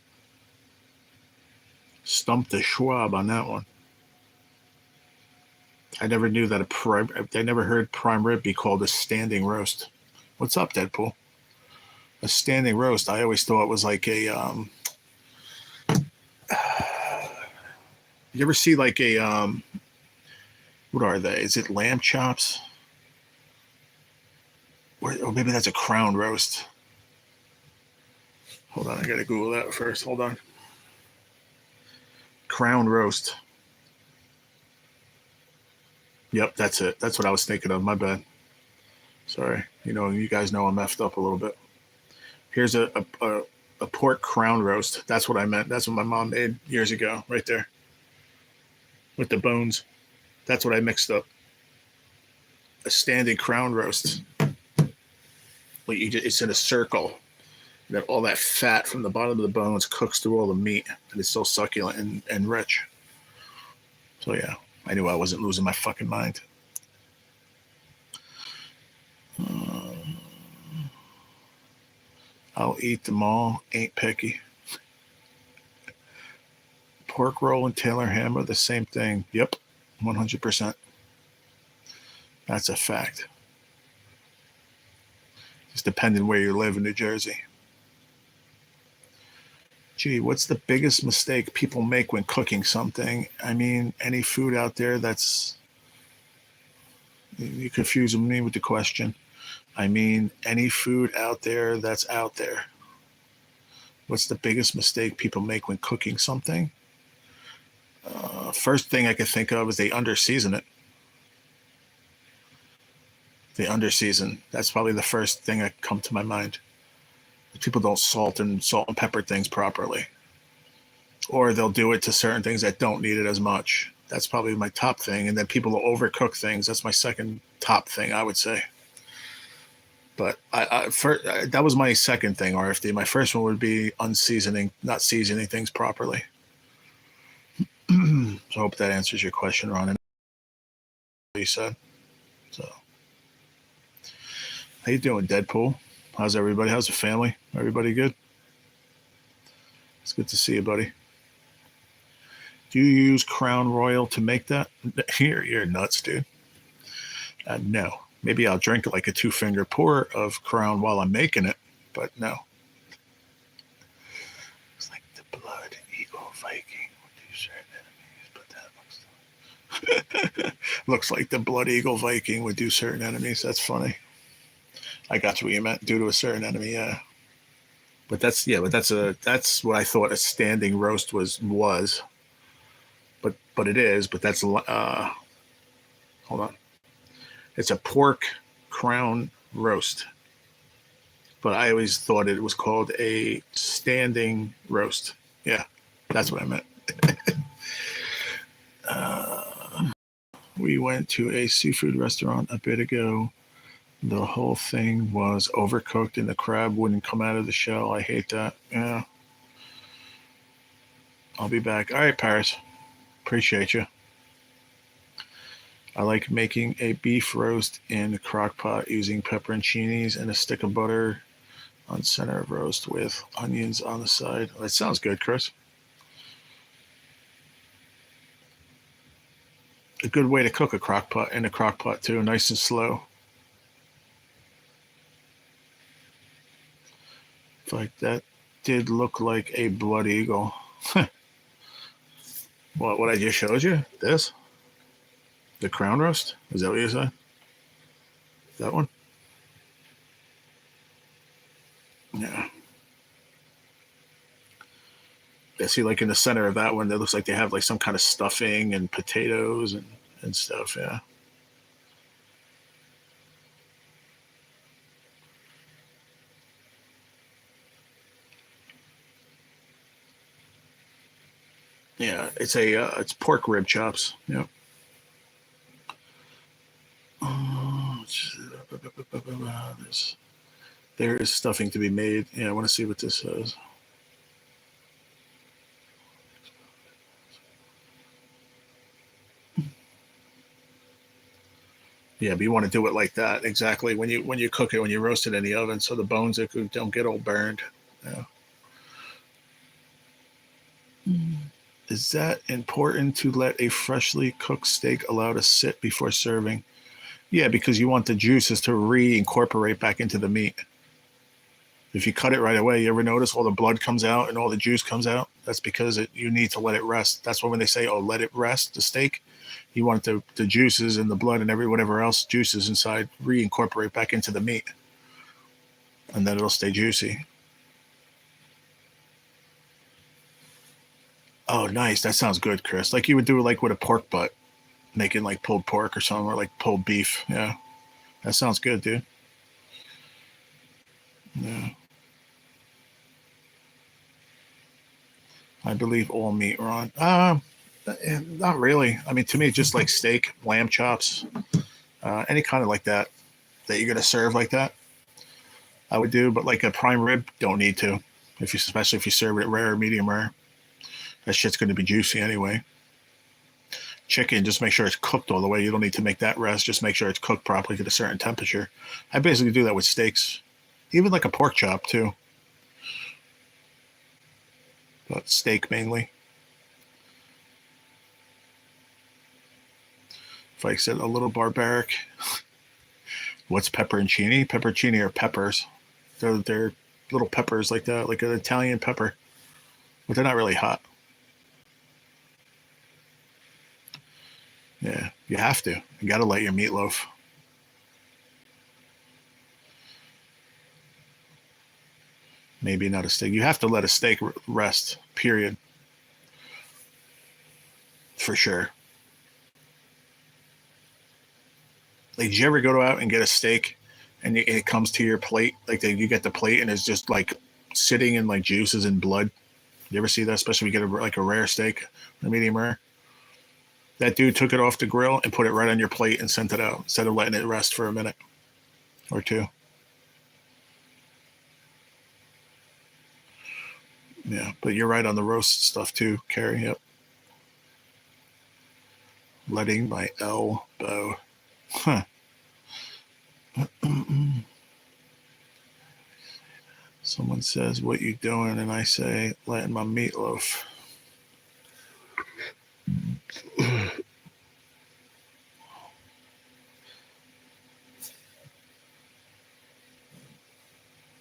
Stumped the Schwab on that one. I never knew that I never heard prime rib be called a standing roast. What's up, Deadpool? A standing roast. I always thought it was like a. You ever see like a What are they? Is it lamb chops? Or maybe that's a crown roast. Hold on, I gotta Google that first. Hold on. Crown roast. Yep, that's it. That's what I was thinking of. My bad. Sorry. You guys know I'm effed up a little bit. Here's a pork crown roast. That's what I meant. That's what my mom made years ago, right there, with the bones. That's what I mixed up. A standing crown roast. It's in a circle. That all that fat from the bottom of the bones cooks through all the meat, and it's so succulent and rich. So yeah, I knew I wasn't losing my fucking mind. I'll eat them all. Ain't picky. Pork roll and Taylor ham are the same thing. Yep, 100%. That's a fact. Just depending where you live in New Jersey. Gee, what's the biggest mistake people make when cooking something? I mean, any food out there that's... You're confusing me with the question. I mean, any food out there that's out there. What's the biggest mistake people make when cooking something? First thing I could think of is they underseason it. They underseason. That's probably the first thing that come to my mind. People don't salt and pepper things properly. Or they'll do it to certain things that don't need it as much. That's probably my top thing. And then people will overcook things. That's my second top thing, I would say. But that was my second thing, RFD. My first one would be not seasoning things properly. So I hope that answers your question, Ron. You said. So, how you doing, Deadpool? How's everybody? How's the family? Everybody good? It's good to see you, buddy. Do you use Crown Royal to make that? You're nuts, dude. No. Maybe I'll drink like a 2-finger pour of Crown while I'm making it, but no. It's like the blood eagle Viking would do certain enemies, but that looks like the blood eagle Viking would do certain enemies. That's funny. I got what you meant. Due to a certain enemy, yeah. But that's what I thought a standing roast was. But it is. But that's hold on. It's a pork crown roast. But I always thought it was called a standing roast. Yeah, that's what I meant. We went to a seafood restaurant a bit ago. The whole thing was overcooked and the crab wouldn't come out of the shell. I hate that. Yeah. I'll be back. All right, Paris. Appreciate you. I like making a beef roast in a crock pot using pepperoncinis and a stick of butter on center of roast with onions on the side. That sounds good, Chris. A good way to cook a crock pot too, nice and slow. Like that did look like a blood eagle. What I just showed you? This? The crown roast? Is that what you said? That one? Yeah. Yeah, see, like in the center of that one, that looks like they have like some kind of stuffing and potatoes and stuff, yeah. Yeah, it's pork rib chops. Yep. There is stuffing to be made. Yeah, I want to see what this says. Yeah, but you want to do it like that exactly when you cook it, when you roast it in the oven, so the bones don't get all burned. Yeah. Is that important to let a freshly cooked steak allow to sit before serving? Yeah, because you want the juices to reincorporate back into the meat. If you cut it right away, you ever notice all the blood comes out and all the juice comes out? That's because you need to let it rest. That's why when they say, "Oh, let it rest," the steak, you want the juices and the blood and whatever else juices inside reincorporate back into the meat, and then it'll stay juicy. Oh, nice. That sounds good, Chris. Like you would do it like with a pork butt, making like pulled pork or something, or like pulled beef. Yeah, that sounds good, dude. Yeah. I believe all meat, Ron. Not really. I mean, to me, just like steak, lamb chops, any kind of like that you're gonna serve like that, I would do. But like a prime rib, don't need to. Especially if you serve it rare, medium rare, that shit's gonna be juicy anyway. Chicken, just make sure it's cooked all the way. You don't need to make that rest. Just make sure it's cooked properly to a certain temperature. I basically do that with steaks, even like a pork chop too, but steak mainly. If I said a little barbaric, what's pepperoncini? Pepperoncini are peppers. They're little peppers like that, like an Italian pepper, but they're not really hot. Yeah, you have to. You got to light your meatloaf. Maybe not a steak. You have to let a steak rest, period. For sure. Like, did you ever go out and get a steak and it comes to your plate? Like, you get the plate and it's just like sitting in like juices and blood. You ever see that? Especially if you get like a rare steak, a medium rare. That dude took it off the grill and put it right on your plate and sent it out instead of letting it rest for a minute or two. Yeah, but you're right on the roast stuff too, Carrie. Yep. Letting my elbow. Huh. Someone says, "What you doing?" And I say, "Letting my meatloaf."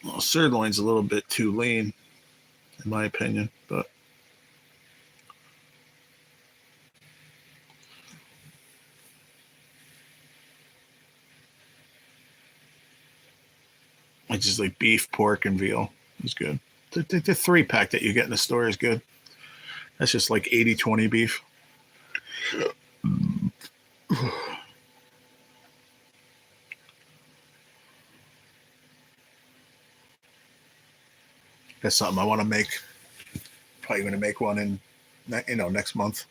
Well, sirloin's a little bit too lean, in my opinion, but I just like beef, pork, and veal is good. The 3-pack that you get in the store is good. That's just like 80-20 beef. That's something I want to make. Probably going to make one in, next month.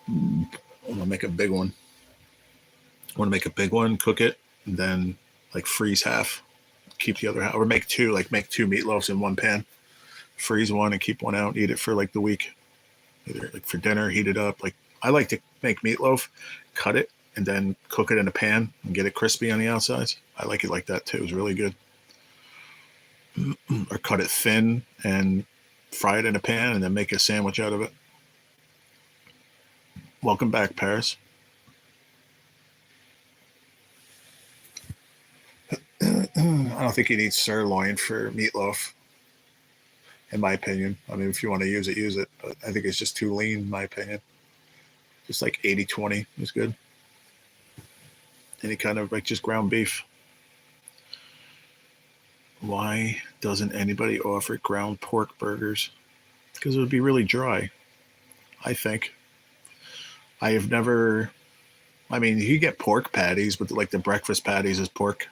I'm gonna make a big one. I want to make a big one, cook it, and then like freeze half, keep the other half, or make two, like make two meatloafs in one pan, freeze one and keep one out, eat it for like the week, either like for dinner, heat it up. Like I like to make meatloaf, cut it, and then cook it in a pan and get it crispy on the outsides. I like it like that too. It's really good. Or cut it thin and fry it in a pan and then make a sandwich out of it. Welcome back, Paris. I don't think you need sirloin for meatloaf, in my opinion. I mean, if you want to use it, use it. But I think it's just too lean, in my opinion. Just like 80-20 is good. Any kind of like just ground beef. Why doesn't anybody offer ground pork burgers? Because it would be really dry, I think. I have never. I mean, you get pork patties, but like the breakfast patties is pork.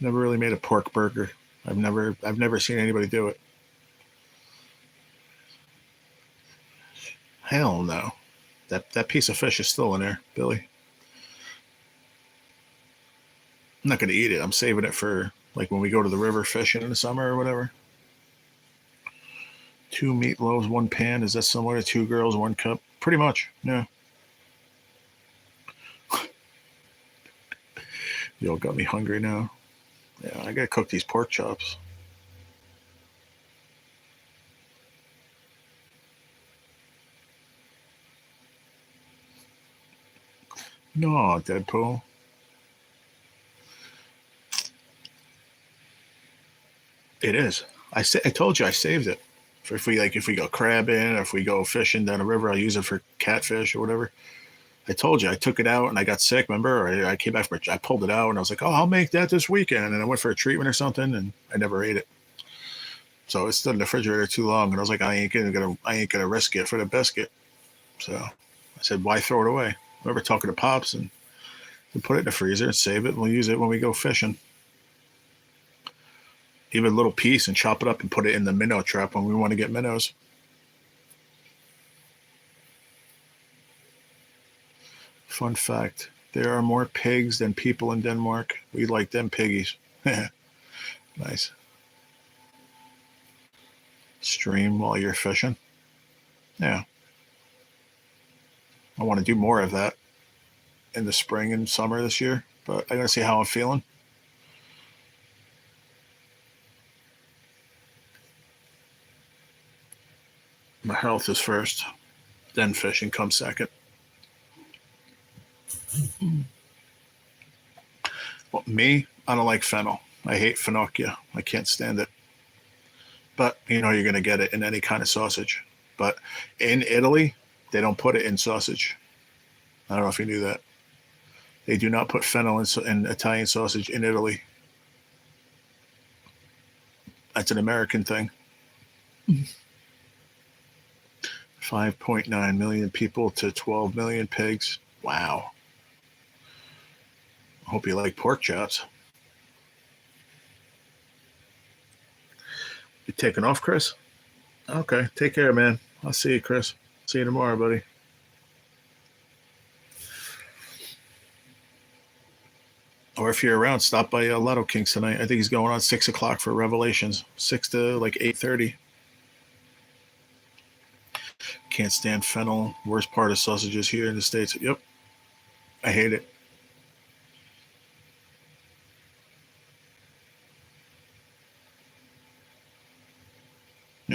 Never really made a pork burger. I've never seen anybody do it. Hell no. That piece of fish is still in there, Billy. I'm not gonna eat it. I'm saving it for like when we go to the river fishing in the summer or whatever. Two meatloaves, one pan. Is that similar to two girls, one cup? Pretty much. Yeah. You all got me hungry now. Yeah, I gotta cook these pork chops. No, Deadpool. It is. I told you I saved it. For if we go crabbing or if we go fishing down the river, I'll use it for catfish or whatever. I told you I took it out and I got sick. Remember? Or I came back from I pulled it out and I was like, oh, I'll make that this weekend. And I went for a treatment or something and I never ate it. So it stood in the refrigerator too long, and I was like, I ain't gonna risk it for the biscuit. So I said, why throw it away? I remember talking to Pops and we put it in the freezer and save it and we'll use it when we go fishing. Even a little piece and chop it up and put it in the minnow trap when we want to get minnows. Fun fact, there are more pigs than people in Denmark. We like them piggies. Nice. Stream while you're fishing. Yeah. I want to do more of that in the spring and summer this year, but I gotta see how I'm feeling. My health is first, then fishing comes second. Well, me, I don't like fennel. I hate fenocchia. I can't stand it. But you're going to get it in any kind of sausage. But in Italy, they don't put it in sausage. I don't know if you knew that. They do not put fennel in Italian sausage in Italy. That's an American thing. 5.9 million people to 12 million pigs. Wow. I hope you like pork chops. You taking off, Chris? Okay. Take care, man. I'll see you, Chris. See you tomorrow, buddy. Or if you're around, stop by Lotto Kings tonight. I think he's going on 6 o'clock for Revelations. 6 to like 8:30. Can't stand fennel. Worst part of sausages here in the States. Yep. I hate it.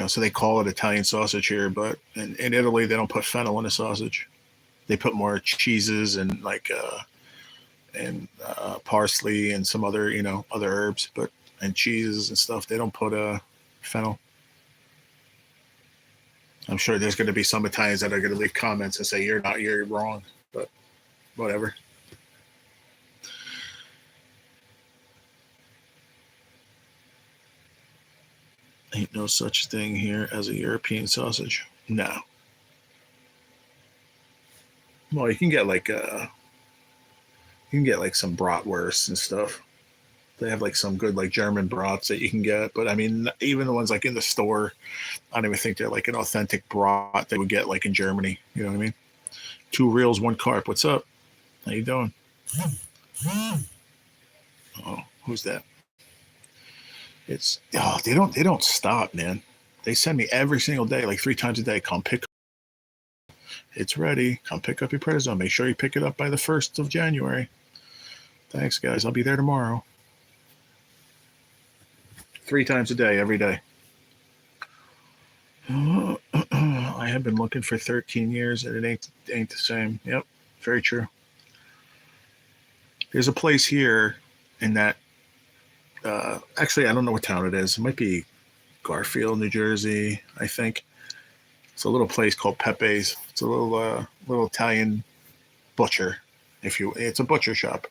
So they call it Italian sausage here, but in Italy they don't put fennel in the sausage. They put more cheeses and parsley and some other other herbs, and cheeses and stuff. They don't put fennel. I'm sure there's going to be some Italians that are going to leave comments and say you're wrong, but whatever. Ain't no such thing here as a European sausage. No. Well, you can get some bratwursts and stuff. They have like some good like German brats that you can get, but I mean, even the ones like in the store, I don't even think they're like an authentic brat they would get like in Germany. You know what I mean? 2 reels, 1 carp. What's up? How you doing? Oh, who's that? They don't stop, man. They send me every single day, like 3 times a day. Come pick. It's ready. Come pick up your prednisone. Make sure you pick it up by the 1st of January. Thanks, guys. I'll be there tomorrow. 3 times a day, every day. I have been looking for 13 years, and it ain't the same. Yep, very true. There's a place here in that. Actually, I don't know what town it is. It might be Garfield, New Jersey, I think. It's a little place called Pepe's. It's a little Italian butcher. It's a butcher shop,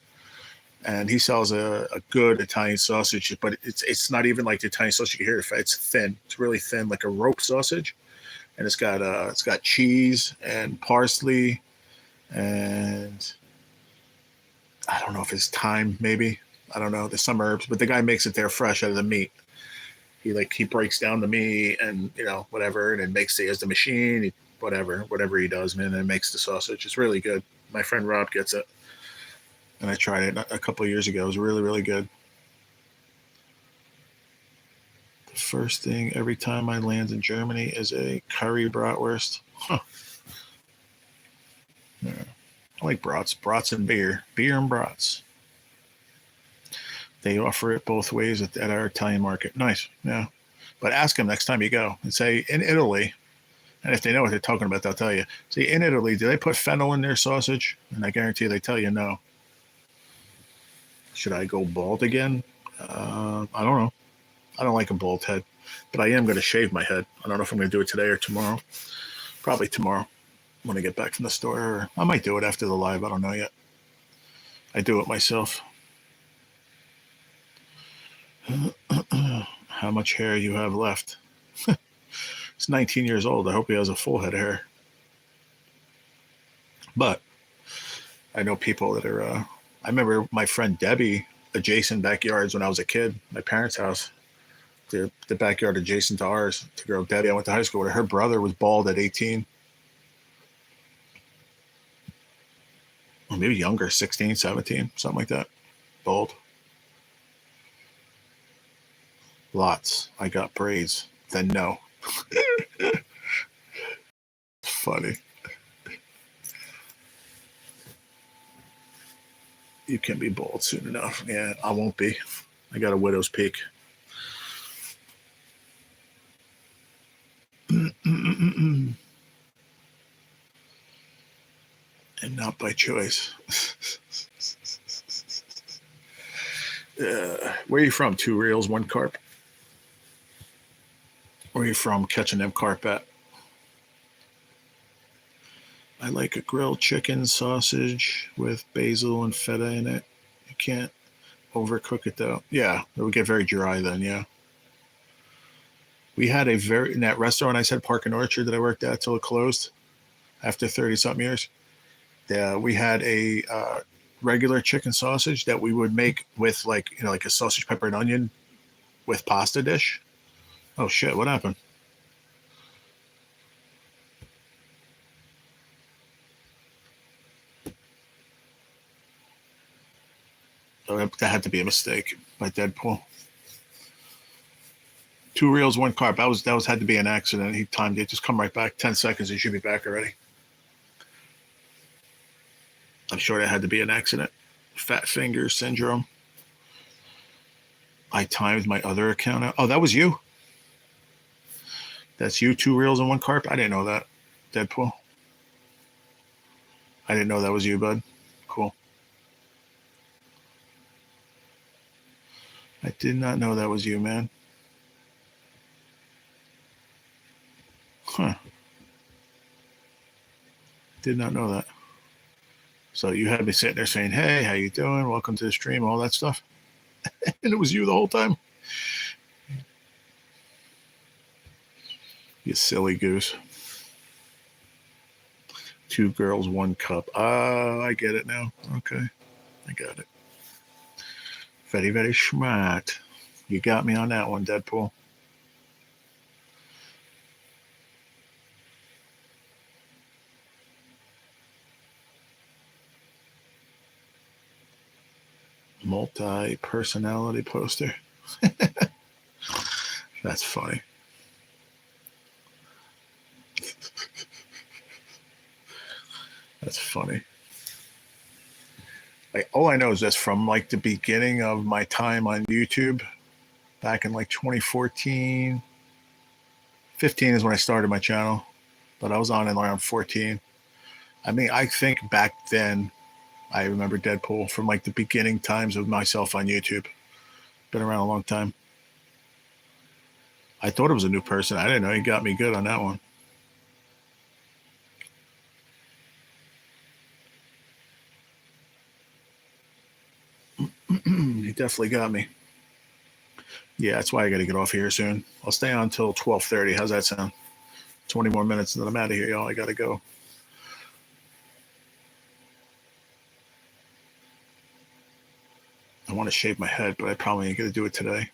and he sells a good Italian sausage, but it's not even like the Italian sausage you hear. It's thin. It's really thin, like a rope sausage, and it's got cheese and parsley, and I don't know if it's thyme, maybe. I don't know. There's some herbs, but the guy makes it there fresh out of the meat. He breaks down the meat and whatever, and then makes it as the machine. Whatever he does, man, and makes the sausage. It's really good. My friend Rob gets it, and I tried it a couple of years ago. It was really, really good. The first thing every time I land in Germany is a curry bratwurst. Huh. Yeah. I like brats and beer and brats. They offer it both ways at our Italian market. Nice, yeah. But ask them next time you go and say, in Italy, and if they know what they're talking about, they'll tell you. See, in Italy, do they put fennel in their sausage? And I guarantee they tell you no. Should I go bald again? I don't know. I don't like a bald head, but I am going to shave my head. I don't know if I'm going to do it today or tomorrow. Probably tomorrow when I get back from the store. Or I might do it after the live. I don't know yet. I do it myself. How much hair you have left? He's 19 years old. I hope he has a full head of hair. But I know people that are, I remember my friend Debbie, adjacent backyards when I was a kid, my parents' house, the backyard adjacent to ours, the girl Debbie I went to high school with, her brother was bald at 18. Or maybe younger, 16, 17, something like that. Bald. Lots. I got braids. Then no. Funny. You can be bald soon enough. Yeah, I won't be. I got a widow's peak. And not by choice. Where are you from? 2 reels, 1 carp? Where are you from? Catching them carp at? I like a grilled chicken sausage with basil and feta in it. You can't overcook it though. Yeah, it would get very dry then, yeah. We had in that restaurant I said, Park and Orchard, that I worked at till it closed after 30-something years. Yeah, we had a regular chicken sausage that we would make with like a sausage, pepper, and onion with pasta dish. Oh shit, what happened? Oh, that had to be a mistake by Deadpool. 2 reels, 1 carp. That was had to be an accident. He timed it. Just come right back. 10 seconds. He should be back already. I'm sure that had to be an accident. Fat finger syndrome. I timed my other account out. Oh, that was you. That's you. 2 reels and 1 carp. I didn't know that. Deadpool. I didn't know that was you, bud. Cool. I did not know that was you, man. Huh. Did not know that. So you had me sitting there saying, hey, how you doing? Welcome to the stream, all that stuff. And it was you the whole time. You silly goose. 2 girls, 1 cup. I get it now. Okay. I got it. Very, very smart. You got me on that one, Deadpool. Multi-personality poster. That's funny. That's funny. Like, all I know is that's from like the beginning of my time on YouTube back in like 2014. 15 is when I started my channel, but I was on in around 14. I mean, I think back then I remember Deadpool from like the beginning times of myself on YouTube. Been around a long time. I thought it was a new person. I didn't know. He got me good on that one. He definitely got me. Yeah, that's why I got to get off here soon. I'll stay on until 12:30. How's that sound? 20 more minutes and then I'm out of here, y'all. I got to go. I want to shave my head, but I probably ain't going to do it today.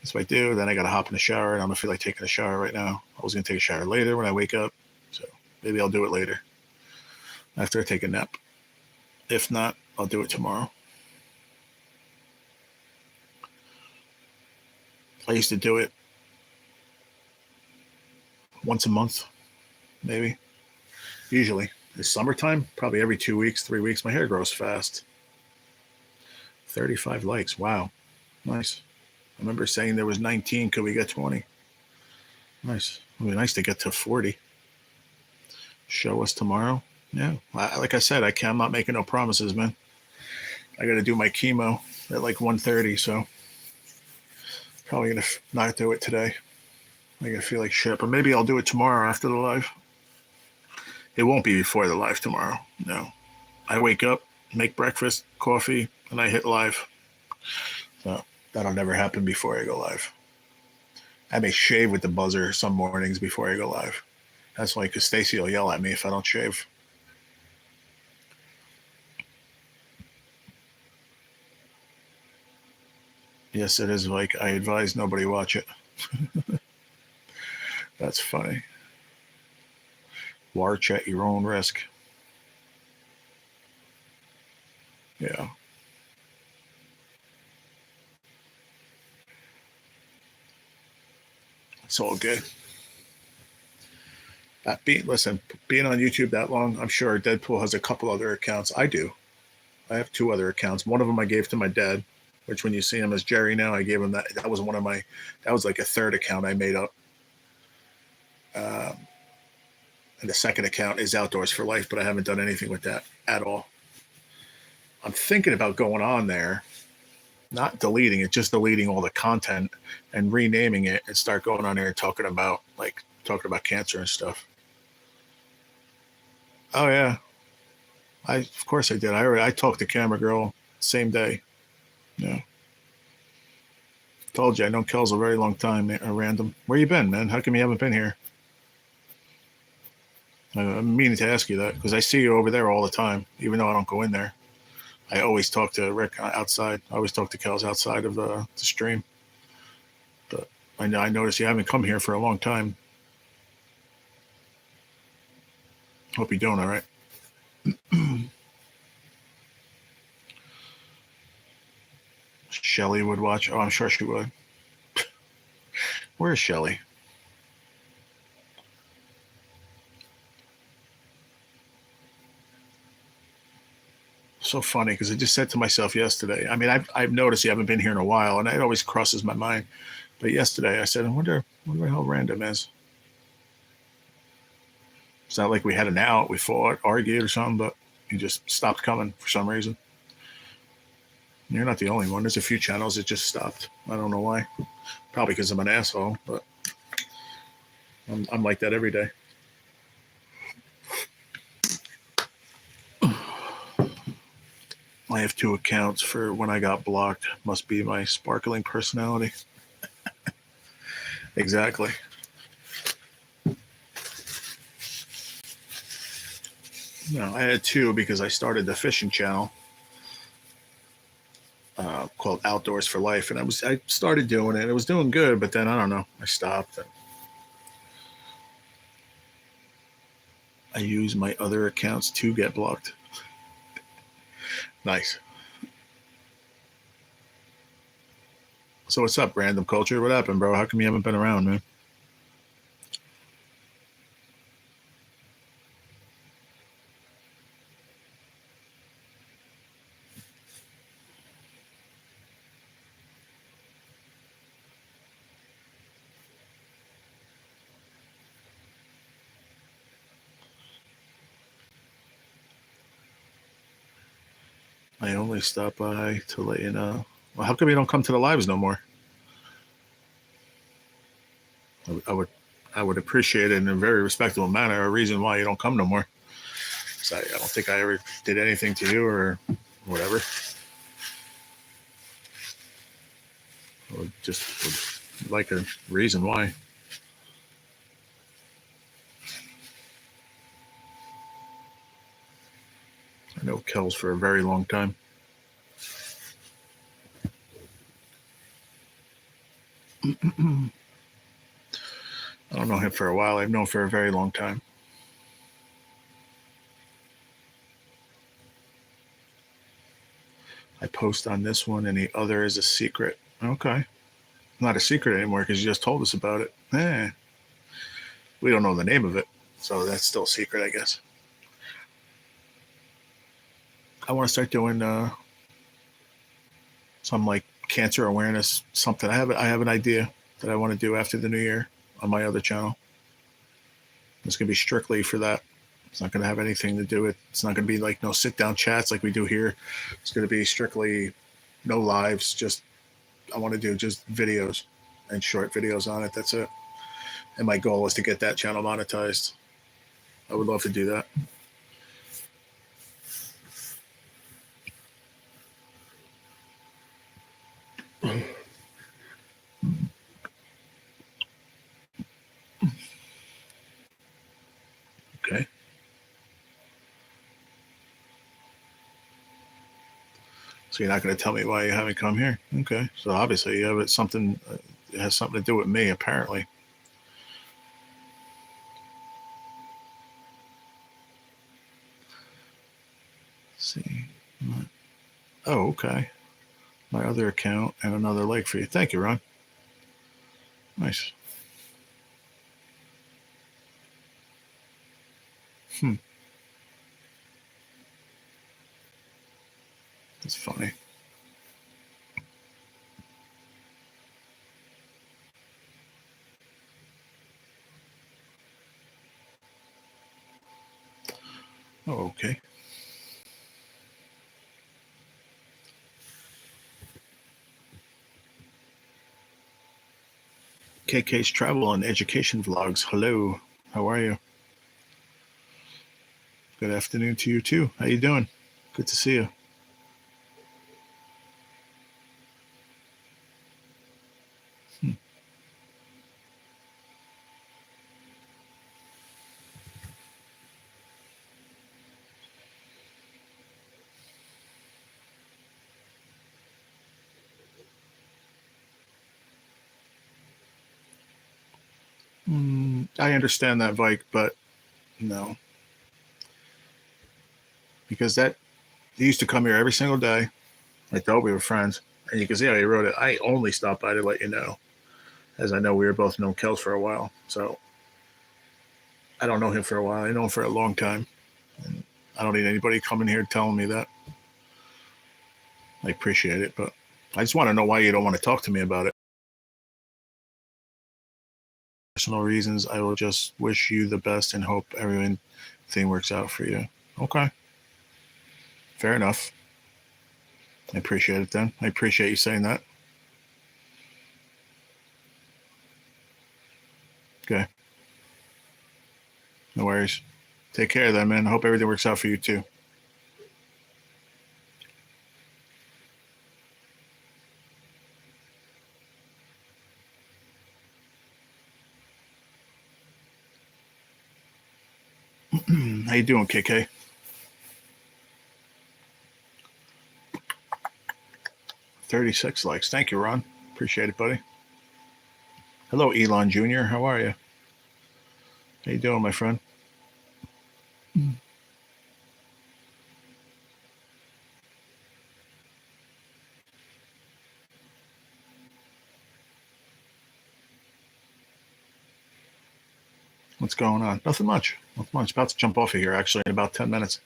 If I do, then I got to hop in the shower, and I don't feel like taking a shower right now. I was going to take a shower later when I wake up, so maybe I'll do it later after I take a nap. If not, I'll do it tomorrow. I used to do it once a month, maybe. Usually. It's summertime, probably every 2 weeks, 3 weeks. My hair grows fast. 35 likes. Wow. Nice. I remember saying there was 19. Could we get 20? Nice. It would be nice to get to 40. Show us tomorrow. Yeah. Like I said, I'm not making no promises, man. I got to do my chemo at like 1:30, so Probably gonna not do it today. I'm gonna feel like shit, but maybe I'll do it tomorrow after the live. It won't be before the live tomorrow. No, I wake up, make breakfast, coffee, and I hit live. So that'll never happen before I go live. I may shave with the buzzer some mornings before I go live. That's why, because Stacy will yell at me if I don't shave. Yes, it is like I advise nobody watch it. That's funny. Watch at your own risk. Yeah. It's all good. Listen, being on YouTube that long, I'm sure Deadpool has a couple other accounts. I do. I have 2 other accounts. One of them I gave to my dad, which when you see him as Jerry now, I gave him that. That was that was like a third account I made up. And the second account is Outdoors for Life, but I haven't done anything with that at all. I'm thinking about going on there, not deleting it, just deleting all the content and renaming it and start going on there and talking about cancer and stuff. Oh yeah, of course I did. I talked to Camera Girl same day. Yeah. Told you I know Kel's a very long time. Random. Where you been, man? How come you haven't been here? I'm meaning to ask you that because I see you over there all the time, even though I don't go in there. I always talk to Rick outside. I always talk to Kel's outside of the stream. But I noticed you haven't come here for a long time. Hope you're doing all right. Shelly would watch. Oh, I'm sure she would. Where's Shelly? So funny because I just said to myself yesterday. I mean, I've noticed you haven't been here in a while, and it always crosses my mind. But yesterday I said, I wonder how Random is. It's not like we had an out, we fought, argued or something, but he just stopped coming for some reason. You're not the only one. There's a few channels that just stopped. I don't know why. Probably because I'm an asshole, but I'm like that every day. I have 2 accounts for when I got blocked. Must be my sparkling personality. Exactly. No, I had 2 because I started the fishing channel called Outdoors for Life, and I started doing it. It was doing good, but then I don't know. I stopped. And I use my other accounts to get blocked. Nice. So what's up, Random Culture? What happened, bro? How come you haven't been around, man? I only stop by to let you know. Well, how come you don't come to the lives no more? I would appreciate it in a very respectable manner. A reason why you don't come no more. So I don't think I ever did anything to you or whatever. I would like a reason why. I know Kel's for a very long time. I don't know him for a while. I've known for a very long time. I post on this one, and the other is a secret. Okay. Not a secret anymore because you just told us about it. We don't know the name of it, so that's still a secret, I guess. I want to start doing some like cancer awareness something. I have an idea that I want to do after the new year on my other channel. It's going to be strictly for that. It's not going to have anything to do with. It's not going to be like no sit down chats like we do here. It's going to be strictly no lives. Just I want to do just videos. and short videos on it. That's it. And my goal is to get that channel monetized. I would love to do that. Okay. So you're not going to tell me why you haven't come here? Okay. So obviously you have something. It has something to do with me, apparently. Let's see. Oh, okay. My other account and another like for you. Thank you, Ron. Nice. That's funny. Oh, okay. KK's Travel and Education Vlogs. Hello. How are you? Good afternoon to you, too. How you doing? Good to see you. I understand that, Vike, but no. Because he used to come here every single day. I thought we were friends. And you can see how he wrote it. I only stopped by to let you know, as I know we were both known Kels for a while. So I don't know him for a while. I know him for a long time. And I don't need anybody coming here telling me that. I appreciate it, but I just want to know why you don't want to talk to me about it. Personal reasons. I will just wish you the best and hope everything works out for you. Okay. Fair enough. I appreciate it then. I appreciate you saying that. Okay. No worries. Take care then, man. I hope everything works out for you too. How you doing, KK? $36 likes. Thank you, Ron. Appreciate it, buddy. Hello, Elon Jr. How are you? How you doing, my friend? What's going on? Nothing much. Nothing much. About to jump off of here, actually, in about 10 minutes.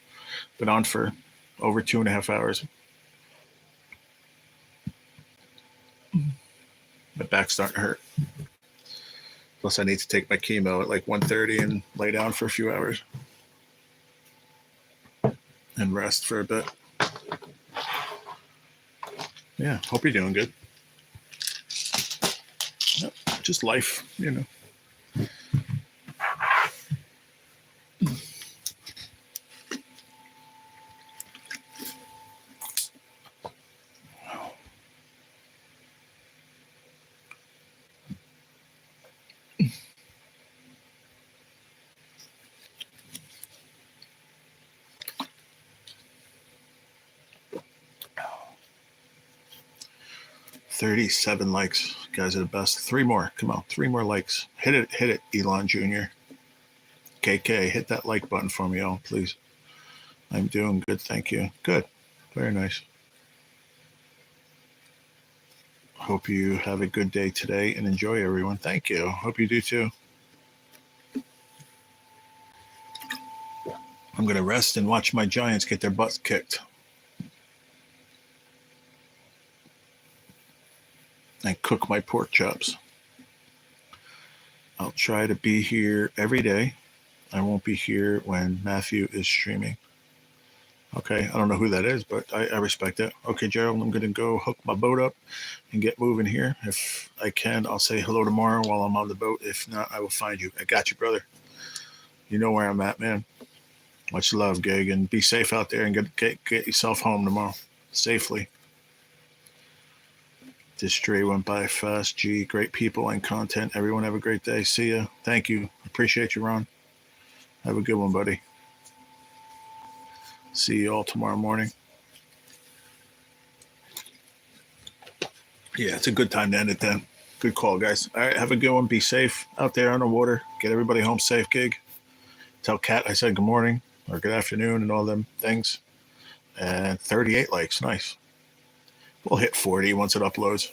Been on for over 2.5 hours. My back's starting to hurt. Plus, I need to take my chemo at like 1:30 and lay down for a few hours and rest for a bit. Yeah, hope you're doing good. Yep, just life, you know. $37 likes. You guys are the best. 3 more. Come on. 3 more likes. Hit it, Elon Jr. KK, hit that like button for me, all, please. I'm doing good, thank you. Good. Very nice. Hope you have a good day today and enjoy, everyone. Thank you. Hope you do too. I'm going to rest and watch my Giants get their butts kicked. And cook my pork chops. I'll try to be here every day. I won't be here when Matthew is streaming. Okay, I don't know who that is, but I respect it. Okay, Gerald, I'm going to go hook my boat up and get moving here. If I can, I'll say hello tomorrow while I'm on the boat. If not, I will find you. I got you, brother. You know where I'm at, man. Much love, Gig, and be safe out there and get yourself home tomorrow safely. This stray went by fast. Gee, great people and content. Everyone have a great day. See ya. Thank you. Appreciate you, Ron. Have a good one, buddy. See you all tomorrow morning. Yeah, it's a good time to end it then. Good call, guys. All right, have a good one. Be safe out there on the water. Get everybody home safe, Gig. Tell Kat I said good morning or good afternoon and all them things. And 38 likes. Nice. We'll hit 40 once it uploads.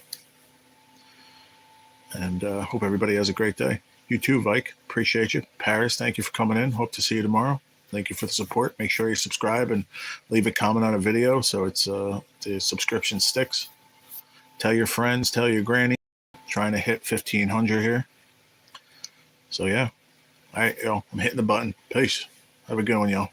And hope everybody has a great day. You too, Vike. Appreciate you. Paris, thank you for coming in. Hope to see you tomorrow. Thank you for the support. Make sure you subscribe and leave a comment on a video so it's the subscription sticks. Tell your friends, tell your granny. Trying to hit 1,500 here. So, yeah. All right, y'all. I'm hitting the button. Peace. Have a good one, y'all.